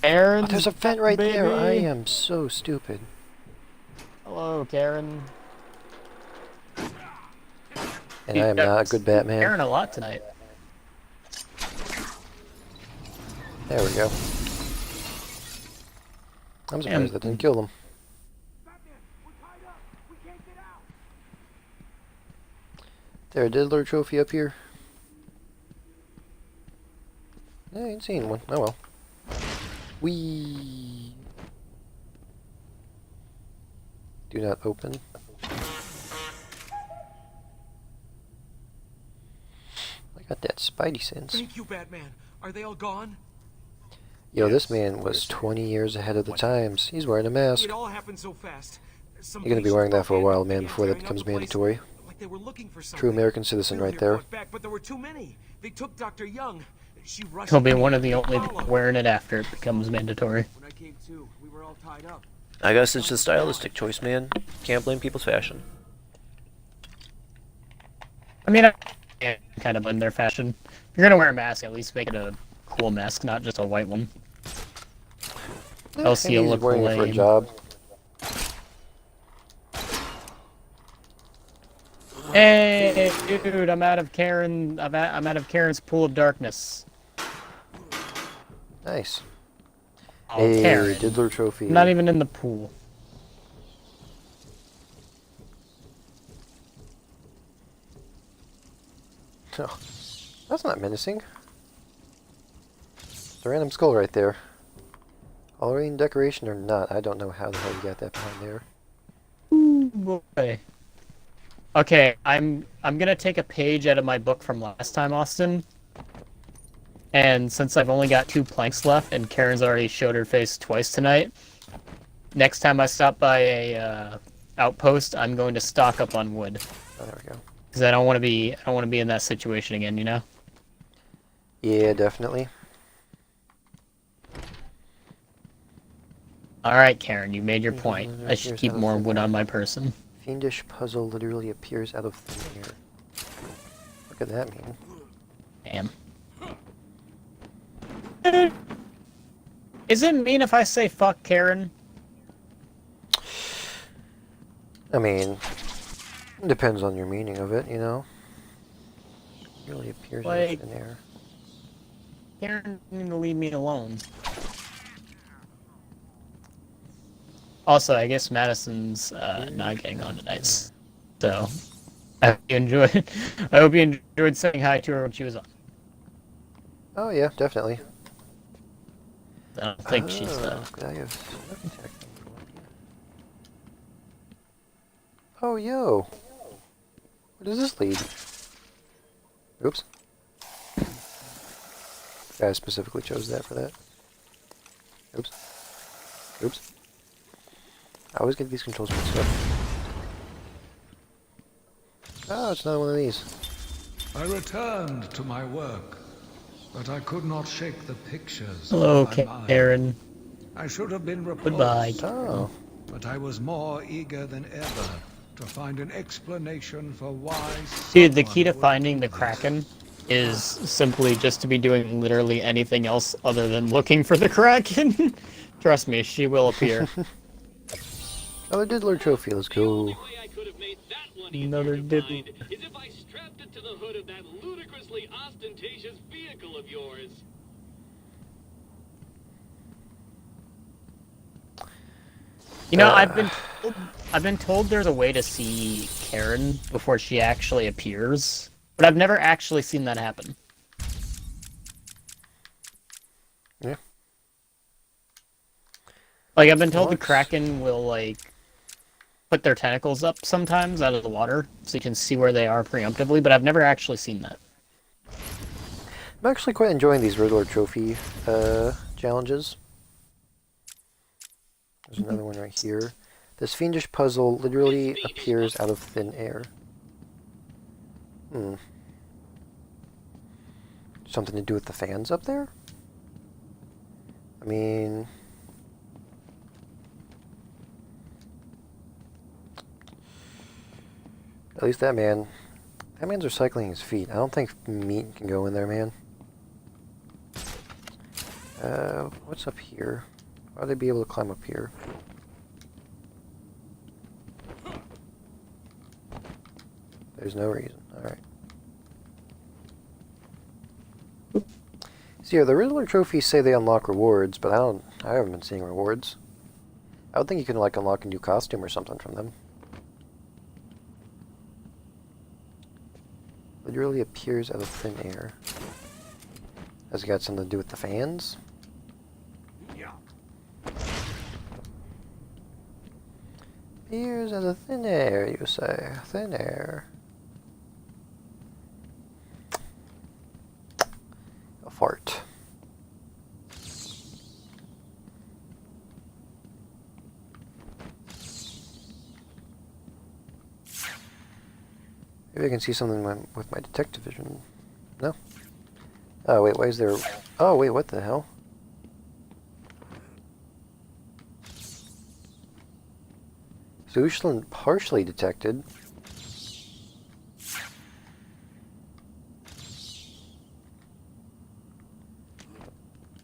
Aaron. Oh, there's a vent right baby. there. I am so stupid. Hello, Karen. And I am not a good Batman. Karen a lot tonight. There we go. I'm surprised that didn't kill them. There, a Diddler trophy up here. I ain't seen one. Oh well. Whee! Do not open. I got that Spidey sense. Thank you, Batman. Are they all gone? Yo, this man was 20 years ahead of the times. He's wearing a mask. It all happened so fast. You're gonna be wearing that for a while, man, before that becomes mandatory. Like they were looking for something. True American citizen right there. Back, but there were too many. They took Dr. Young. She rushed. He'll be one of the only people wearing it after it becomes mandatory. When I came to, we were all tied up. I guess it's a stylistic choice, man. Can't blame people's fashion. I mean, I kind of blame their fashion. If you're gonna wear a mask, at least make it a cool mask, not just a white one. Else you'll look wearing it for a lame. job. Hey, dude, I'm out of Karen. I'm out of Karen's pool of darkness. Nice. Oh, Hey, Karen. Diddler trophy. I'm not even in the pool. Oh, that's not menacing. It's a random skull right there. Halloween decoration or not, I don't know how the hell you got that behind there. Ooh, boy. Okay, I'm gonna take a page out of my book from last time, Austin. And since I've only got 2 planks left, and Karen's already showed her face twice tonight, next time I stop by a outpost, I'm going to stock up on wood. Oh, there we go. Because I don't want to be in that situation again, you know. Yeah, definitely. All right, Karen, you made your point. I should keep more wood on my person. Fiendish puzzle literally appears out of thin air. What could that mean? Damn. Is it mean if I say fuck Karen? I mean, it depends on your meaning of it, you know? It really appears out of thin air. Karen didn't even leave me alone. Also, I guess Madison's not getting on tonight, so I hope you enjoyed. I hope you enjoyed saying hi to her when she was on. Oh yeah, definitely. I don't think she's. Could I have Oh yo, where does this lead? Oops. I specifically chose that for that. Oops. Oops. I always get these controls mixed up. Oh, it's another one of these. I returned to my work, but I could not shake the pictures. Hello, of my mind. Karen. I should have been repulsed. Goodbye. Oh. But I was more eager than ever to find an explanation for why. Dude, the key to finding the Kraken is simply just to be doing literally anything else other than looking for the Kraken. Trust me, she will appear. Oh, a Diddler trophy, let's go. Another Diddler. Is if I strapped it to the hood of that ludicrously ostentatious vehicle of yours. You know, I've been told there's a way to see Karen before she actually appears, but I've never actually seen that happen. Yeah. Like, I've been told the Kraken will, like, put their tentacles up sometimes out of the water, so you can see where they are preemptively, but I've never actually seen that. I'm actually quite enjoying these Riddler trophy challenges. There's another one right here. This fiendish puzzle literally appears out of thin air. Something to do with the fans up there? I mean... At least that man's recycling his feet. I don't think meat can go in there, man. What's up here? Why would they be able to climb up here? There's no reason. Alright. See, the Riddler trophies say they unlock rewards, but I haven't been seeing rewards. I would think you can, like, unlock a new costume or something from them. Literally appears out of thin air. Has it got something to do with the fans? Appears out of thin air, you say. Thin air. A fart. Maybe I can see something with my detective vision. No? Oh, wait, why is there... Oh, wait, what the hell? Zushlin partially detected.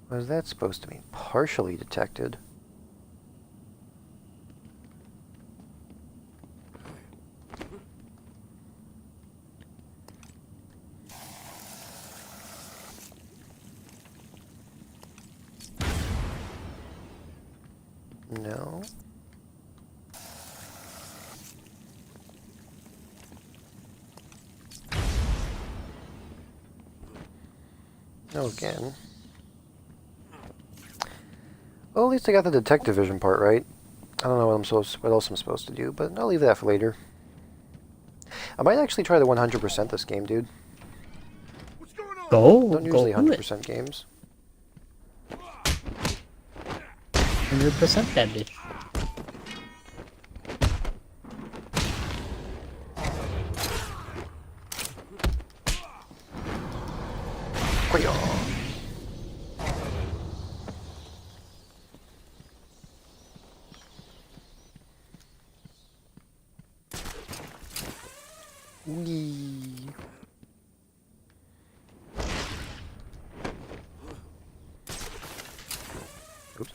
What is that supposed to mean? Partially detected? No. No again. Well, at least I got the detective vision part right. I don't know what else I'm supposed to do, but I'll leave that for later. I might actually try to 100% this game, dude. Don't usually 100% games. 100% that bitch. Wee. Oops.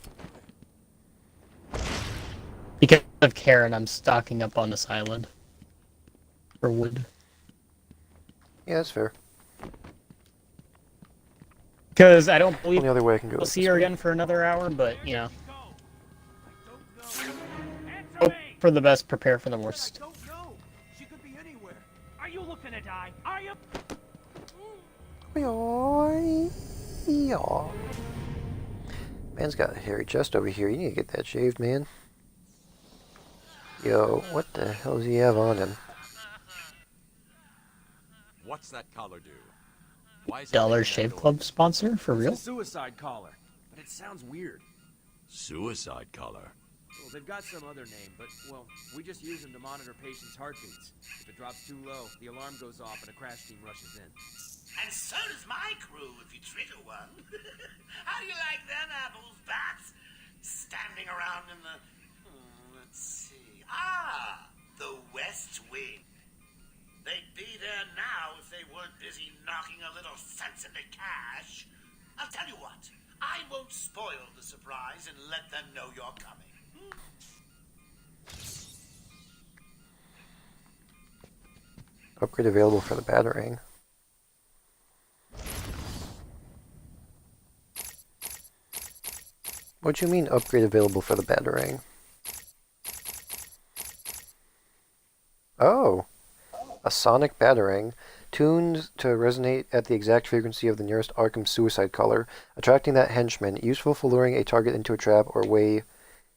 Because of Karen, I'm stocking up on this island for wood. Yeah, that's fair. Because I don't believe Only other way I can go we'll is see this her way. again for another hour, but, you know. Hope for the best, prepare for the worst. She could be anywhere. Are you looking to die? Are you? Yaw. Man's got a hairy chest over here. You need to get that shaved, man. Yo, what the hell does he have on him? What's that collar do? Why is it Dollar making that Shave noise? Club sponsor? For real? It's a suicide collar, but it sounds weird. Suicide collar. Well, they've got some other name, but, well, we just use them to monitor patients' heartbeats. If it drops too low, the alarm goes off and a crash team rushes in. And so does my crew if you trigger one. How do you like them apples, bats? Standing around in the... let's see... the West Wing. They'd be there now if they weren't busy knocking a little sense into cash. I'll tell you what. I won't spoil the surprise and let them know you're coming. Upgrade available for the Batarang. What do you mean upgrade available for the Batarang? Oh! A sonic Batarang, tuned to resonate at the exact frequency of the nearest Arkham suicide collar, attracting that henchman, useful for luring a target into a trap or away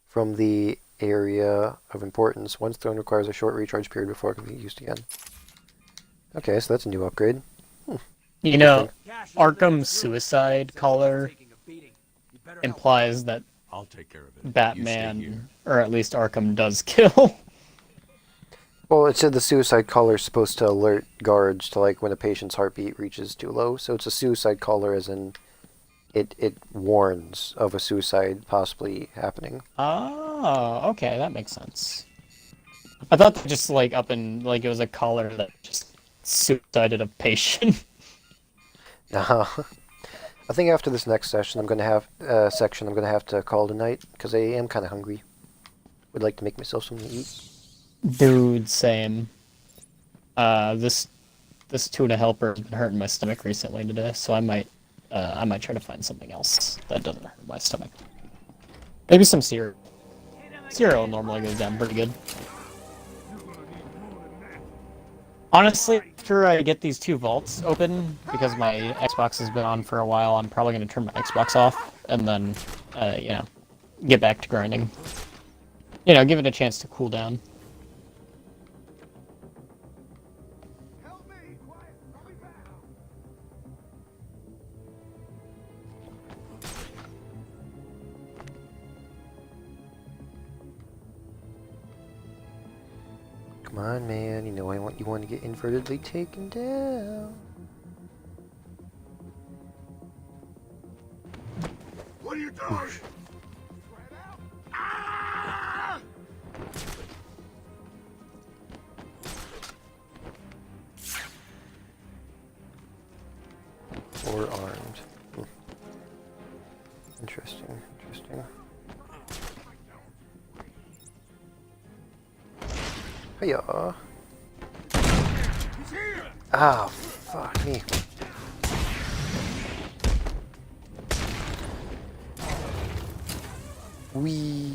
from the area of importance. Once thrown, requires a short recharge period before it can be used again. Okay, so that's a new upgrade. You know, Arkham suicide collar implies that I'll take care of it. Batman, or at least Arkham, does kill. Well, it said the suicide collar is supposed to alert guards to, like, when a patient's heartbeat reaches too low. So it's a suicide collar as in it warns of a suicide possibly happening. Oh, okay, that makes sense. I thought they just like up in like it was a caller that just suicided a patient. Nah. I think after this next session, I'm gonna have to call tonight because I am kind of hungry. Would like to make myself something to eat. Dude, same. This tuna helper has been hurting my stomach recently today, so I might try to find something else that doesn't hurt my stomach. Maybe some cereal. Cereal normally goes down pretty good. Honestly, after I get these 2 vaults open, because my Xbox has been on for a while, I'm probably going to turn my Xbox off, and then, you know, get back to grinding. You know, give it a chance to cool down. Come on, man. You know you want to get invertedly taken down. What are you doing? Or armed. Interesting. Hiya. Ah, fuck me. Wee.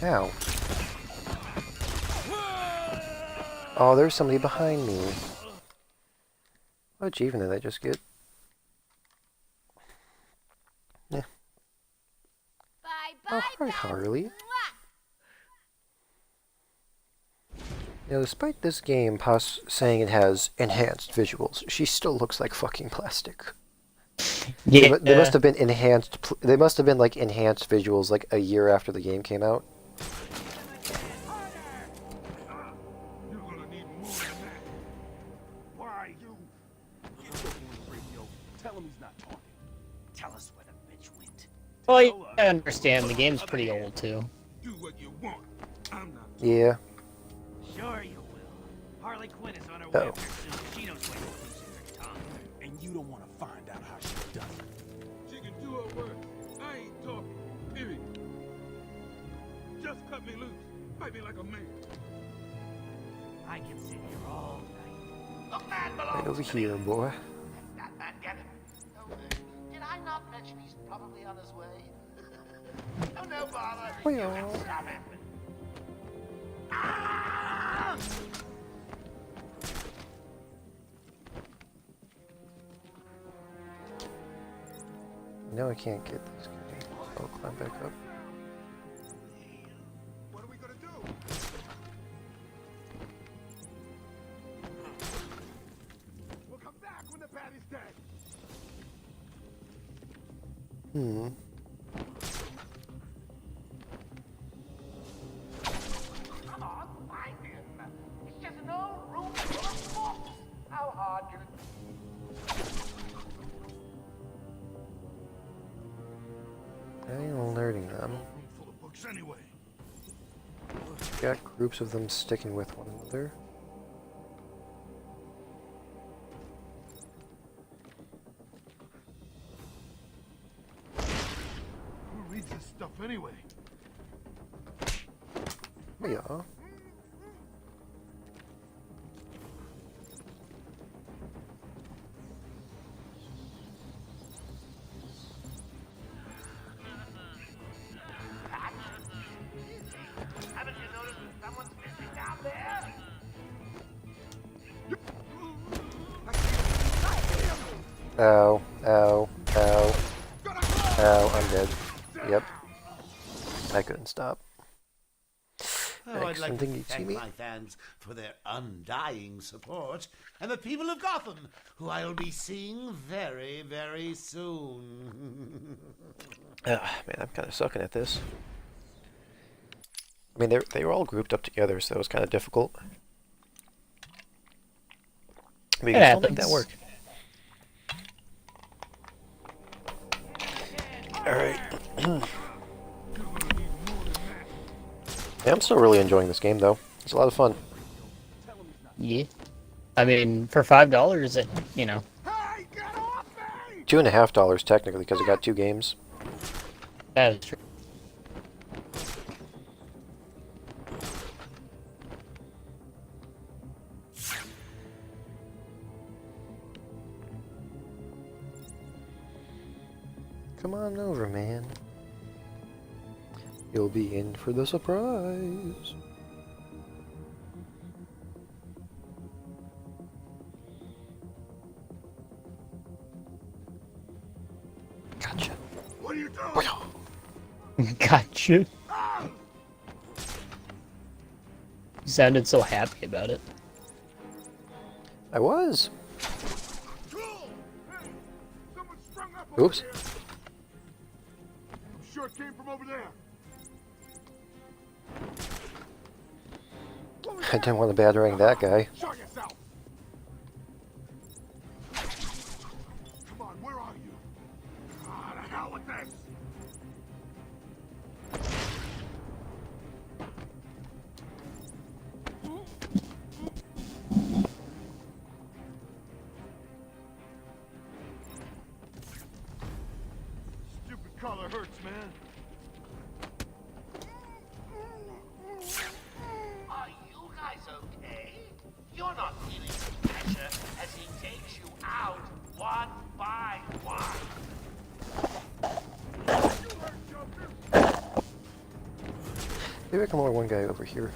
Ow. Oh, there's somebody behind me. What achievement did I just get? Yeah. Oh, hi, Harley. Now, despite this game saying it has enhanced visuals, she still looks like fucking plastic. Yeah. They must have been enhanced. They must have been like enhanced visuals like a year after the game came out. Well, I understand. The game's pretty old, too. Do what you want. I'm not. Yeah. Sure you will. Harley Quinn is on her way up here soon. She knows when to lose her tongue. And you don't want to find out how she does it. She can do her work. I ain't talking. Period. Just cut me loose. Fight me like a man. I can sit here all night. The man Right belongs over to here, me. boy. That man get him. Oh, did I not mention he's probably on his way? Oh, no bother. You can stop him. Ah! No, I can't get this guy. I'll climb back up. What are we gonna do? We'll come back when the baddie's dead. Hmm. Come on, find him. It's just an old room full of books. How hard can it be? I ain't alerting them. Full of books anyway. Got groups of them sticking with one another. Who reads this stuff anyway? Yeah. Haven't you noticed that someone's missing down there? Ow, ow, ow. Ow, I'm dead. Yep. I couldn't stop. Oh, I'd like to Something you'd see thank me? my fans for their undying support, and the people of Gotham, who I will be seeing very, very soon. Man, I'm kind of sucking at this. I mean, they were all grouped up together, so it was kind of difficult. But you can still make that work. Alright. Yeah, I'm still really enjoying this game, though. It's a lot of fun. Yeah. I mean, for $5, it, you know. $2.50 technically, because I got 2 games. That is true. Come on over, man. You'll be in for the surprise. Gotcha. What are you doing? Gotcha. You sounded so happy about it. I was. Oops. I'm sure it came from over there. I didn't want to batarang that guy. Show yourself. Come on, where are you? Ah, the hell with this. Stupid collar hurts, man. Are you guys okay? You're not feeling the pressure as he takes you out one by one. Maybe I can lure one guy over here.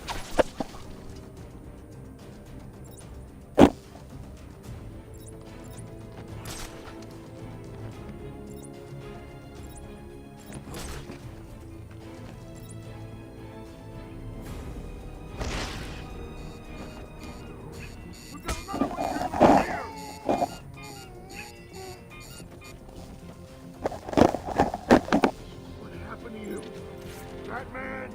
What happened to you? Batman?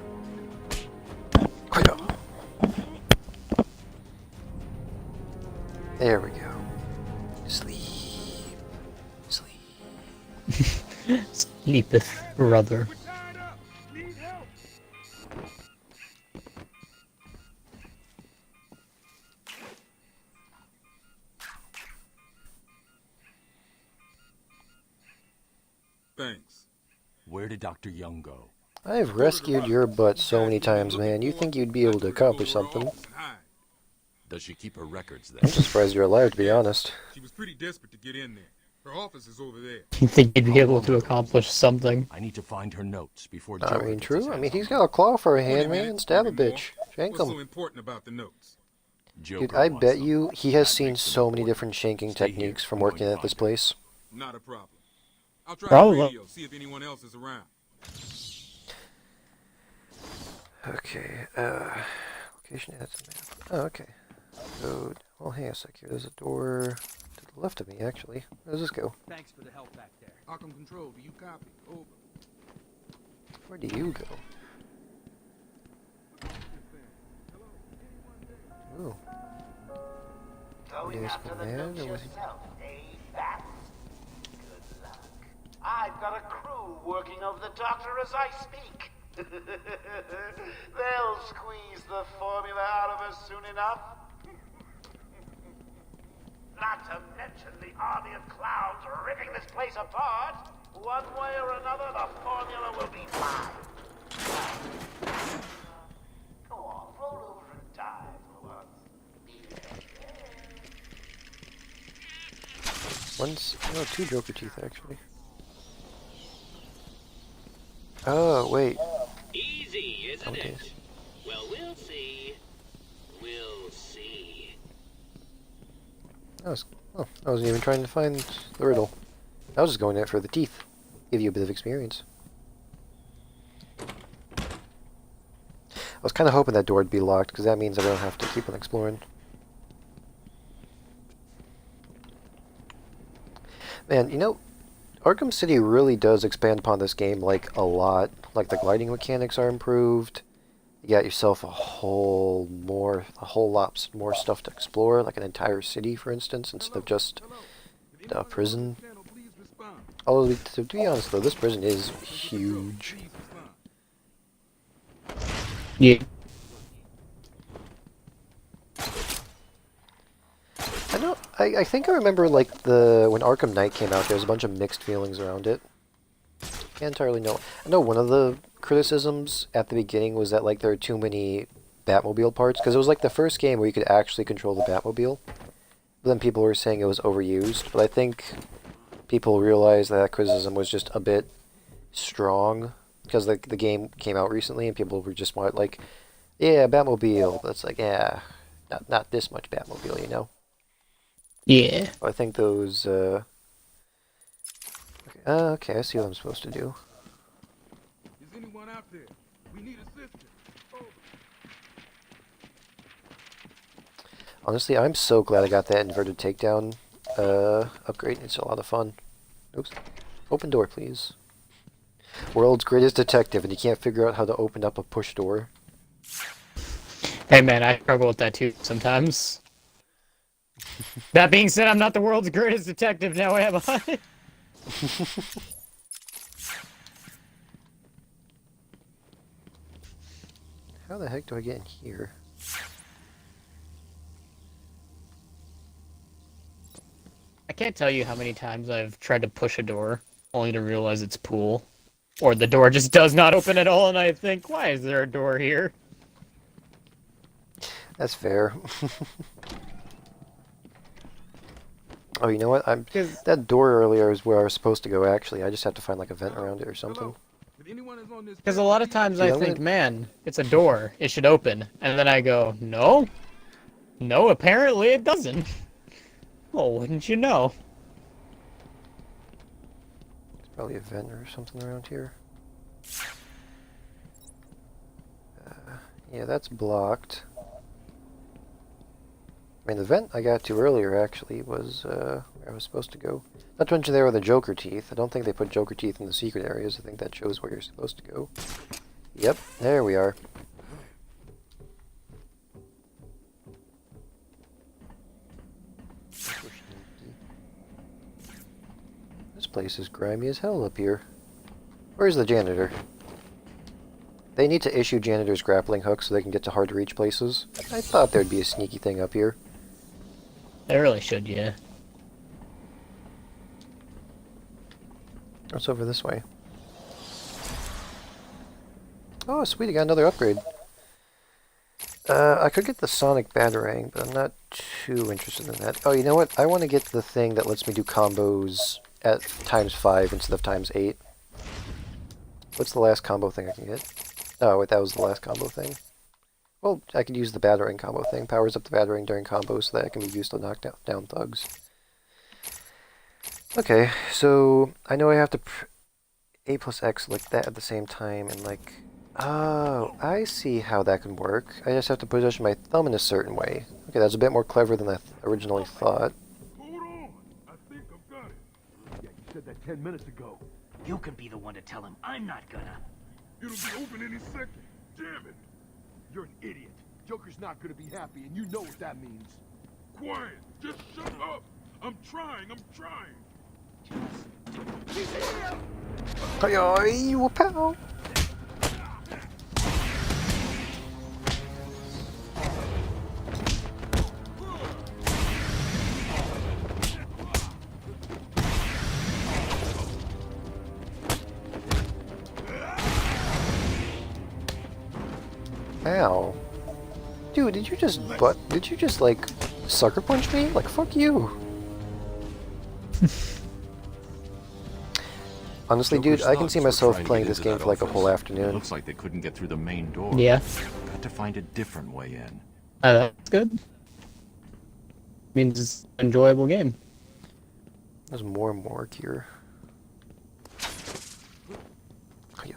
There we go. Sleep. Sleep. Sleepeth, brother. Thanks. Where did Dr. Young go? I've rescued your butt so many times, man. You think you'd be able to accomplish something. Does she keep her records there? I'm just surprised you're alive, to be honest. She was pretty desperate to get in there. Her office is over there. You think you'd be able to accomplish something? I need to find her notes before I Joker mean, gets his true. I hands mean, on he's them. got a claw for a hand, man. Stab a bitch. Shank What's so him. important about the notes? Dude, I bet you he has seen so many different shanking techniques from working at this place. Not a problem. I'll try Probably. the radio, see if anyone else is around. Okay, location adds a map. Oh, okay. Code. Well, hey, a sec here. There's a door to the left of me, actually. Where does this go? Thanks for the help back there. Arkham Control, do you copy? Over. Where do you go? Ooh. Going There's after the command, notes or was he... yourself, eh, Bat? Good luck. I've got a crew working over the doctor as I speak. They'll squeeze the formula out of us soon enough. Not to mention the army of clowns ripping this place apart. One way or another, the formula will be mine. Go on, roll over and die for once. One's... No, 2 Joker teeth, actually. Oh, wait. Easy, isn't Okay. it? Well, we'll see. We'll see. I wasn't even trying to find the riddle. I was just going there for the teeth. Give you a bit of experience. was kind of hoping that door would be locked, because that means I don't have to keep on exploring. Man, you know, Arkham City really does expand upon this game, like, a lot. Like, the gliding mechanics are improved. You got yourself a whole lot more stuff to explore, like an entire city, for instance, instead of just a prison. Although, to be honest, though, this prison is huge. Yeah. I think I remember, like, when Arkham Knight came out, there was a bunch of mixed feelings around it. Can't entirely know. I know one of the criticisms at the beginning was that, like, there are too many Batmobile parts, because it was, like, the first game where you could actually control the Batmobile. But then people were saying it was overused, but I think people realized that criticism was just a bit strong, because the game came out recently, and people were just like, yeah, Batmobile, but it's like, yeah, not this much Batmobile, you know? Yeah. I think those, okay, I see what I'm supposed to do. Is anyone out there? We need assistance. Over. Honestly, I'm so glad I got that inverted takedown upgrade. It's a lot of fun. Oops. Open door, please. World's greatest detective, and you can't figure out how to open up a push door. Hey man, I struggle with that too sometimes. That being said, I'm not the world's greatest detective now, am I? How the heck do I get in here? I can't tell you how many times I've tried to push a door, only to realize it's pool. Or the door just does not open at all, and I think, why is there a door here? That's fair. Oh, you know what? That door earlier is where I was supposed to go, actually. I just have to find, like, a vent around it or something. Because a lot of times I think, man, it's a door, it should open. And then I go, no. No, apparently it doesn't. Well, wouldn't you know? There's probably a vent or something around here. Yeah, that's blocked. I mean, the vent I got to earlier, actually, was where I was supposed to go. Not to mention there were the Joker teeth. I don't think they put Joker teeth in the secret areas. I think that shows where you're supposed to go. Yep, there we are. This place is grimy as hell up here. Where's the janitor? They need to issue janitors grappling hooks so they can get to hard-to-reach places. I thought there'd be a sneaky thing up here. They really should, yeah. What's over this way? Oh, sweet, I got another upgrade. I could get the Sonic Batarang, but I'm not too interested in that. Oh, you know what? I want to get the thing that lets me do combos at ×5 instead of ×8. What's the last combo thing I can get? Oh, wait, that was the last combo thing. Well, I could use the Batarang combo thing. Powers up the Batarang during combos so that it can be used to knock down thugs. Okay, so I know I have to A plus X like that at the same time, and like... Oh, I see how that can work. I just have to position my thumb in a certain way. Okay, that's a bit more clever than I originally thought. Hold on. I think I've got it. Yeah, you said that 10 minutes ago. You can be the one to tell him. I'm not gonna. It'll be open any second. Damn it. You're an idiot. Joker's not gonna be happy, and you know what that means. Quiet. Just shut up. I'm trying. Hi-yi, pal! Ow. Dude, did you just, like, sucker punch me? Like, fuck you. Honestly, dude, I can see myself playing this game for, like, a whole afternoon. Looks like they couldn't get through the main door. Yeah. Got to find a different way in. That's good. Means it's an enjoyable game. There's more and more here. Yeah.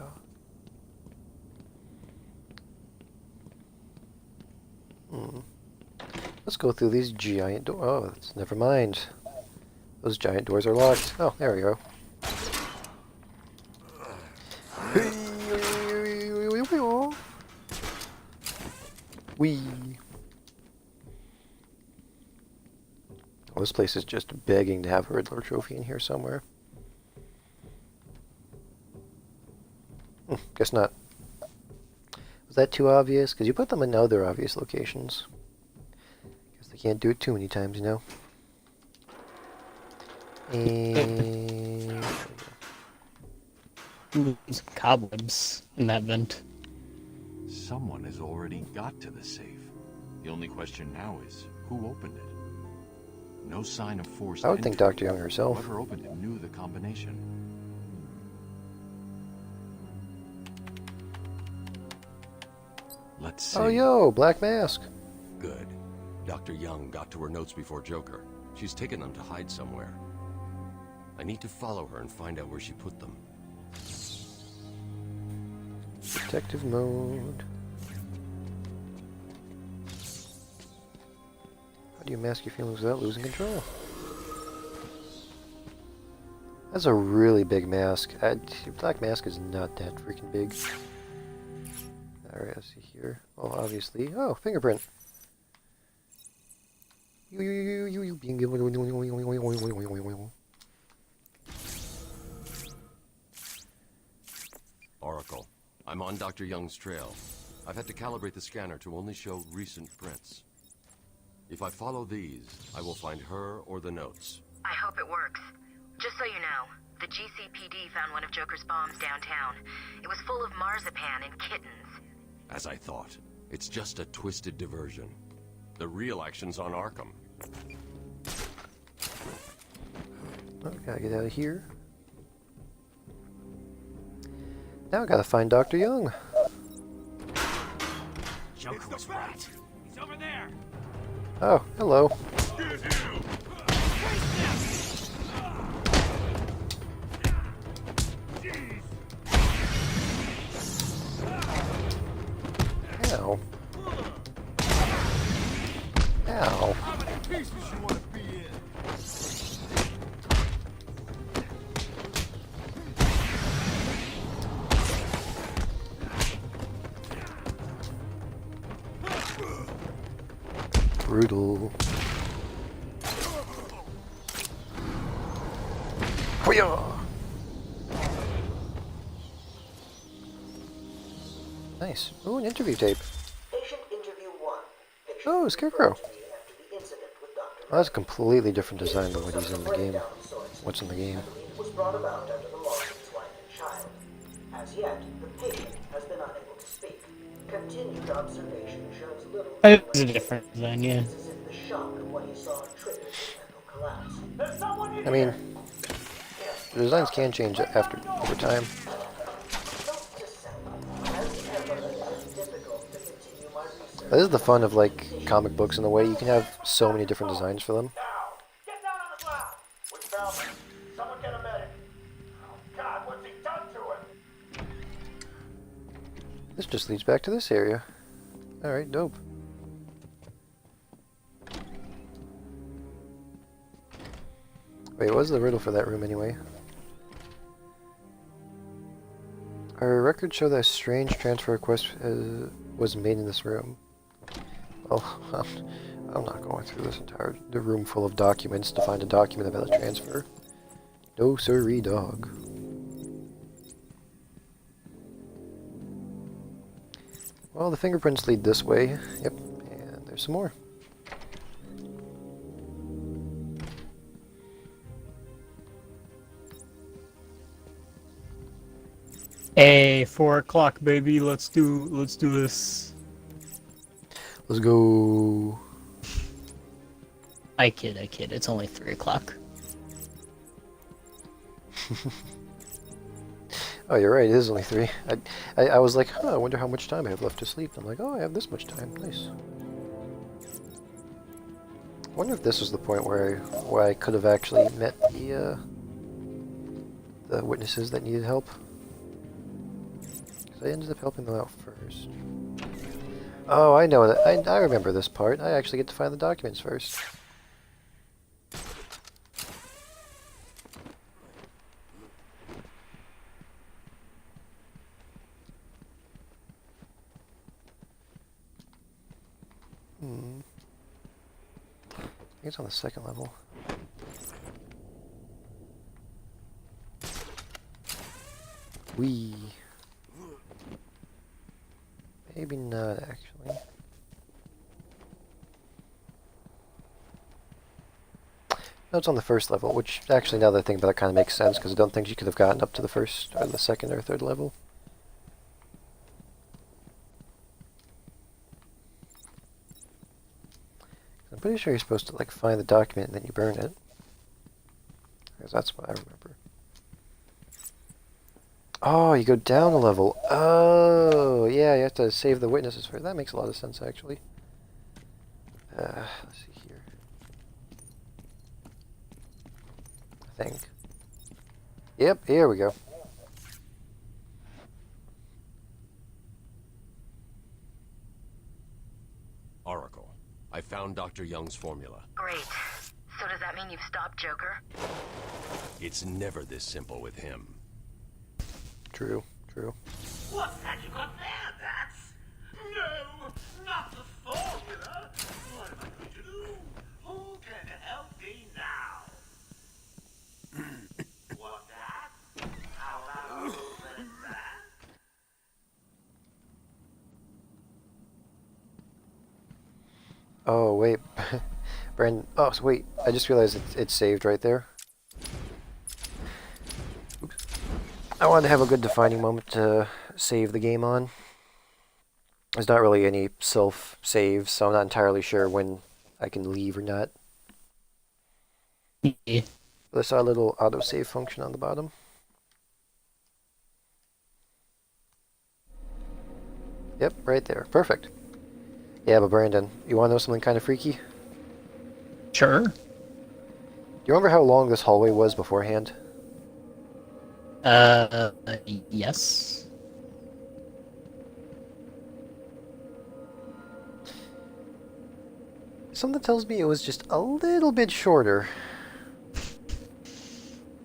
Let's go through these giant doors. Oh, never mind. Those giant doors are locked. Oh, there we go. Wee. Oh, this place is just begging to have a Riddler trophy in here somewhere. Guess not. Was that too obvious? Because you put them in other obvious locations. Guess they can't do it too many times, you know? And... Ooh, some cobwebs in that vent. Someone has already got to the safe. The only question now is, who opened it? No sign of forced I would think entry. Dr. Young herself. Whoever opened it knew the combination. Let's see. Oh, yo, Black Mask. Good. Dr. Young got to her notes before Joker. She's taken them to hide somewhere. I need to follow her and find out where she put them. Detective mode. How do you mask your feelings without losing control? That's a really big mask. Black Mask is not that freaking big. Alright, let's see here. Well, obviously. Oh, fingerprint. Oracle, I'm on Dr. Young's trail. I've had to calibrate the scanner to only show recent prints. If I follow these, I will find her or the notes. I hope it works. Just so you know, the GCPD found one of Joker's bombs downtown. It was full of marzipan and kittens. As I thought, it's just a twisted diversion. The real action's on Arkham. Oh, gotta get out of here. Now I gotta find Dr. Young. Joker was right. He's over there. Oh, hello. Ow. Ow. Brutal. Nice. Ooh, an interview tape. Patient interview 1. Oh, Scarecrow. Well, that's a completely different design than what he's in the game. What's in the game? Was brought about under the loss of his wife and child. As yet, the patient has been unable to speak. Continued observation shows little. It's a different design, yeah. As if the shock of what he saw triggered a mental collapse. There's someone in I mean, the designs can change over time. That is the fun of like comic books in a way. You can have so many different designs for them. Get down on the ground. We found him. Someone get a medic. Oh, God, what's he done to him? This just leads back to this area. Alright, dope. Wait, what was the riddle for that room anyway? Our records show that a strange transfer request was made in this room. Well, I'm not going through the room full of documents to find a document about a transfer. No siree, dog. Well, the fingerprints lead this way. Yep, and there's some more. Hey, 4 o'clock, baby. Let's do this. Let's go. I kid. It's only 3 o'clock. Oh, you're right. It is only 3. I was like, huh, I wonder how much time I have left to sleep. I'm like, oh, I have this much time. Nice. I wonder if this was the point where I could have actually met the witnesses that needed help. I ended up helping them out first. Oh, I know that. I remember this part. I actually get to find the documents first. I think it's on the second level. Wee. Maybe not, actually. No, it's on the first level, which actually, now that I think about it, kind of makes sense, because I don't think you could have gotten up to the first, or the second or third level. I'm pretty sure you're supposed to, like, find the document and then you burn it. Because that's what I remember. Oh, you go down a level. Oh, yeah, you have to save the witnesses first. That makes a lot of sense, actually. Let's see here. I think. Yep, here we go. Oracle, I found Dr. Young's formula. Great. So does that mean you've stopped Joker? It's never this simple with him. True, true. What's that you got there, Bats? No, not the formula. What am I going to do? Who can help me now? What that? How about open that? Oh, wait. Brandon. Oh, so wait. I just realized it's saved right there. Oops. I wanted to have a good defining moment to save the game on. There's not really any self-save, so I'm not entirely sure when I can leave or not. Yeah. I saw a little autosave function on the bottom. Yep, right there. Perfect. Yeah, but Brandon, you want to know something kind of freaky? Sure. Do you remember how long this hallway was beforehand? Yes. Something tells me it was just a little bit shorter.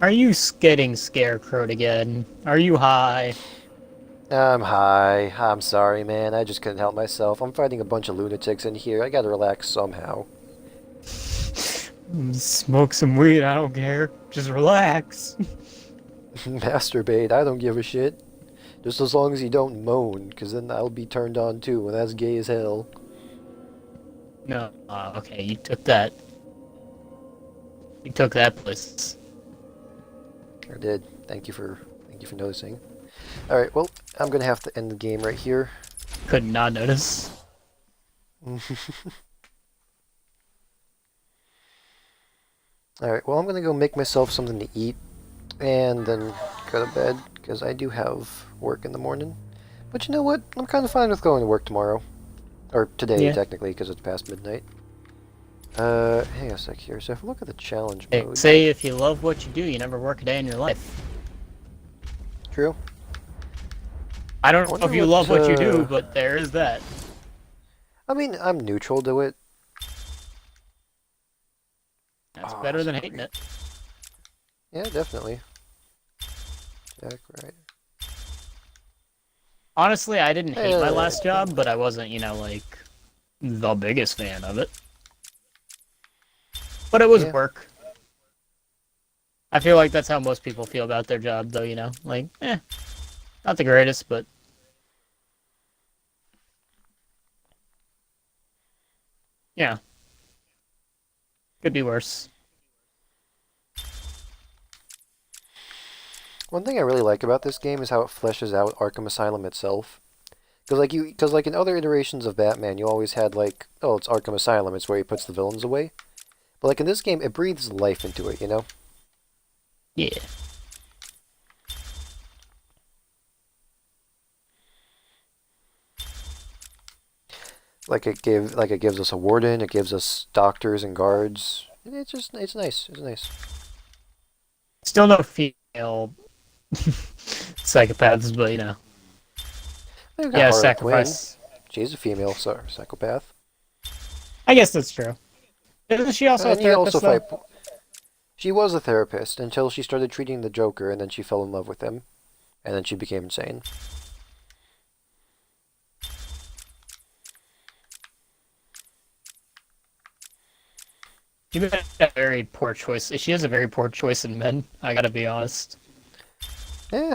Are you getting scarecrowed again? Are you high? I'm high. I'm sorry, man. I just couldn't help myself. I'm fighting a bunch of lunatics in here. I gotta relax somehow. Smoke some weed, I don't care. Just relax. Masturbate, I don't give a shit. Just as long as you don't moan, because then I'll be turned on too, and that's gay as hell. No, okay, you took that. You took that place. I did. Thank you for noticing. Alright, well, I'm gonna have to end the game right here. Could not notice. Alright, well, I'm gonna go make myself something to eat, and then go to bed, because I do have work in the morning. But you know what? I'm kind of fine with going to work tomorrow. Or today, technically, because it's past midnight. Hang on a sec here. So if we look at the challenge Hey, mode... say if you love what you do, you never work a day in your life. True. I don't know if you love what you do, but there is that. I mean, I'm neutral to it. That's better than hating it. Yeah, definitely. Jack, right. Honestly, I didn't hate my last job, but I wasn't, you know, like, the biggest fan of it. But it was work. I feel like that's how most people feel about their job, though, you know? Like, not the greatest, but... yeah. Could be worse. One thing I really like about this game is how it fleshes out Arkham Asylum itself. Because like in other iterations of Batman, you always had like, oh, it's Arkham Asylum, it's where he puts the villains away. But like in this game, it breathes life into it, you know? Yeah. Like it gives us a warden, it gives us doctors and guards. It's nice. It's nice. Still no female psychopaths, but you know. We've got Yeah, Harley sacrifice. Quinn. She's a female psychopath. I guess that's true. Isn't she also a And you therapist, also though? fight. She was a therapist until she started treating the Joker, and then she fell in love with him, and then she became insane. She made a very poor choice. She has a very poor choice in men. I gotta be honest. Yeah.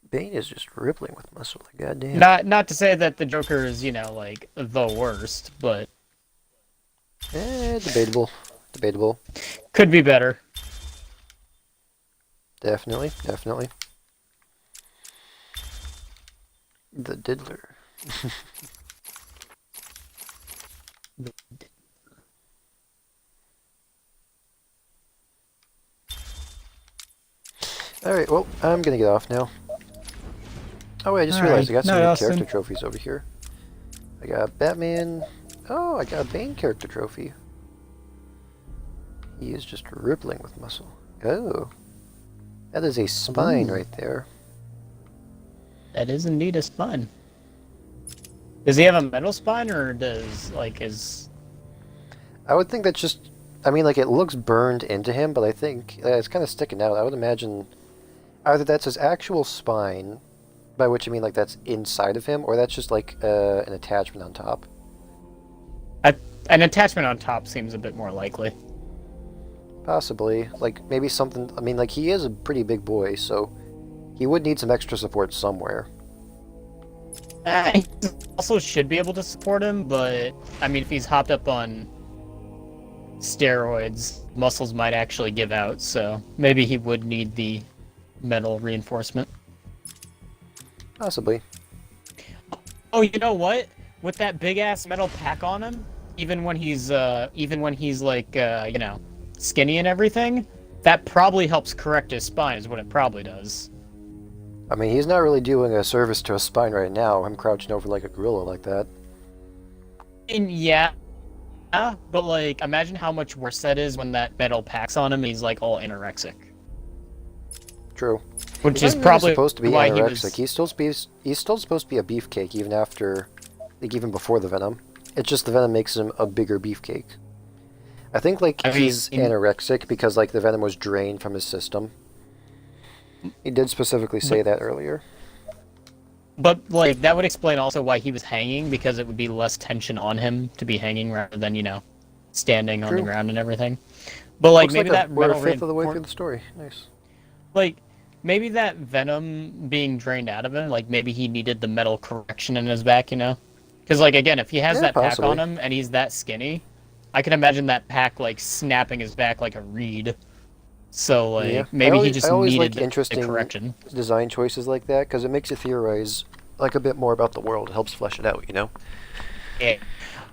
Bane is just rippling with muscle, like goddamn. Not to say that the Joker is, like the worst, but Debatable. Debatable. could be better. Definitely. The Diddler. Alright, well, I'm gonna get off now. Oh wait, I just realized I got some new character trophies over here. I got Batman. Oh, I got a Bane character trophy. He is just rippling with muscle. Oh. That is a spine right there. That is indeed a spine. Does he have a metal spine, or does, his... I would think that's just... I mean, it looks burned into him, but I think it's kind of sticking out. I would imagine either that's his actual spine, by which I mean, that's inside of him, or that's just, an attachment on top. An attachment on top seems a bit more likely. Possibly. Maybe something... I mean, he is a pretty big boy, so he would need some extra support somewhere. He also should be able to support him, but, I mean, if he's hopped up on steroids, muscles might actually give out, so maybe he would need the metal reinforcement. Possibly. Oh, you know what? With that big-ass metal pack on him, even when he's skinny and everything, that probably helps correct his spine, is what it probably does. I mean, he's not really doing a service to his spine right now. I'm crouching over like a gorilla like that. And yeah, but imagine how much worse that is when that metal pack's on him and he's all anorexic. True. Which He's is not probably really supposed to be why anorexic. He's still supposed to be a beefcake even after, even before the venom. It's just the venom makes him a bigger beefcake. I think he's anorexic because the venom was drained from his system. He did specifically say that earlier. But that would explain also why he was hanging, because it would be less tension on him to be hanging rather than standing on the ground and everything. But Looks maybe that we're metal a fifth of the way through the story. Nice. Maybe that venom being drained out of him, maybe he needed the metal correction in his back, Because again, if he has that pack on him and he's that skinny, I can imagine that pack snapping his back like a reed. So maybe he just needed the interesting correction. Design choices like that, because it makes you theorize a bit more about the world. It helps flesh it out, Yeah. I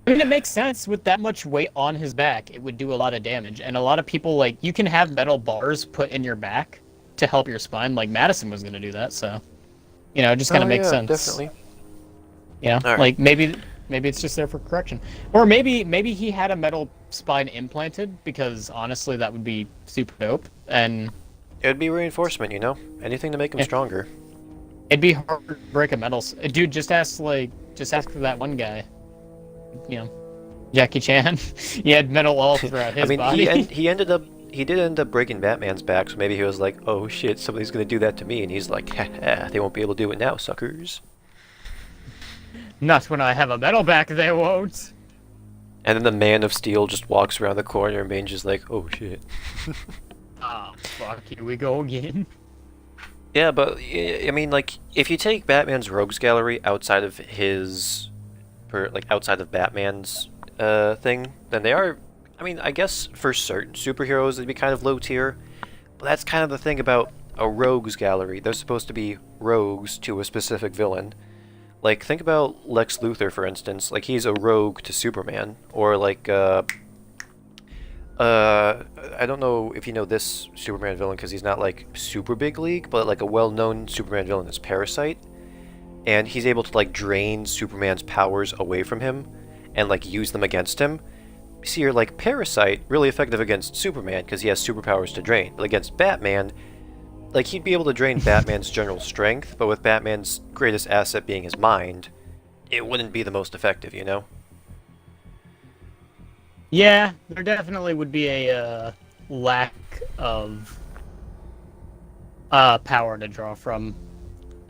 mean, it makes sense. With that much weight on his back, it would do a lot of damage. And a lot of people, you can have metal bars put in your back to help your spine. Madison was going to do that, so... it just kind of makes sense. Definitely. Right. Maybe it's just there for correction. Or maybe he had a metal spine implanted, because honestly, that would be super dope. And it would be reinforcement, anything to make him stronger. It'd be hard to break a metal. Dude, just ask for that one guy. Jackie Chan. He had metal all throughout his body. He did end up breaking Batman's back, so maybe he was like, oh shit, somebody's gonna do that to me, and he's like, ha, they won't be able to do it now, suckers. Not when I have a metal back, they won't. And then the Man of Steel just walks around the corner, and Bane's just like, oh shit. Oh, fuck, here we go again. Yeah, but, I mean, if you take Batman's Rogues Gallery outside of outside of Batman's thing, then they are, I mean, I guess for certain superheroes they'd be kind of low tier, but that's kind of the thing about a Rogues Gallery. They're supposed to be rogues to a specific villain. Think about Lex Luthor, for instance. He's a rogue to Superman. Or, I don't know if you know this Superman villain, because he's not, super big league, but, a well-known Superman villain is Parasite. And he's able to, drain Superman's powers away from him, and, use them against him. See, you're Parasite, really effective against Superman, because he has superpowers to drain. But against Batman, like, he'd be able to drain Batman's general strength, but with Batman's greatest asset being his mind, it wouldn't be the most effective, you know? Yeah, there definitely would be a lack of power to draw from.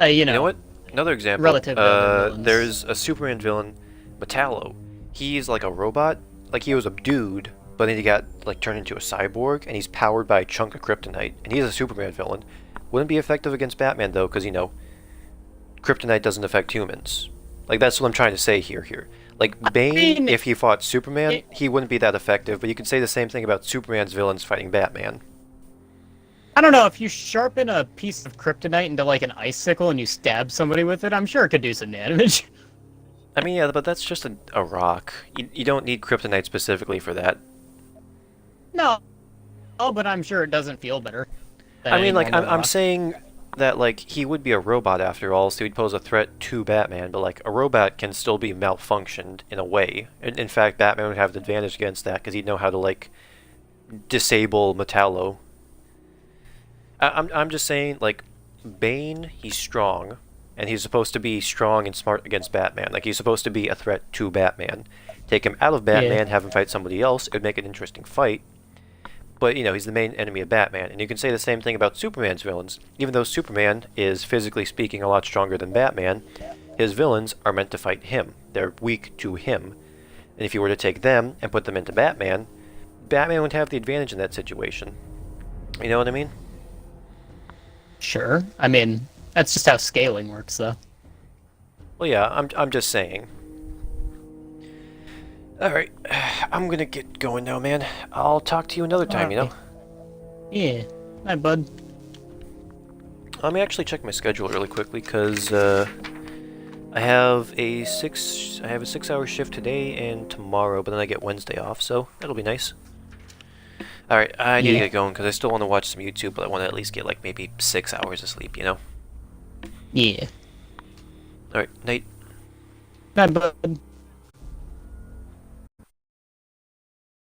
You know what? Another example. Relative to other villains. There's a Superman villain, Metallo. He's like a robot. Like, he was a dude, but then he got, like, turned into a cyborg, and he's powered by a chunk of kryptonite. And he's a Superman villain. Wouldn't be effective against Batman, though, because, you know, kryptonite doesn't affect humans. Like, that's what I'm trying to say here. Like, Bane, if he fought Superman, he wouldn't be that effective, but you could say the same thing about Superman's villains fighting Batman. I don't know, if you sharpen a piece of kryptonite into, like, an icicle and you stab somebody with it, I'm sure it could do some damage. I mean, yeah, but that's just a rock. You don't need kryptonite specifically for that. No. Oh, but I'm sure it doesn't feel better. I mean, like, I'm saying that, like, he would be a robot after all, so he'd pose a threat to Batman, but, like, a robot can still be malfunctioned in a way. In fact, Batman would have an advantage against that, because he'd know how to, like, disable Metallo. I'm just saying, like, Bane, he's strong, and he's supposed to be strong and smart against Batman. Like, he's supposed to be a threat to Batman. Take him out of Batman, have him fight somebody else, it would make an interesting fight. But, you know, he's the main enemy of Batman. And you can say the same thing about Superman's villains. Even though Superman is, physically speaking, a lot stronger than Batman, his villains are meant to fight him. They're weak to him. And if you were to take them and put them into Batman, Batman would have the advantage in that situation. You know what I mean? Sure. I mean, that's just how scaling works, though. Well, yeah, I'm just saying. Alright, I'm gonna get going now, man. I'll talk to you another time, you know? Yeah. Hi, bud. Let me actually check my schedule really quickly, because I have a 6-hour shift today and tomorrow, but then I get Wednesday off, so that'll be nice. Alright, I need to get going, because I still want to watch some YouTube, but I want to at least get, like, maybe 6 hours of sleep, you know? Yeah. Alright, night. Hi, bud.